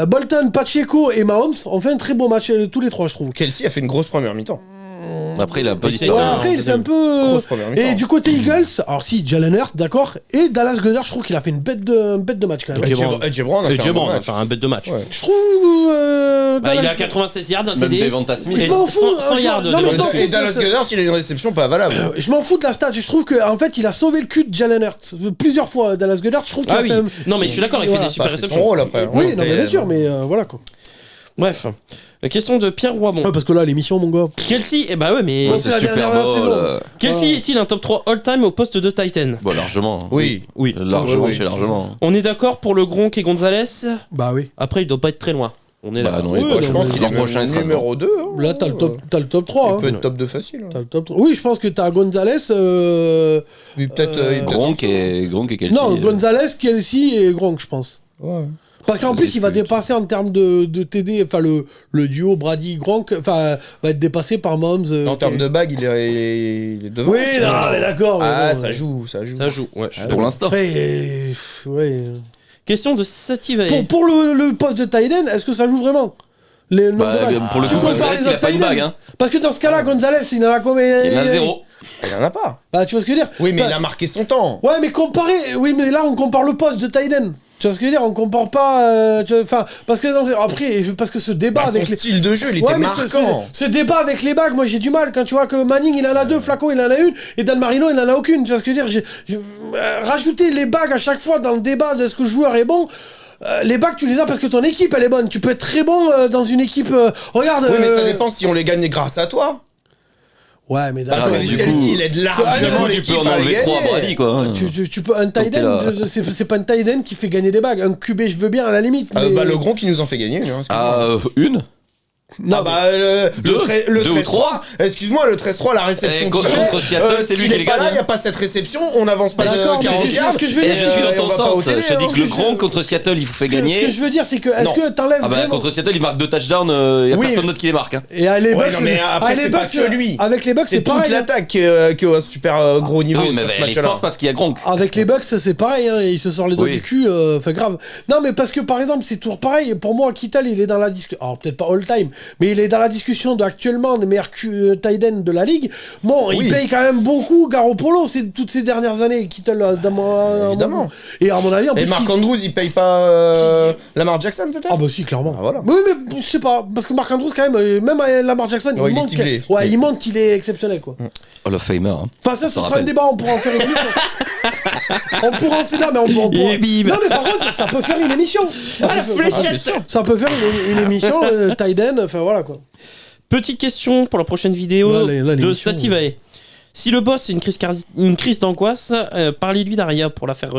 Bolton, Pacheco et Mahomes ont fait un très beau match, tous les trois, je trouve. Kelsey a fait une grosse première mi-temps. Après, il a pas Mais d'histoire. Ouais, un après, c'est deuxième. un peu. Grosse première mi-temps. Et du côté Eagles, alors si, Jalen Hurts, d'accord. Et Dallas Goedert, je trouve qu'il a fait une bête de match quand même. Ok. Edge Brown a fait un bon Brown, match. enfin un bête de match. Ouais. Je trouve. Bah, il Dallas- a 96 yards, un Même TD. Devonta Smith. Je m'en fous, 100 je yards. m'en- non, mais Devonta je m'en Smith. Et Dallas Goedert, il a une réception pas valable. Je m'en fous de la stat, je trouve qu'en fait il a sauvé le cul de Jalen Hurts. Plusieurs fois, Dallas Goedert, je trouve qu'il Ah a oui. fait un- Non, mais je suis d'accord, il fait Voilà. des super Bah, c'est son réceptions. rôle après. Oui, non, mais bien sûr, mais voilà quoi. Bref. Question de Pierre Roimond. Ouais, parce que là, l'émission, mon gars. Kelsey, eh bah ouais, mais. Ouais, c'est c'est la Super dernière Bowl. saison. Kelsey est-il un top 3 all-time au poste de Titan? Bon, largement. Oui. Oui. Largement, Oui, oui. chez largement. On est d'accord pour le Gronk et Gonzalez. Bah oui. Après, il doit pas être très loin. On est là. Bah non, Oui, il est non, pas Je pense qu'il l'an est prochain, il même sera numéro 2. Là, t'as le top 3. Il Hein. peut être top 2 facile. T'as le top 3. Oui, je pense que t'as Gonzalez. Oui, peut-être. Gronk et Kelsey. Non, Gonzalez, Kelsey et Gronk, je pense. Ouais. Parce qu'en Je plus, sais il va plus. dépasser en termes de TD, enfin le duo Brady-Gronk, enfin va être dépassé par Mahomes. En termes de bague, il est devant. Oui, aussi. non, mais d'accord. Ah, mais bon, ça joue, ça joue. Ça joue, ouais. Pour l'instant. Après, ouais. Question de Sativa. Pour le poste de tight end, est-ce que ça joue vraiment les nombres Bah, de bagues pour le Tu coup, compares Gonzalez, les il a autres pas une tight ends bague. Hein. Parce que dans ce cas-là, Gonzalez, il en a combien Il en a 0. Il en a pas. Bah, tu vois ce que je veux dire Oui, mais Bah, il a marqué son temps. Ouais, mais oui, mais là, on compare le poste de tight end. Tu vois ce que je veux dire On compare pas. Enfin, parce que après, parce que ce débat Bah, son avec les. style de jeu, il Ouais, était mais marquant. ce débat avec les bagues, moi j'ai du mal quand tu vois que Manning il en a 2, Flacco il en a une et Dan Marino il en a aucune. Tu vois ce que je veux dire rajouter les bagues à chaque fois dans le débat de ce que le joueur est bon. Les bagues, tu les as parce que ton équipe elle est bonne. Tu peux être très bon dans une équipe. Regarde. Oui, mais ça dépend si on les gagne grâce à toi. Ouais, mais Bah, d'accord. Travis du Kelce, coup- il aide Du largement coup, tu l'équipe peux en à enlever 3 à gagner. Brady, quoi. Tu peux un tight t'es end, là. c'est pas un tight end qui fait gagner des bagues. Un QB, je veux bien à la limite. Mais... Bah, le Gronk qui nous en fait gagner. Hein, excuse-moi. Une non, Ah bah le Deux. 13-3, Deux ou trois. Excuse-moi, le 13-3, la réception Eh, qu'il contre fait, Seattle, c'est s'il lui qui est les pas gagne, là, hein. il n'y a pas cette réception, on n'avance pas D'accord, de mais 40 c'est yards. ce que je veux Et dire. je suis dans on ton va pas sens. au télé, Je te dis hein. que le Gronk contre Seattle, il vous fait Ce que gagner. je veux dire, c'est que est-ce Non. que t'enlèves Ah bah vraiment... contre Seattle, il marque 2 touchdowns, il y a Oui. personne d'autre qui les marque. Hein. Et à les Ouais, Bucks, non, mais après, les c'est pas Bucks, que lui. Avec les Bucks, C'est c'est toute pareil. Hein. l'attaque qui est au super gros niveau Oui, mais sur ce elle est match-là. forte parce qu'il y a Gronk. Avec les Bucks, c'est pareil, hein, il se sort les doigts Oui. du cul, fait grave. Non, mais parce que par exemple, c'est toujours pareil. Pour moi, Kittle, il est dans la discussion. Alors peut-être pas all time, mais il est dans la discussion actuellement des meilleurs tight ends de la ligue. Bon, Oui. il paye quand même beaucoup Garoppolo toutes ces dernières années, Évidemment. Et à mon avis, en Et plus, Marc Andrews, il paye pas Lamar Jackson peut-être. ah bah si, clairement. Ah, voilà. Oui, mais je sais pas, parce que Marc Andrews quand même, même à Lamar Jackson, Ouais, il est montre ciblé. il montre qu'il est exceptionnel, quoi. Hall of Famer. Hein. Enfin, ça, ce te sera un rappelle. débat, on pourra en faire une émission. On pourra en faire, non, mais on pourra. Et bim. Non, mais par contre, ça peut faire une émission. Ah, la fléchette. Ça peut faire une émission, Tiden, enfin voilà, quoi. Petite question pour la prochaine vidéo Là, de l'émission, Sativae. Si le boss est une crise d'angoisse, parlez-lui d'Aria pour le faire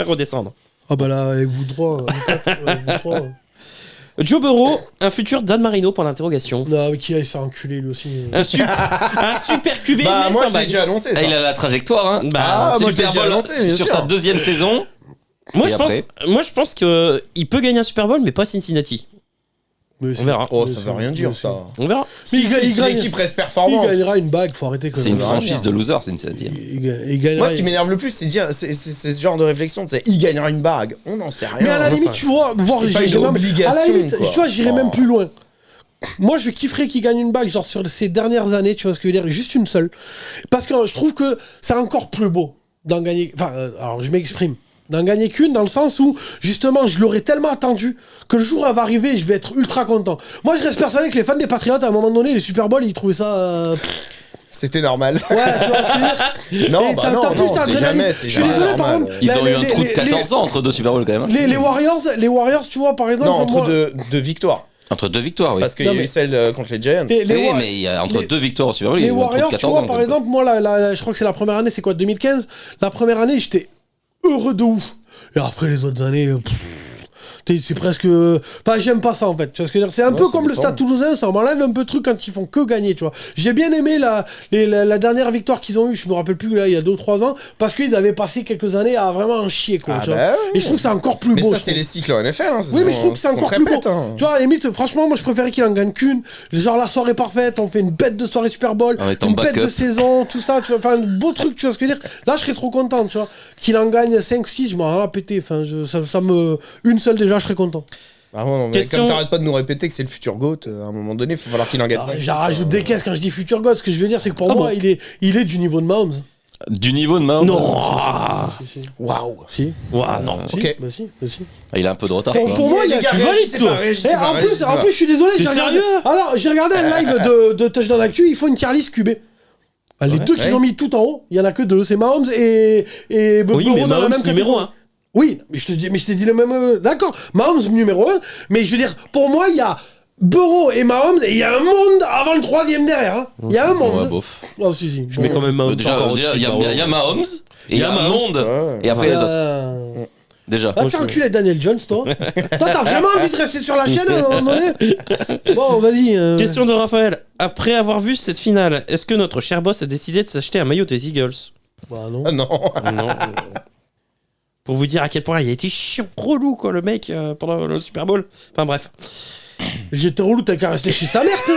redescendre. Ah bah là, avec vous droit. Joe Burrow, un futur Dan Marino, point d'interrogation. Non, mais qui aille se faire enculer, lui aussi. Un super QB, Bah mais moi sans je l'ai bague. déjà annoncé ça. Ah, il a la trajectoire. Hein. Bah, moi, je l'ai Super déjà Bowl annoncé, bien sur sûr. sa 2e saison. moi, Et je pense qu'il peut gagner un Super Bowl, mais pas Cincinnati. Mais On verra. Oh, ça veut rien dire ça. On verra. Mais Si gagne- l'équipe reste Il performante. gagnera une bague, faut arrêter. C'est une va franchise rien. de losers, Cincinnati. Il gagnera. Moi, ce qui m'énerve le plus, c'est dire, c'est ce genre de réflexion, c'est il gagnera une bague. On n'en sait rien. Mais à la Enfin, limite, tu vois, voir c'est pas une même- obligation, À la limite, quoi. tu vois, j'irais Oh. même plus loin. Moi, je kifferais qu'il gagne une bague, genre sur ces dernières années, tu vois ce que je veux dire, juste une seule. Parce que je trouve que c'est encore plus beau d'en gagner. Enfin, alors je m'exprime. D'en gagner qu'une, dans le sens où, justement, je l'aurais tellement attendu que le jour où elle va arriver, je vais être ultra content. Moi, je reste persuadé que les fans des Patriots, à un moment donné, les Super Bowl, ils trouvaient ça. C'était normal. Ouais, tu vois ce que je veux dire. Non, Et bah t'as non, plus non, c'est d'adrénaline. jamais, Je c'est suis jamais désolé, par normal. contre. Ils ont eu un les- trou de les- 14 ans entre 2 Super Bowls quand même. Hein. Les Warriors, tu vois, par exemple. Non, entre moi- deux victoires. Entre 2 victoires, oui. Parce qu'il y Non, a eu mais- celle contre les Giants. les Oui, Wa- mais il y a entre les- 2 victoires au Super Bowl, il y Les a eu un trou de Warriors, tu 14 vois, ans. par quoi. exemple, moi, je crois que c'est la première année, c'est quoi, 2015? La première année, j'étais heureux de ouf. Et après, les autres années, c'est presque. Enfin, j'aime pas ça, en fait. Tu vois ce que je veux dire? C'est un Ouais, peu ça comme le dépend. Stade Toulousain, ça m'enlève un peu de truc quand ils font que gagner, tu vois. J'ai bien aimé la dernière victoire qu'ils ont eue, je me rappelle plus, là, il y a 2 ou 3 ans, parce qu'ils avaient passé quelques années à vraiment en chier, quoi. Ah tu vois. bah oui. Et je trouve que c'est encore plus Mais beau. ça, je c'est trouve. les cycles en NFL. Hein, Oui, mais je trouve que c'est encore plus beau. Hein. Tu vois, à la limite, franchement, moi je préférais qu'il en gagne qu'une. Genre la soirée parfaite, on fait une bête de soirée Super Bowl, En étant une bête backup. de saison, tout ça, tu vois, enfin un beau truc, tu vois ce que je veux dire. Là, je serais trop content, tu vois. Qu'il en gagne 5-6, je m'en ai rien à péter. Enfin, ça me. Une seule déjà, je serais content. Ah ouais, non, mais Question- comme t'arrêtes pas de nous répéter que c'est le futur GOAT, à un moment donné, il va falloir qu'il en gagne 5. Je rajoute des caisses quand je dis futur God. Ce que je veux dire, c'est que pour moi, il est du niveau de Mahomes. Du niveau de Mahomes. Non. Waouh. Si. Ouah, non. Ok. Bah si. Ah, il a un peu de retard. Pour quand même. moi, il y a. Les gars, tu valides, réagissez toi. pas, réagissez Eh, pas, en réagissez plus, pas. je suis désolé. T'es j'ai regardé- sérieux Alors, j'ai regardé un live de Touchdown Actu. Il faut une tier list QB. Bah, les deux qu'ils Ouais. ont mis tout en haut, il y en a que 2, c'est Mahomes et Oui, Burrow mais dans la Mahomes même numéro catégorie. 1. Oui, mais je t'ai dit le même. D'accord, Mahomes numéro 1, mais je veux dire, pour moi, il y a Burrow et Mahomes et il y a un monde avant le 3e derrière. Hein. Il y a un Ouais, monde. bof. Oh, si. Je mets quand même Mahomes Déjà, encore déjà, au-dessus il y de Mahomes. a Mahomes, et il y a un monde, Ouais. et après les autres. Déjà. Ah, t'as enculé Daniel Jones, toi. Toi, t'as vraiment envie de rester sur la chaîne à un moment donné. Bon, vas-y. Question de Raphaël. Après avoir vu cette finale, est-ce que notre cher boss a décidé de s'acheter un maillot des Eagles? Bah non. Ah non. Non. Pour vous dire à quel point il a été chiant, relou, quoi, le mec, pendant le Super Bowl. Enfin, bref. J'étais relou, t'as qu'à rester chez ta mère, toi.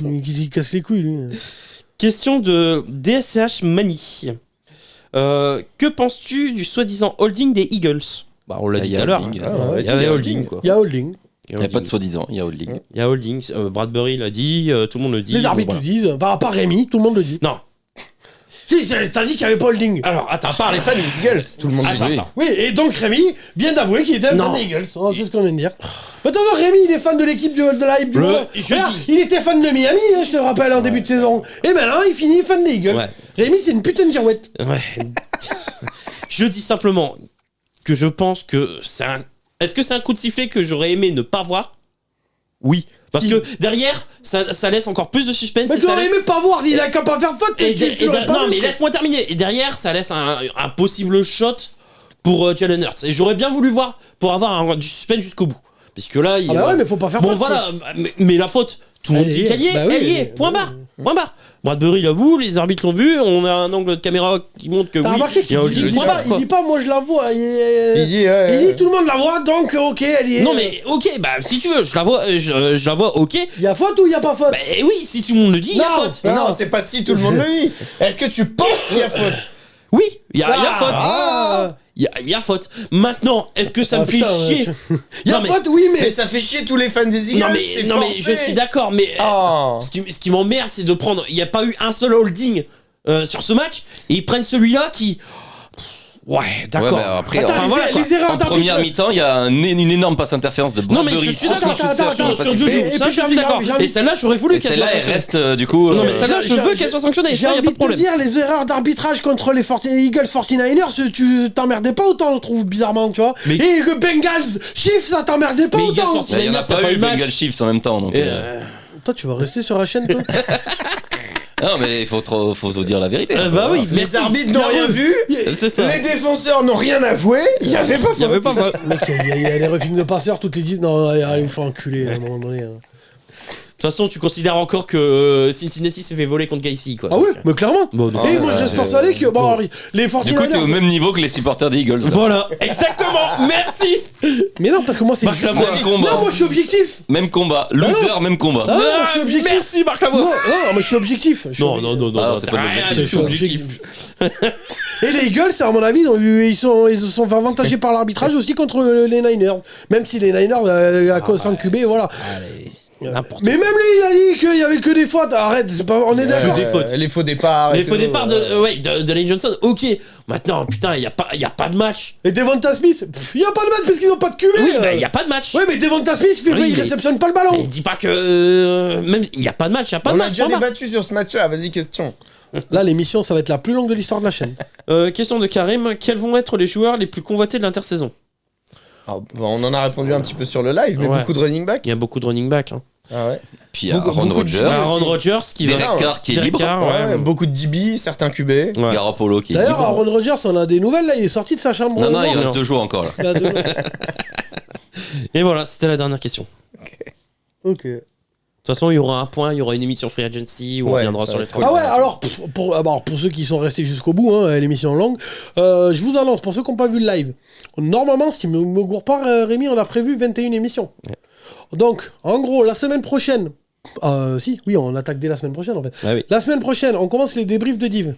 Il casse les couilles, lui. Question de DSCH Mani. Que penses-tu du soi-disant holding des Eagles? Bah, on l'a Il dit y a tout à l'heure. holding. ouais, Il y avait holding, quoi. Il y a holding. Il n'y a pas de soi-disant, il y a holding. Il y a holding. Bradbury l'a dit, tout le monde le dit. Les arbitres voilà. le disent. Enfin, à part Rémi, tout le monde le dit. Non. Si, t'as dit qu'il n'y avait pas holding. Alors, attends. À part les fans des Eagles, tout le monde Attends, dit. attends. Oui, et donc Rémi vient d'avouer qu'il était un Non. fan des Eagles. Oh, c'est ce qu'on vient de dire. Mais attention, Rémi, il est fan de l'équipe de la hype du Le moment. jeudi. Regarde, il était fan de Miami, hein, je te rappelle, en début de saison. Et maintenant, il finit fan des Eagles. Ouais. Rémi, c'est une putain de girouette. Ouais. Je dis simplement que je pense que c'est un. Est-ce que c'est un coup de sifflet que j'aurais aimé ne pas voir? Oui. Parce Si. que derrière, ça laisse encore plus de suspense. Mais et tu ça l'aurais laisse- aimé pas voir, il a qu'à pas faire faute. Tu l'aurais pas non, vu, mais quoi. laisse-moi terminer. Et derrière, ça laisse un possible shot pour Jalen Hurts. Et j'aurais bien voulu voir pour avoir du suspense jusqu'au bout. Parce que là, il Ah bah ouais, mais faut pas faire bon, faute. voilà. Mais la faute, tout le monde Elle dit y est. qu'elle y est. Bah oui, elle y elle- est. Point barre. Point barre. Bradbury l'avoue, les arbitres l'ont vu. On a un angle de caméra qui montre que T'as oui. remarqué il y qu'il a un dit, holding. il dit pas, moi je la vois. Il dit, il dit tout le monde la voit, donc ok, elle y est. Non mais ok, bah si tu veux, je la vois, je la vois, ok. Il y a faute ou il y a pas faute? Bah oui, si tout le monde le dit, il y a Non. faute. Mais non, c'est pas si tout le monde le dit. Est-ce que tu penses qu'il y a faute? Oui, il y a faute. Ah. il y a faute. Maintenant, est-ce que ça me fait chier? Il y a Non, mais- faute, oui, Mais mais. ça fait chier tous les fans des Eagles. Non c'est mais forcé. je suis d'accord, mais Oh. ce qui m'emmerde, c'est de prendre. Il n'y a pas eu un seul holding sur ce match, et ils prennent celui-là qui. Ouais, d'accord. Ouais, mais après, Attends, Enfin, les, voilà, quoi. les erreurs En première d'arbitre. mi-temps, il y a une énorme passe interférence de Non mais je Bradbury. suis d'accord. Attends, Sur Juju, Et ça puis, je suis d'accord. j'ai envie- Et celle-là, j'aurais voulu Et qu'elle soit celle-là, elle sanctionnée. reste du coup. Non mais celle-là, je j'ai- veux qu'elle soit sanctionnée. J'ai Ça, y a envie pas de de te problème. dire, les erreurs d'arbitrage contre les Eagles 49ers, tu t'emmerdais pas autant, je trouve, bizarrement, tu vois. Mais- Et que Bengals Chiefs, ça t'emmerdait pas Mais Eagles autant. 49ers, Il n'y en a c'est pas pas eu le match. Bengal Chiefs en même temps. Donc, Et, Toi, tu vas rester sur la chaîne, toi. Non, mais il faut dire la vérité. bah oui, Les merci. arbitres n'ont rien vu. C'est ça. Les défenseurs n'ont rien avoué. Il y avait pas Il y avait faute. pas faute. Mec, il y a les refings de passeurs, toutes les 10. Non, il me faut enculer à un moment donné. hein. De toute façon, tu considères encore que Cincinnati s'est fait voler contre Gacy, quoi. Ah oui, mais clairement. Bon, donc, Et moi, je reste persuadé que. Bon, les Du coup, t'es au 49ers. même niveau que les supporters des Eagles. Voilà, exactement. Merci. Mais non, parce que moi, c'est. Marc Lavoie. Même combat. Non, moi, je suis objectif. Même combat. Loser, même combat. Ah, moi, je suis objectif. Merci Marc Non, Lavoie. non, moi, je suis objectif. Je suis Non, obje- non, non, non, Ah, non, c'est t'as pas rien l'objectif. dit, Je suis objectif. Et les Eagles, à mon avis, ils se sont fait avantager par l'arbitrage aussi contre les Niners. Même si les Niners, à cause sans QB, voilà. N'importe Mais même lui, il a dit qu'il y avait que des fautes. Arrête, c'est pas, on est d'accord. des fautes. Les faux départs. Les et faux tout, départs de Lane Johnson, ok. Maintenant, putain, il y a pas de match. Et Devonta Smith, il y a pas de match parce qu'ils ont pas de QB. Oui, bah, il y a pas de match. Ouais, mais Devonta Smith, Oui, il mais- réceptionne pas le Mais ballon. dis pas que même il y a pas de match, il y a pas de On a match. déjà point barre. débattu sur ce match-là. Vas-y, question. Là, l'émission, ça va être la plus longue de l'histoire de la chaîne. Question de Karim, quels vont être les joueurs les plus convoités de l'intersaison? On en a répondu un petit peu sur le live, mais Ouais. beaucoup de running back. Il y a beaucoup de running back. Hein. Ah ouais. Puis il y a Beaucoup- Aaron beaucoup de Rodgers, joueurs. Aaron Rodgers qui va. Derek Carr qui est Derek libre, Carr, Ouais, ouais. beaucoup de DB, certains QB. Ouais. Garoppolo qui est D'ailleurs, libre. Aaron Rodgers, on a des nouvelles là, il est sorti de sa chambre. Non, non, il noire. reste 2 jours encore là. Il a deux- Et voilà, c'était la dernière question. Ok. De toute façon, il y aura un point, il y aura une émission Free Agency où on Ouais, reviendra ça sur va les être trois. Ah ouais, alors pour ceux qui sont restés jusqu'au bout, hein, l'émission longue, je vous annonce, pour ceux qui n'ont pas vu le live, normalement, si je me gourre pas, Rémi, on a prévu 21 émissions. Ouais. Donc, en gros, la semaine prochaine, oui, on attaque dès la semaine prochaine en fait. Ah oui. La semaine prochaine, on commence les débriefs de Div.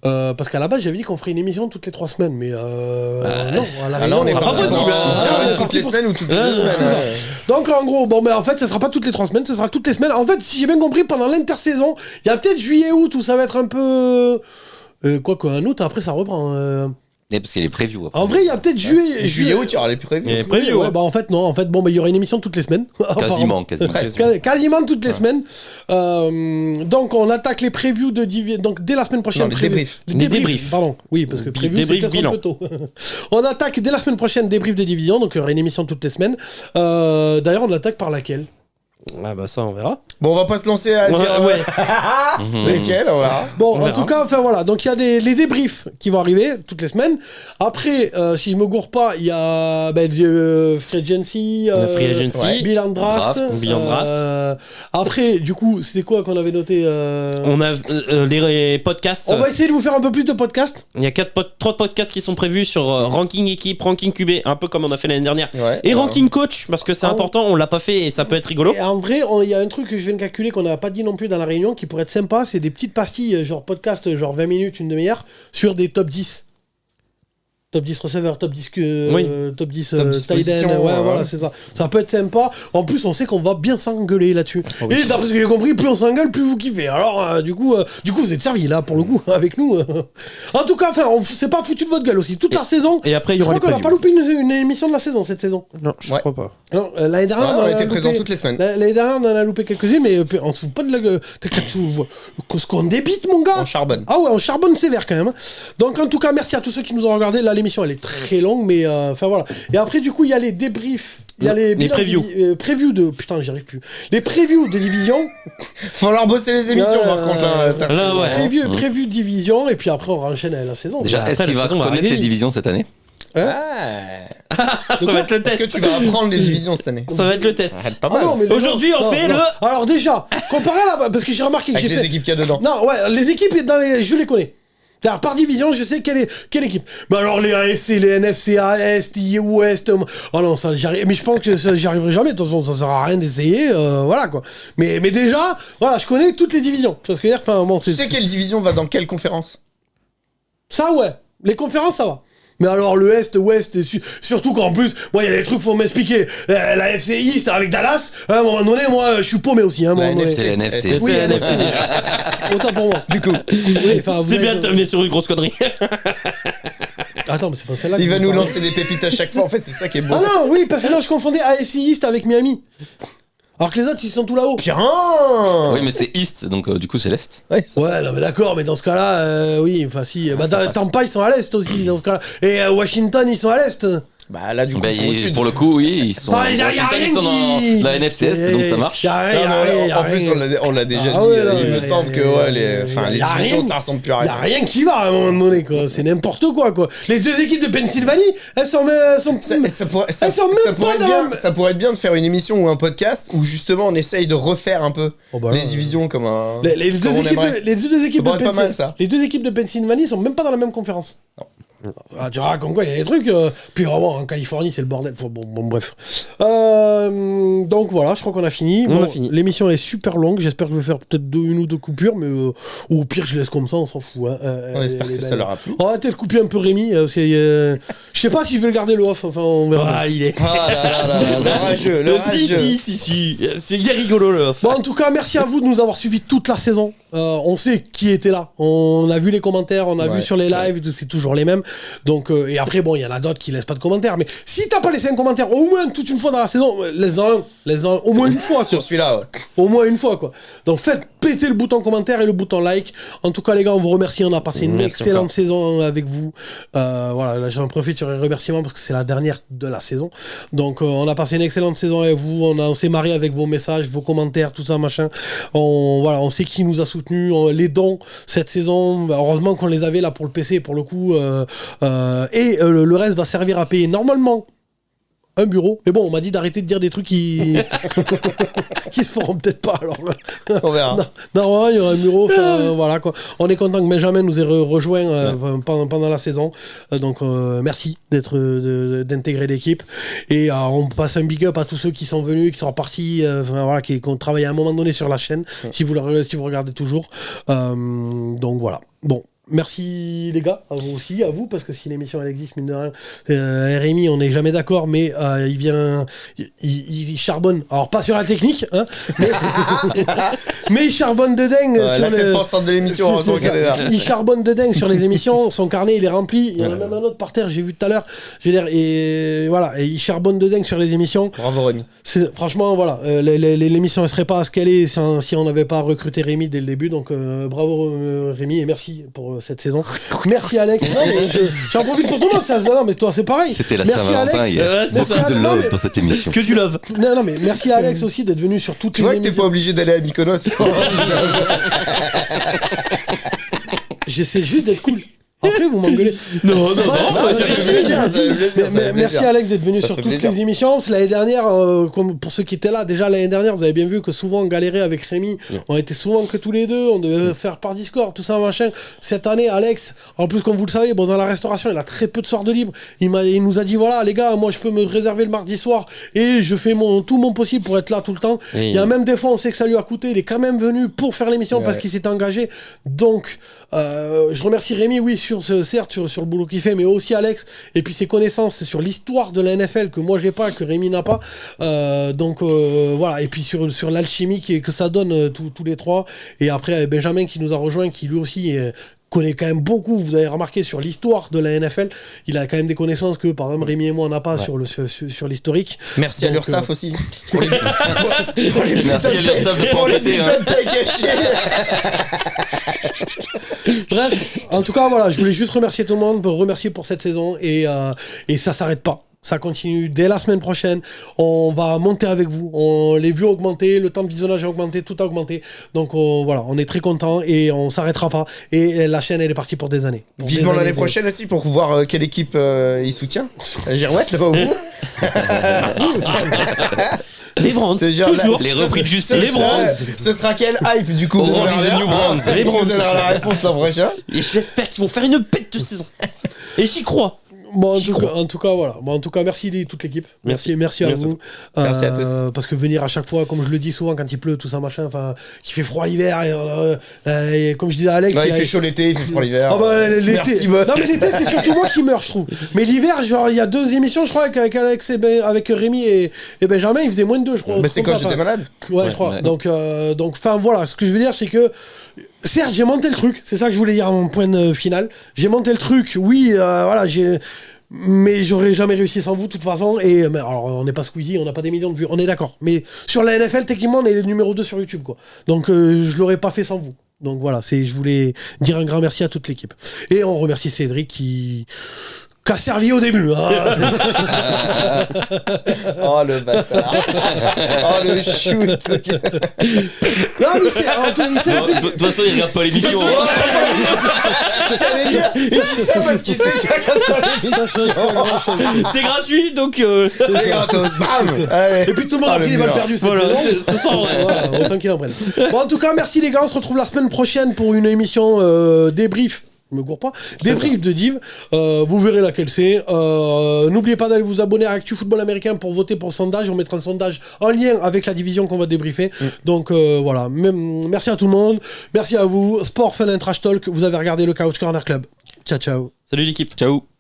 Parce qu'à la base, j'avais dit qu'on ferait une émission toutes les 3 semaines, mais non, à la Ah non, on est sera pas pas possible, hein. toutes les semaines ou toutes les Ouais, 2 semaines. c'est ça. ouais. Donc en gros, bon, mais en fait, ce sera pas toutes les 3 semaines, ce sera toutes les semaines. En fait, si j'ai bien compris, pendant l'intersaison, il y a peut-être juillet-août où ça va être un peu. Quoi qu'en août, après ça reprend. Et parce qu'il est preview après. En vrai, il y a peut-être Juillet, août, il y aura les prévus. Et prévu, Ouais, ouais. bah en fait, non. En fait, bon, bah, il y aura une émission toutes les semaines. Quasiment. Quasiment toutes les semaines. Donc, on attaque les previews de Division. Donc, dès la semaine prochaine. Non, les débriefs. Les Les débriefs. Pardon. Oui, parce que preview, c'est Débrief peut-être un bilan. peu tôt. On attaque dès la semaine prochaine débrief de Division. Donc, il y aura une émission toutes les semaines. D'ailleurs, on attaque par laquelle? Ah bah ça, on verra. Bon, on va pas se lancer à dire Ouais. lesquels, on verra. Bon, On en verra. tout cas, enfin voilà. Donc, il y a les débriefs qui vont arriver toutes les semaines. Après, si je me gourre pas, il y a Free Agency, Free Agency. ouais. Bilan Draft. Bilan Draft. Après, du coup, c'était quoi qu'on avait noté On a les podcasts. On va essayer de vous faire un peu plus de podcasts. Il y a 3 podcasts qui sont prévus sur ranking équipe, ranking QB, un peu comme on a fait l'année dernière. Ouais. Et ranking coach, parce que c'est Ah, important, on l'a pas fait et ça peut être rigolo. Et en vrai, il y a un truc que je viens de calculer qu'on n'a pas dit non plus dans la réunion qui pourrait être sympa, c'est des petites pastilles, genre podcast, genre 20 minutes, une demi-heure, sur des top 10. Top 10 receveurs, top 10 Oui. top 10 Top 10 tight end, positions, ouais, ouais. voilà, c'est ça. Ça peut être sympa. En plus, on sait qu'on va bien s'engueuler là-dessus. Oh Et d'après ce que j'ai compris, plus on s'engueule, plus vous kiffez. Alors, du coup, vous êtes servis là pour le coup avec nous. En tout cas, enfin, on s'est pas foutu de votre gueule aussi. Toute la saison. Et après, il y Je aura crois les qu'on n'a pas previews. loupé une émission de la saison cette saison. Non, je Ouais. crois pas. Non, l'année dernière, Ouais, on on en a était présents loupé- toutes les semaines. L'année dernière, on en a loupé quelques-unes, mais on se fout pas de la gueule. Ce qu'on débite, mon gars. On charbonne. Ah ouais, on charbonne sévère quand même. Donc en tout cas, merci à tous ceux qui nous ont regardé. Là, l'émission, elle est très longue, mais enfin voilà. Et après, du coup, il y a les débriefs. Il y a les bilans previews. previews de... Putain, j'y arrive plus. Les previews de division. Faut leur bosser les émissions, par contre. Là, t'as Là, raison. ouais. Preview division. Et puis après, on enchaîne avec la saison. Déjà, Après, est-ce qu'il la va saison va connaître arriver. les divisions cette année? Ça va être le Est-ce test. que tu vas apprendre les divisions cette année? Ça va être le test. Pas Ah mal. non, mais les Aujourd'hui, gens- on non, fait non. le- Alors déjà, comparé à la... Parce que j'ai remarqué que Avec j'ai les fait... équipes qu'il y a dedans. Non, ouais, les équipes, je les connais. C'est-à-dire, par division, je sais quelle équipe. Mais alors, les AFC, les NFC, Est, Ouest... Oh non, ça, j'y arrive... Mais je pense que j'y arriverai jamais. De toute façon, ça sert à rien d'essayer. Voilà, quoi. Mais déjà, voilà, je connais toutes les divisions. Tu vois ce que je veux dire? Enfin, bon, Tu sais quelle division va dans quelle conférence? Ça, ouais. Les conférences, ça va. Mais alors le Est, Ouest, surtout qu'en plus, moi il y a des trucs faut m'expliquer. La FC East avec Dallas, à un moment donné, moi je suis paumé aussi. Hein, à un moment donné. C'est la NFC. Oui, la NFC déjà. Autant pour moi. Du coup. Oui, C'est bien de terminer sur une grosse connerie. Attends, mais c'est pas celle-là. Il va nous lancer des pépites à chaque fois. En fait, c'est ça qui est beau. Ah non, oui, parce que là je confondais AFC East avec Miami. Alors que les autres ils sont tout là-haut. Bien. Oui, mais c'est East, donc du coup c'est l'Est. Ouais, Ouais, non mais d'accord, mais dans ce cas-là, oui, enfin si. Bah, Tampa ils sont à l'Est aussi dans ce cas-là. Et Washington ils sont à l'Est. Bah là, du coup, Bah, ils sont au sud. pour le coup, oui, ils sont. Bah, y a Washington, rien ils sont dans qui- la NFC Est, donc ça marche. Y a rien, Non, y a mais rien, y a en plus, rien. on l'a déjà Ah dit. ouais, non, Il me semble que ouais, les y a divisions, rien. ça ressemble plus à Y a rien. rien qui va à un moment donné, quoi. C'est n'importe quoi. Les deux équipes de Pennsylvanie, elles sont Ça pourrait ça pourrait être bien de faire une émission ou un podcast où justement on essaye de refaire un peu Oh bah les là, divisions comme un. les deux comme on équipes aimerait. les deux équipes pourrait être pas mal, ça. les deux équipes de Pennsylvanie sont même pas dans la même conférence. Ah, tu vois, comme quoi, il y a des trucs. Puis vraiment, en Californie, c'est le bordel. Bon, bref. Donc voilà, je crois qu'on a fini. On a fini. L'émission est super longue. J'espère que je vais faire peut-être une ou deux coupures, mais ou au pire, je laisse comme ça, on s'en fout. Hein. On espère que ça leur a plu. On va peut-être couper un peu Rémi. Je sais pas si je vais le garder le off. Enfin, on verra. Ah, il est. Ah là là là, le rageux, le rageux. Si. Il est rigolo le off. Bon, en tout cas, merci à vous de nous avoir suivis toute la saison. On sait qui était là. On a vu les commentaires, on a vu sur les lives, c'est toujours les mêmes. Donc, et après, bon, il y en a d'autres qui laissent pas de commentaires. Mais si t'as pas laissé un commentaire, au moins toute une fois dans la saison, laisse-en au moins une fois. Quoi. Sur celui-là, ouais. Au moins une fois, quoi. Donc faites péter le bouton commentaire et le bouton like. En tout cas, les gars, on vous remercie. On a passé une Merci excellente encore. saison avec vous. Voilà, là, j'en profite sur les remerciements parce que c'est la dernière de la saison. Donc, on a passé une excellente saison avec vous. On s'est marié avec vos messages, vos commentaires, tout ça, machin. On sait qui nous a soutenus. Les dons cette saison, heureusement qu'on les avait là pour le PC, pour le coup. Le reste va servir à payer normalement un bureau. Mais bon, on m'a dit d'arrêter de dire des trucs qui qui se feront peut-être pas. Alors, On verra. non, il y aura un bureau. Voilà quoi. On est content que Benjamin nous ait rejoint pendant la saison. Donc merci d'intégrer l'équipe. Et on passe un big up à tous ceux qui sont venus, qui sont repartis, voilà, qui ont travaillé à un moment donné sur la chaîne. Si vous regardez toujours. Donc voilà. Bon. Merci les gars, à vous aussi, à vous, parce que si l'émission elle existe, mine de rien, Rémi, on n'est jamais d'accord, mais il charbonne, alors pas sur la technique, hein, mais il charbonne de dingue Ouais, sur la tête pensante de l'émission, c'est heureusement ça. qu'elle est là. Il charbonne de dingue sur les émissions, son carnet il est rempli, il y en a même un autre par terre, j'ai vu tout à l'heure, je veux dire, et voilà, et il charbonne de dingue sur les émissions. Bravo Rémi. Franchement, voilà, l'émission ne serait pas à ce qu'elle est si on n'avait pas recruté Rémi dès le début, donc bravo Rémi et merci pour cette saison. Merci Alex. Non, mais j'en profite pour tout le monde, ça. Non, mais toi c'est pareil. C'était la Merci Saint-Valentin, Alex. il y a Ouais, c'est beaucoup ça. de Non, love mais- dans cette émission. Que du love. Non, mais merci à Alex aussi d'être venu sur toutes Tu les vois que t'es émissions. pas obligé d'aller à Mykonos. J'essaie juste d'être cool. Après, vous m'engueulez. Non. ça fait plaisir, ça fait plaisir, ça fait Merci plaisir. Alex d'être venu Ça sur fait toutes plaisir. les émissions. C'est l'année dernière, comme pour ceux qui étaient là, déjà l'année dernière, vous avez bien vu que souvent on galérait avec Rémi. On était souvent que tous les deux, on devait faire par Discord, tout ça, machin. Cette année, Alex, en plus, comme vous le savez, bon, dans la restauration, il a très peu de soirs de libre. Il nous a dit voilà, les gars, moi je peux me réserver le mardi soir et je fais tout mon possible pour être là tout le temps. Et- Il y a même des fois, on sait que ça lui a coûté. Il est quand même venu pour faire l'émission parce qu'il s'est engagé. Donc, je remercie Rémi, oui, certes, sur le boulot qu'il fait, mais aussi Alex, et puis ses connaissances sur l'histoire de la NFL que moi j'ai pas, que Rémi n'a pas. Donc voilà, et puis sur l'alchimie que ça donne tous les trois. Et après, Benjamin qui nous a rejoint, qui lui aussi connaît quand même beaucoup, vous avez remarqué, sur l'histoire de la NFL. Il a quand même des connaissances que, par exemple, Rémi et moi, on n'a pas sur l'historique. Merci à Donc, l'URSSAF aussi. Pour les Merci à l'URSSAF de pas pour les embêter, putains de pains cachés. Bref, en tout cas, voilà, je voulais juste remercier tout le monde, remercier pour cette saison, et ça s'arrête pas. Ça continue dès la semaine prochaine. On va monter avec vous. Les vues ont augmenté, le temps de visionnage a augmenté, tout a augmenté. Donc voilà, on est très contents et on s'arrêtera pas. Et la chaîne, elle est partie pour des années. Pour Vivement des l'année années. prochaine aussi pour voir quelle équipe il soutient. Girouette, là-bas au bout. Les Browns. C'est genre Toujours. Les repris de justice. Les Browns. Ce sera quel hype du coup Orange on is the verra. new Browns. Les Browns. On donnera la réponse l'an prochain. Et j'espère qu'ils vont faire une bête de saison. Et j'y crois. Bon, en tout cas, voilà. Bon, en tout cas, merci toute l'équipe. Merci à vous. Merci à tous. Parce que venir à chaque fois, comme je le dis souvent, quand il pleut, tout ça, machin, qu'il fait froid l'hiver, et comme je disais à Alex... il fait chaud l'été, il fait froid l'hiver. Ah bah, l'été. Merci, boss. Non, mais l'été, c'est surtout moi qui meurs, je trouve. Mais l'hiver, genre, il y a 2 émissions, je crois, avec Alex avec Rémi et Benjamin, il faisait moins de 2, je crois. Mais c'est quand j'étais malade. Ouais, je crois. Ouais. Donc, enfin, voilà, ce que je veux dire, c'est que certes, j'ai monté le truc, c'est ça que je voulais dire à mon point final. J'ai monté le truc, oui, voilà, mais j'aurais jamais réussi sans vous, de toute façon. Et alors, on n'est pas Squeezie, on n'a pas des millions de vues, on est d'accord. Mais sur la NFL, techniquement, on est le numéro 2 sur YouTube, quoi. Donc, je l'aurais pas fait sans vous. Donc voilà, je voulais dire un grand merci à toute l'équipe. Et on remercie Cédric qui a servi au début. Hein. Oh le bâtard. Oh le shoot. Non, mais de toute façon, il regarde pas l'émission. J'allais dire, il dit ça parce qu'il sait qu'il regarde pas l'émission. C'est gratuit, donc... C'est gratos. Bam. Allez. Et puis tout le monde a pris les balles perdues. Voilà, ce soir, voilà, autant qu'il en prenne. Bon, en tout cas, merci les gars. On se retrouve la semaine prochaine pour une émission débrief. Je me gourre pas. Débrief de Div. Vous verrez laquelle c'est. N'oubliez pas d'aller vous abonner à Actu Football Américain pour voter pour le sondage. On mettra un sondage en lien avec la division qu'on va débriefer. Donc voilà. Merci à tout le monde. Merci à vous. Sport, Fun and Trash Talk. Vous avez regardé le Couch Corner Club. Ciao, ciao. Salut l'équipe. Ciao.